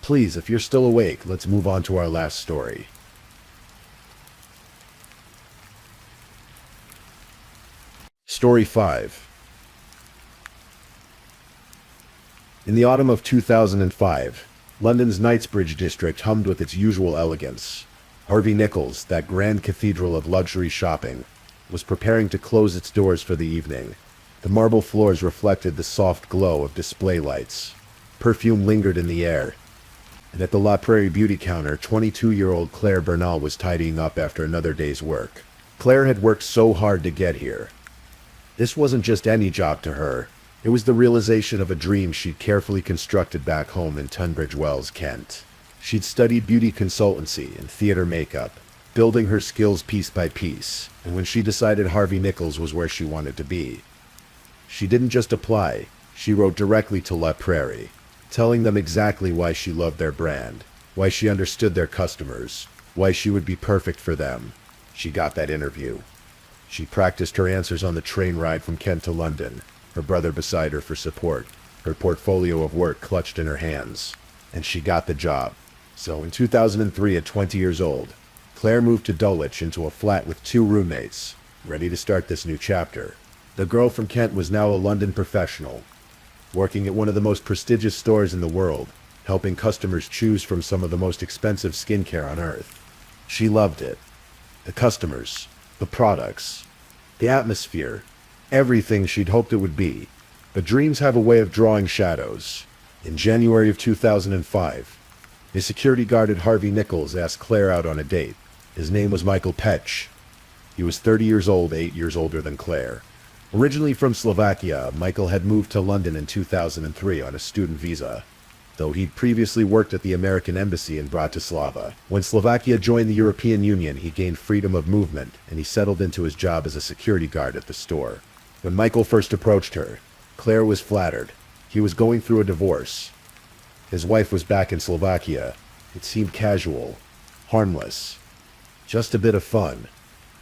Please, if you're still awake, let's move on to our last story. Story 5. In the autumn of 2005, London's Knightsbridge district hummed with its usual elegance. Harvey Nichols, that grand cathedral of luxury shopping, was preparing to close its doors for the evening. The marble floors reflected the soft glow of display lights. Perfume lingered in the air, and at the La Prairie beauty counter, 22-year-old Claire Bernal was tidying up after another day's work. Claire had worked so hard to get here. This wasn't just any job to her. It was the realization of a dream she'd carefully constructed back home in Tunbridge Wells, Kent. She'd studied beauty consultancy and theater makeup, building her skills piece by piece, and when she decided Harvey Nichols was where she wanted to be, she didn't just apply, she wrote directly to La Prairie, telling them exactly why she loved their brand, why she understood their customers, why she would be perfect for them. She got that interview. She practiced her answers on the train ride from Kent to London, her brother beside her for support, her portfolio of work clutched in her hands. And she got the job. So in 2003, at 20 years old, Claire moved to Dulwich into a flat with 2 roommates, ready to start this new chapter. The girl from Kent was now a London professional, working at one of the most prestigious stores in the world, helping customers choose from some of the most expensive skincare on earth. She loved it. The customers, the products, the atmosphere, everything she'd hoped it would be. But dreams have a way of drawing shadows. In January of 2005, a security guard at Harvey Nichols asked Claire out on a date. His name was Michael Petch. He was 30 years old, 8 years older than Claire. Originally from Slovakia, Michael had moved to London in 2003 on a student visa, though he'd previously worked at the American Embassy in Bratislava. When Slovakia joined the European Union, he gained freedom of movement, and he settled into his job as a security guard at the store. When Michael first approached her, Claire was flattered. He was going through a divorce. His wife was back in Slovakia. It seemed casual, harmless, just a bit of fun.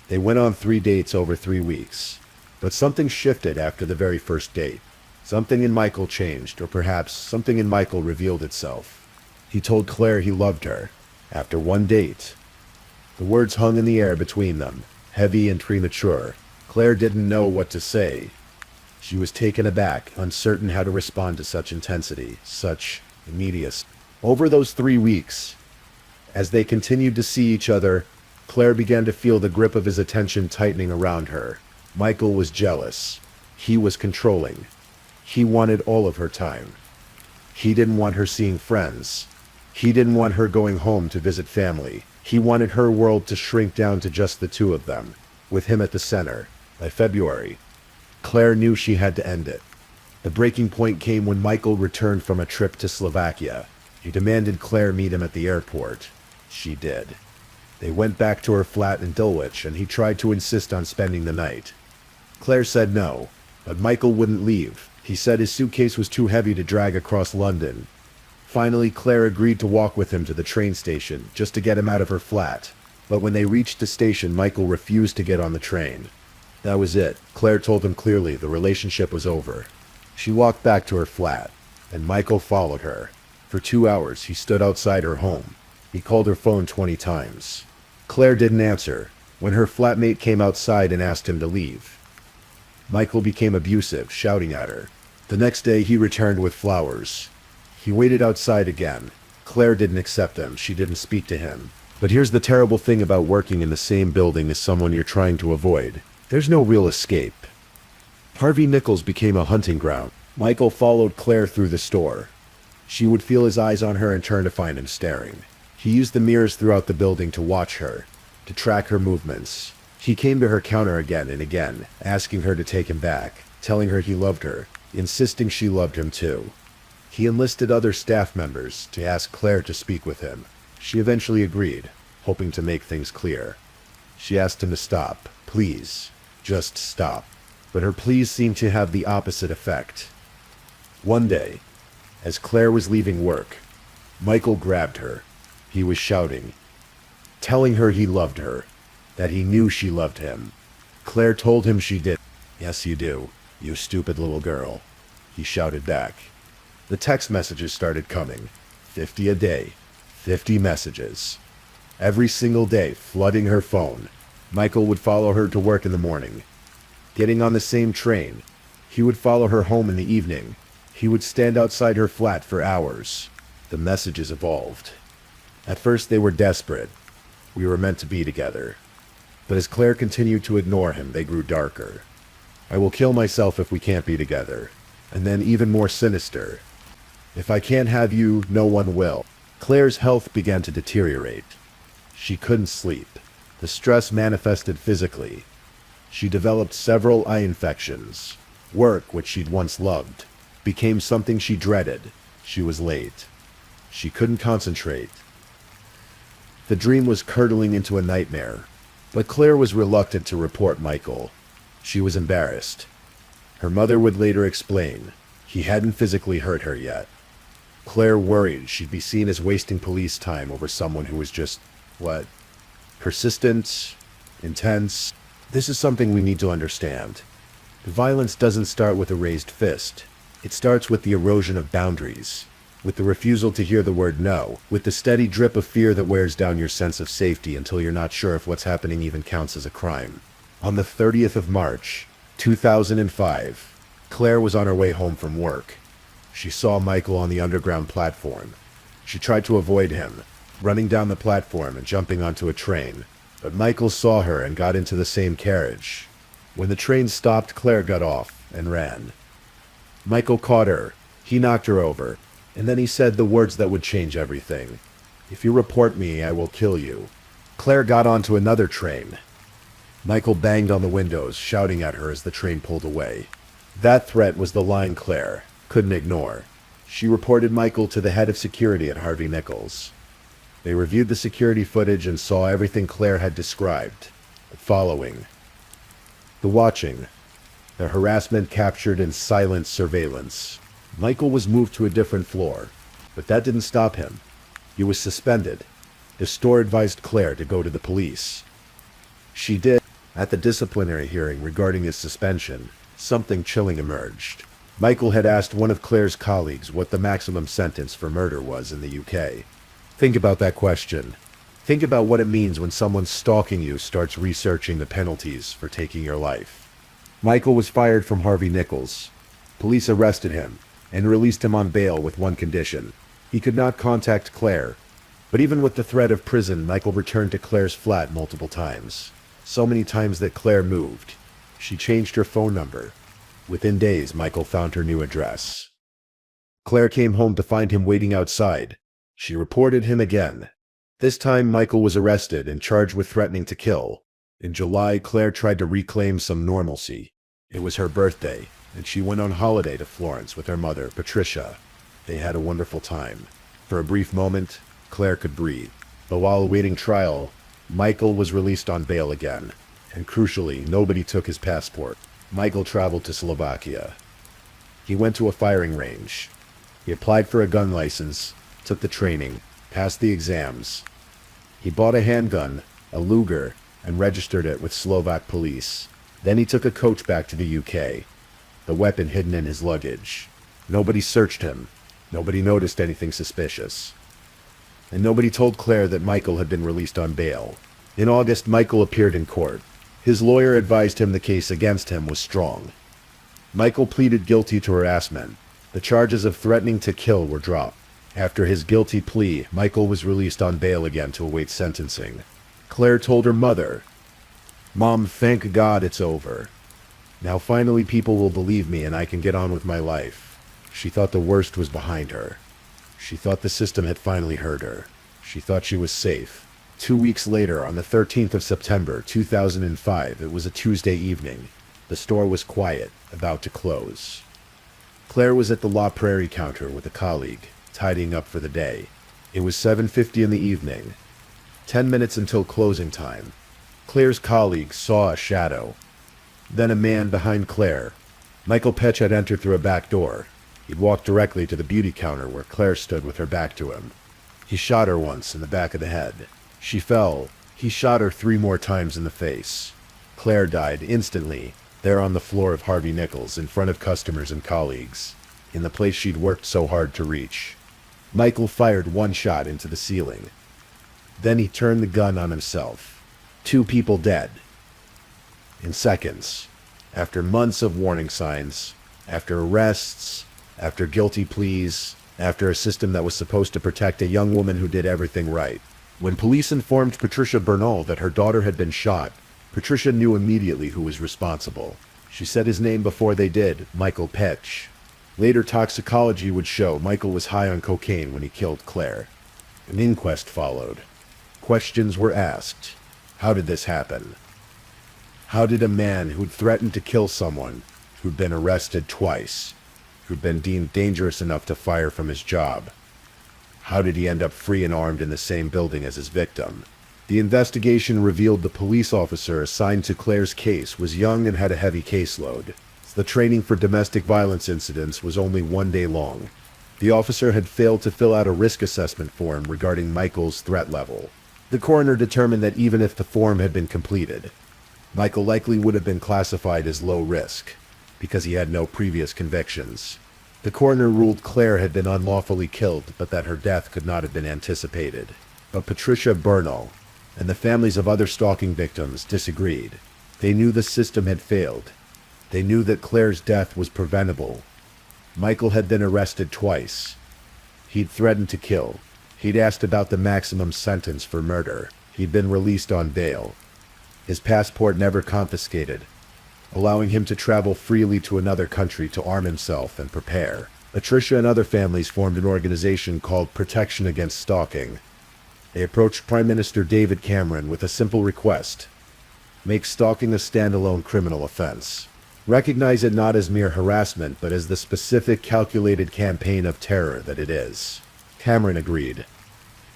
They went on 3 dates over 3 weeks. But something shifted after the very first date. Something in Michael changed, or perhaps something in Michael revealed itself. He told Claire he loved her. After 1 date. The words hung in the air between them, heavy and premature. Claire didn't know what to say. She was taken aback, uncertain how to respond to such intensity, such immediacy. Over those 3 weeks, as they continued to see each other, Claire began to feel the grip of his attention tightening around her. Michael was jealous. He was controlling. He wanted all of her time. He didn't want her seeing friends. He didn't want her going home to visit family. He wanted her world to shrink down to just the 2 of them, with him at the center. By February, Claire knew she had to end it. The breaking point came when Michael returned from a trip to Slovakia. He demanded Claire meet him at the airport. She did. They went back to her flat in Dulwich, and he tried to insist on spending the night. Claire said no, but Michael wouldn't leave. He said his suitcase was too heavy to drag across London. Finally, Claire agreed to walk with him to the train station, just to get him out of her flat. But when they reached the station, Michael refused to get on the train. That was it. Claire told him clearly the relationship was over. She walked back to her flat, and Michael followed her. For 2 hours, he stood outside her home. He called her phone 20 times. Claire didn't answer. When her flatmate came outside and asked him to leave, Michael became abusive, shouting at her. The next day, he returned with flowers. He waited outside again. Claire didn't accept them. She didn't speak to him. But here's the terrible thing about working in the same building as someone you're trying to avoid. There's no real escape. Harvey Nichols became a hunting ground. Michael followed Claire through the store. She would feel his eyes on her and turn to find him staring. He used the mirrors throughout the building to watch her, to track her movements. He came to her counter again and again, asking her to take him back, telling her he loved her, insisting she loved him too. He enlisted other staff members to ask Claire to speak with him. She eventually agreed, hoping to make things clear. She asked him to stop. Please, just stop. But her pleas seemed to have the opposite effect. One day, as Claire was leaving work, Michael grabbed her. He was shouting, telling her he loved her, that he knew she loved him. Claire told him she did. Yes, you do, you stupid little girl, he shouted back. The text messages started coming, 50 a day, 50 messages. Every single day, flooding her phone. Michael would follow her to work in the morning. getting on the same train. He would follow her home in the evening. He would stand outside her flat for hours. The messages evolved. At first they were desperate. We were meant to be together. But as Claire continued to ignore him, they grew darker. I will kill myself if we can't be together. And then even more sinister. If I can't have you, no one will. Claire's health began to deteriorate. She couldn't sleep. The stress manifested physically. She developed several eye infections. Work, which she'd once loved, became something she dreaded. She was late. She couldn't concentrate. The dream was curdling into a nightmare. But Claire was reluctant to report Michael. She was embarrassed. Her mother would later explain. He hadn't physically hurt her yet. Claire worried she'd be seen as wasting police time over someone who was just, persistent, intense. This is something we need to understand. Violence doesn't start with a raised fist. It starts with the erosion of boundaries, with the refusal to hear the word no, with the steady drip of fear that wears down your sense of safety until you're not sure if what's happening even counts as a crime. On the 30th of March, 2005, Claire was on her way home from work. She saw Michael on the underground platform. She tried to avoid him, running down the platform and jumping onto a train. But Michael saw her and got into the same carriage. When the train stopped, Claire got off and ran. Michael caught her. He knocked her over. And then he said the words that would change everything. "If you report me, I will kill you." Claire got onto another train. Michael banged on the windows, shouting at her as the train pulled away. That threat was the line Claire couldn't ignore. She reported Michael to the head of security at Harvey Nichols. They reviewed the security footage and saw everything Claire had described. The following: the watching, the harassment captured in silent surveillance. Michael was moved to a different floor, but that didn't stop him. He was suspended. The store advised Claire to go to the police. She did. At the disciplinary hearing regarding his suspension, something chilling emerged. Michael had asked one of Claire's colleagues what the maximum sentence for murder was in the UK. Think about that question. Think about what it means when someone stalking you starts researching the penalties for taking your life. Michael was fired from Harvey Nichols. Police arrested him and released him on bail with one condition. He could not contact Claire. But even with the threat of prison, Michael returned to Claire's flat multiple times. So many times that Claire moved. She changed her phone number. Within days, Michael found her new address. Claire came home to find him waiting outside. She reported him again. This time, Michael was arrested and charged with threatening to kill. In July, Claire tried to reclaim some normalcy. It was her birthday, and she went on holiday to Florence with her mother, Patricia. They had a wonderful time. For a brief moment, Claire could breathe. But while awaiting trial, Michael was released on bail again. And crucially, nobody took his passport. Michael traveled to Slovakia. He went to a firing range. He applied for a gun license, took the training, passed the exams. He bought a handgun, a Luger, and registered it with Slovak police. Then he took a coach back to the UK, the weapon hidden in his luggage. Nobody searched him. Nobody noticed anything suspicious. And nobody told Claire that Michael had been released on bail. In August, Michael appeared in court. His lawyer advised him the case against him was strong. Michael pleaded guilty to harassment. The charges of threatening to kill were dropped. After his guilty plea, Michael was released on bail again to await sentencing. Claire told her mother, "Mom, thank God it's over. Now finally people will believe me and I can get on with my life." She thought the worst was behind her. She thought the system had finally heard her. She thought she was safe. 2 weeks later, on the 13th of September, 2005, it was a Tuesday evening. The store was quiet, about to close. Claire was at the La Prairie counter with a colleague, tidying up for the day. It was 7:50 in the evening. 10 minutes until closing time. Claire's colleague saw a shadow. Then a man behind Claire. Michael Petch had entered through a back door. He'd walked directly to the beauty counter where Claire stood with her back to him. He shot her once in the back of the head. She fell. He shot her 3 more times in the face. Claire died instantly, there on the floor of Harvey Nichols, in front of customers and colleagues, in the place she'd worked so hard to reach. Michael fired 1 shot into the ceiling. Then he turned the gun on himself. 2 people dead. In seconds. After months of warning signs, after arrests, after guilty pleas, after a system that was supposed to protect a young woman who did everything right. When police informed Patricia Bernal that her daughter had been shot, Patricia knew immediately who was responsible. She said his name before they did, Michael Petch. Later toxicology would show Michael was high on cocaine when he killed Claire. An inquest followed. Questions were asked. How did this happen? How did a man who'd threatened to kill someone, who'd been arrested twice, who'd been deemed dangerous enough to fire from his job, how did he end up free and armed in the same building as his victim? The investigation revealed the police officer assigned to Claire's case was young and had a heavy caseload. The training for domestic violence incidents was only 1 day long. The officer had failed to fill out a risk assessment form regarding Michael's threat level. The coroner determined that even if the form had been completed, Michael likely would have been classified as low risk, because he had no previous convictions. The coroner ruled Claire had been unlawfully killed, but that her death could not have been anticipated. But Patricia Bernal and the families of other stalking victims disagreed. They knew the system had failed. They knew that Claire's death was preventable. Michael had been arrested twice. He'd threatened to kill. He'd asked about the maximum sentence for murder. He'd been released on bail. His passport never confiscated, allowing him to travel freely to another country to arm himself and prepare. Patricia and other families formed an organization called Protection Against Stalking. They approached Prime Minister David Cameron with a simple request: make stalking a standalone criminal offense. Recognize it not as mere harassment, but as the specific, calculated campaign of terror that it is. Cameron agreed.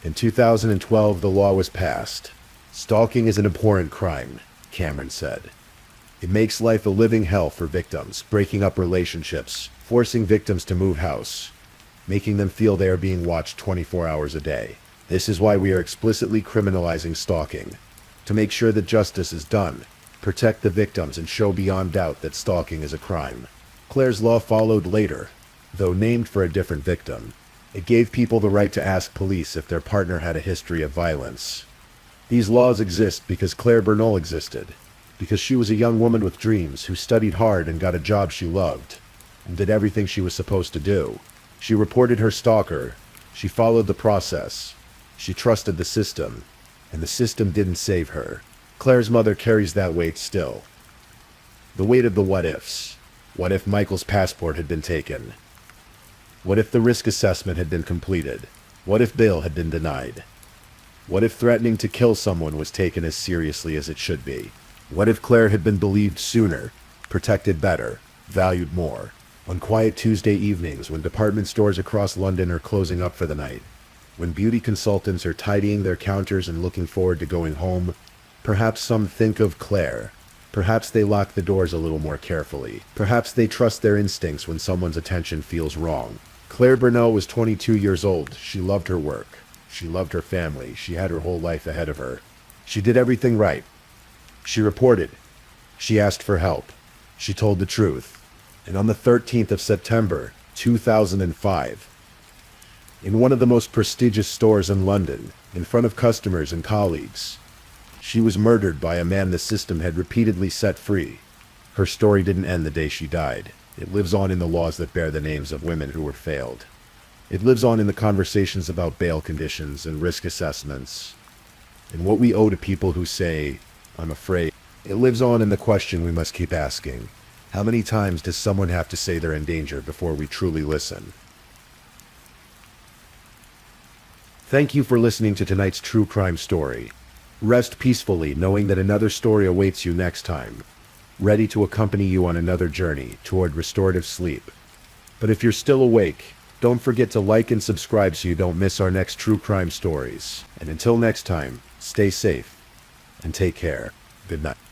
In 2012, the law was passed. Stalking is an abhorrent crime, Cameron said. It makes life a living hell for victims, breaking up relationships, forcing victims to move house, making them feel they are being watched 24 hours a day. This is why we are explicitly criminalizing stalking, to make sure that justice is done, protect the victims, and show beyond doubt that stalking is a crime. Claire's law followed later, though named for a different victim. It gave people the right to ask police if their partner had a history of violence. These laws exist because Claire Bernal existed, because she was a young woman with dreams who studied hard and got a job she loved, and did everything she was supposed to do. She reported her stalker. She followed the process. She trusted the system, and the system didn't save her. Claire's mother carries that weight still. The weight of the what-ifs. What if Michael's passport had been taken? What if the risk assessment had been completed? What if bail had been denied? What if threatening to kill someone was taken as seriously as it should be? What if Claire had been believed sooner, protected better, valued more? On quiet Tuesday evenings, when department stores across London are closing up for the night, when beauty consultants are tidying their counters and looking forward to going home, perhaps some think of Claire. Perhaps they lock the doors a little more carefully. Perhaps they trust their instincts when someone's attention feels wrong. Claire Bernal was 22 years old. She loved her work. She loved her family. She had her whole life ahead of her. She did everything right. She reported. She asked for help. She told the truth. And on the 13th of September, 2005, in one of the most prestigious stores in London, in front of customers and colleagues, she was murdered by a man the system had repeatedly set free. Her story didn't end the day she died. It lives on in the laws that bear the names of women who were failed. It lives on in the conversations about bail conditions and risk assessments, and what we owe to people who say, "I'm afraid." It lives on in the question we must keep asking: how many times does someone have to say they're in danger before we truly listen? Thank you for listening to tonight's true crime story. Rest peacefully knowing that another story awaits you next time, ready to accompany you on another journey toward restorative sleep. But if you're still awake, don't forget to like and subscribe so you don't miss our next true crime stories. And until next time, stay safe and take care. Good night.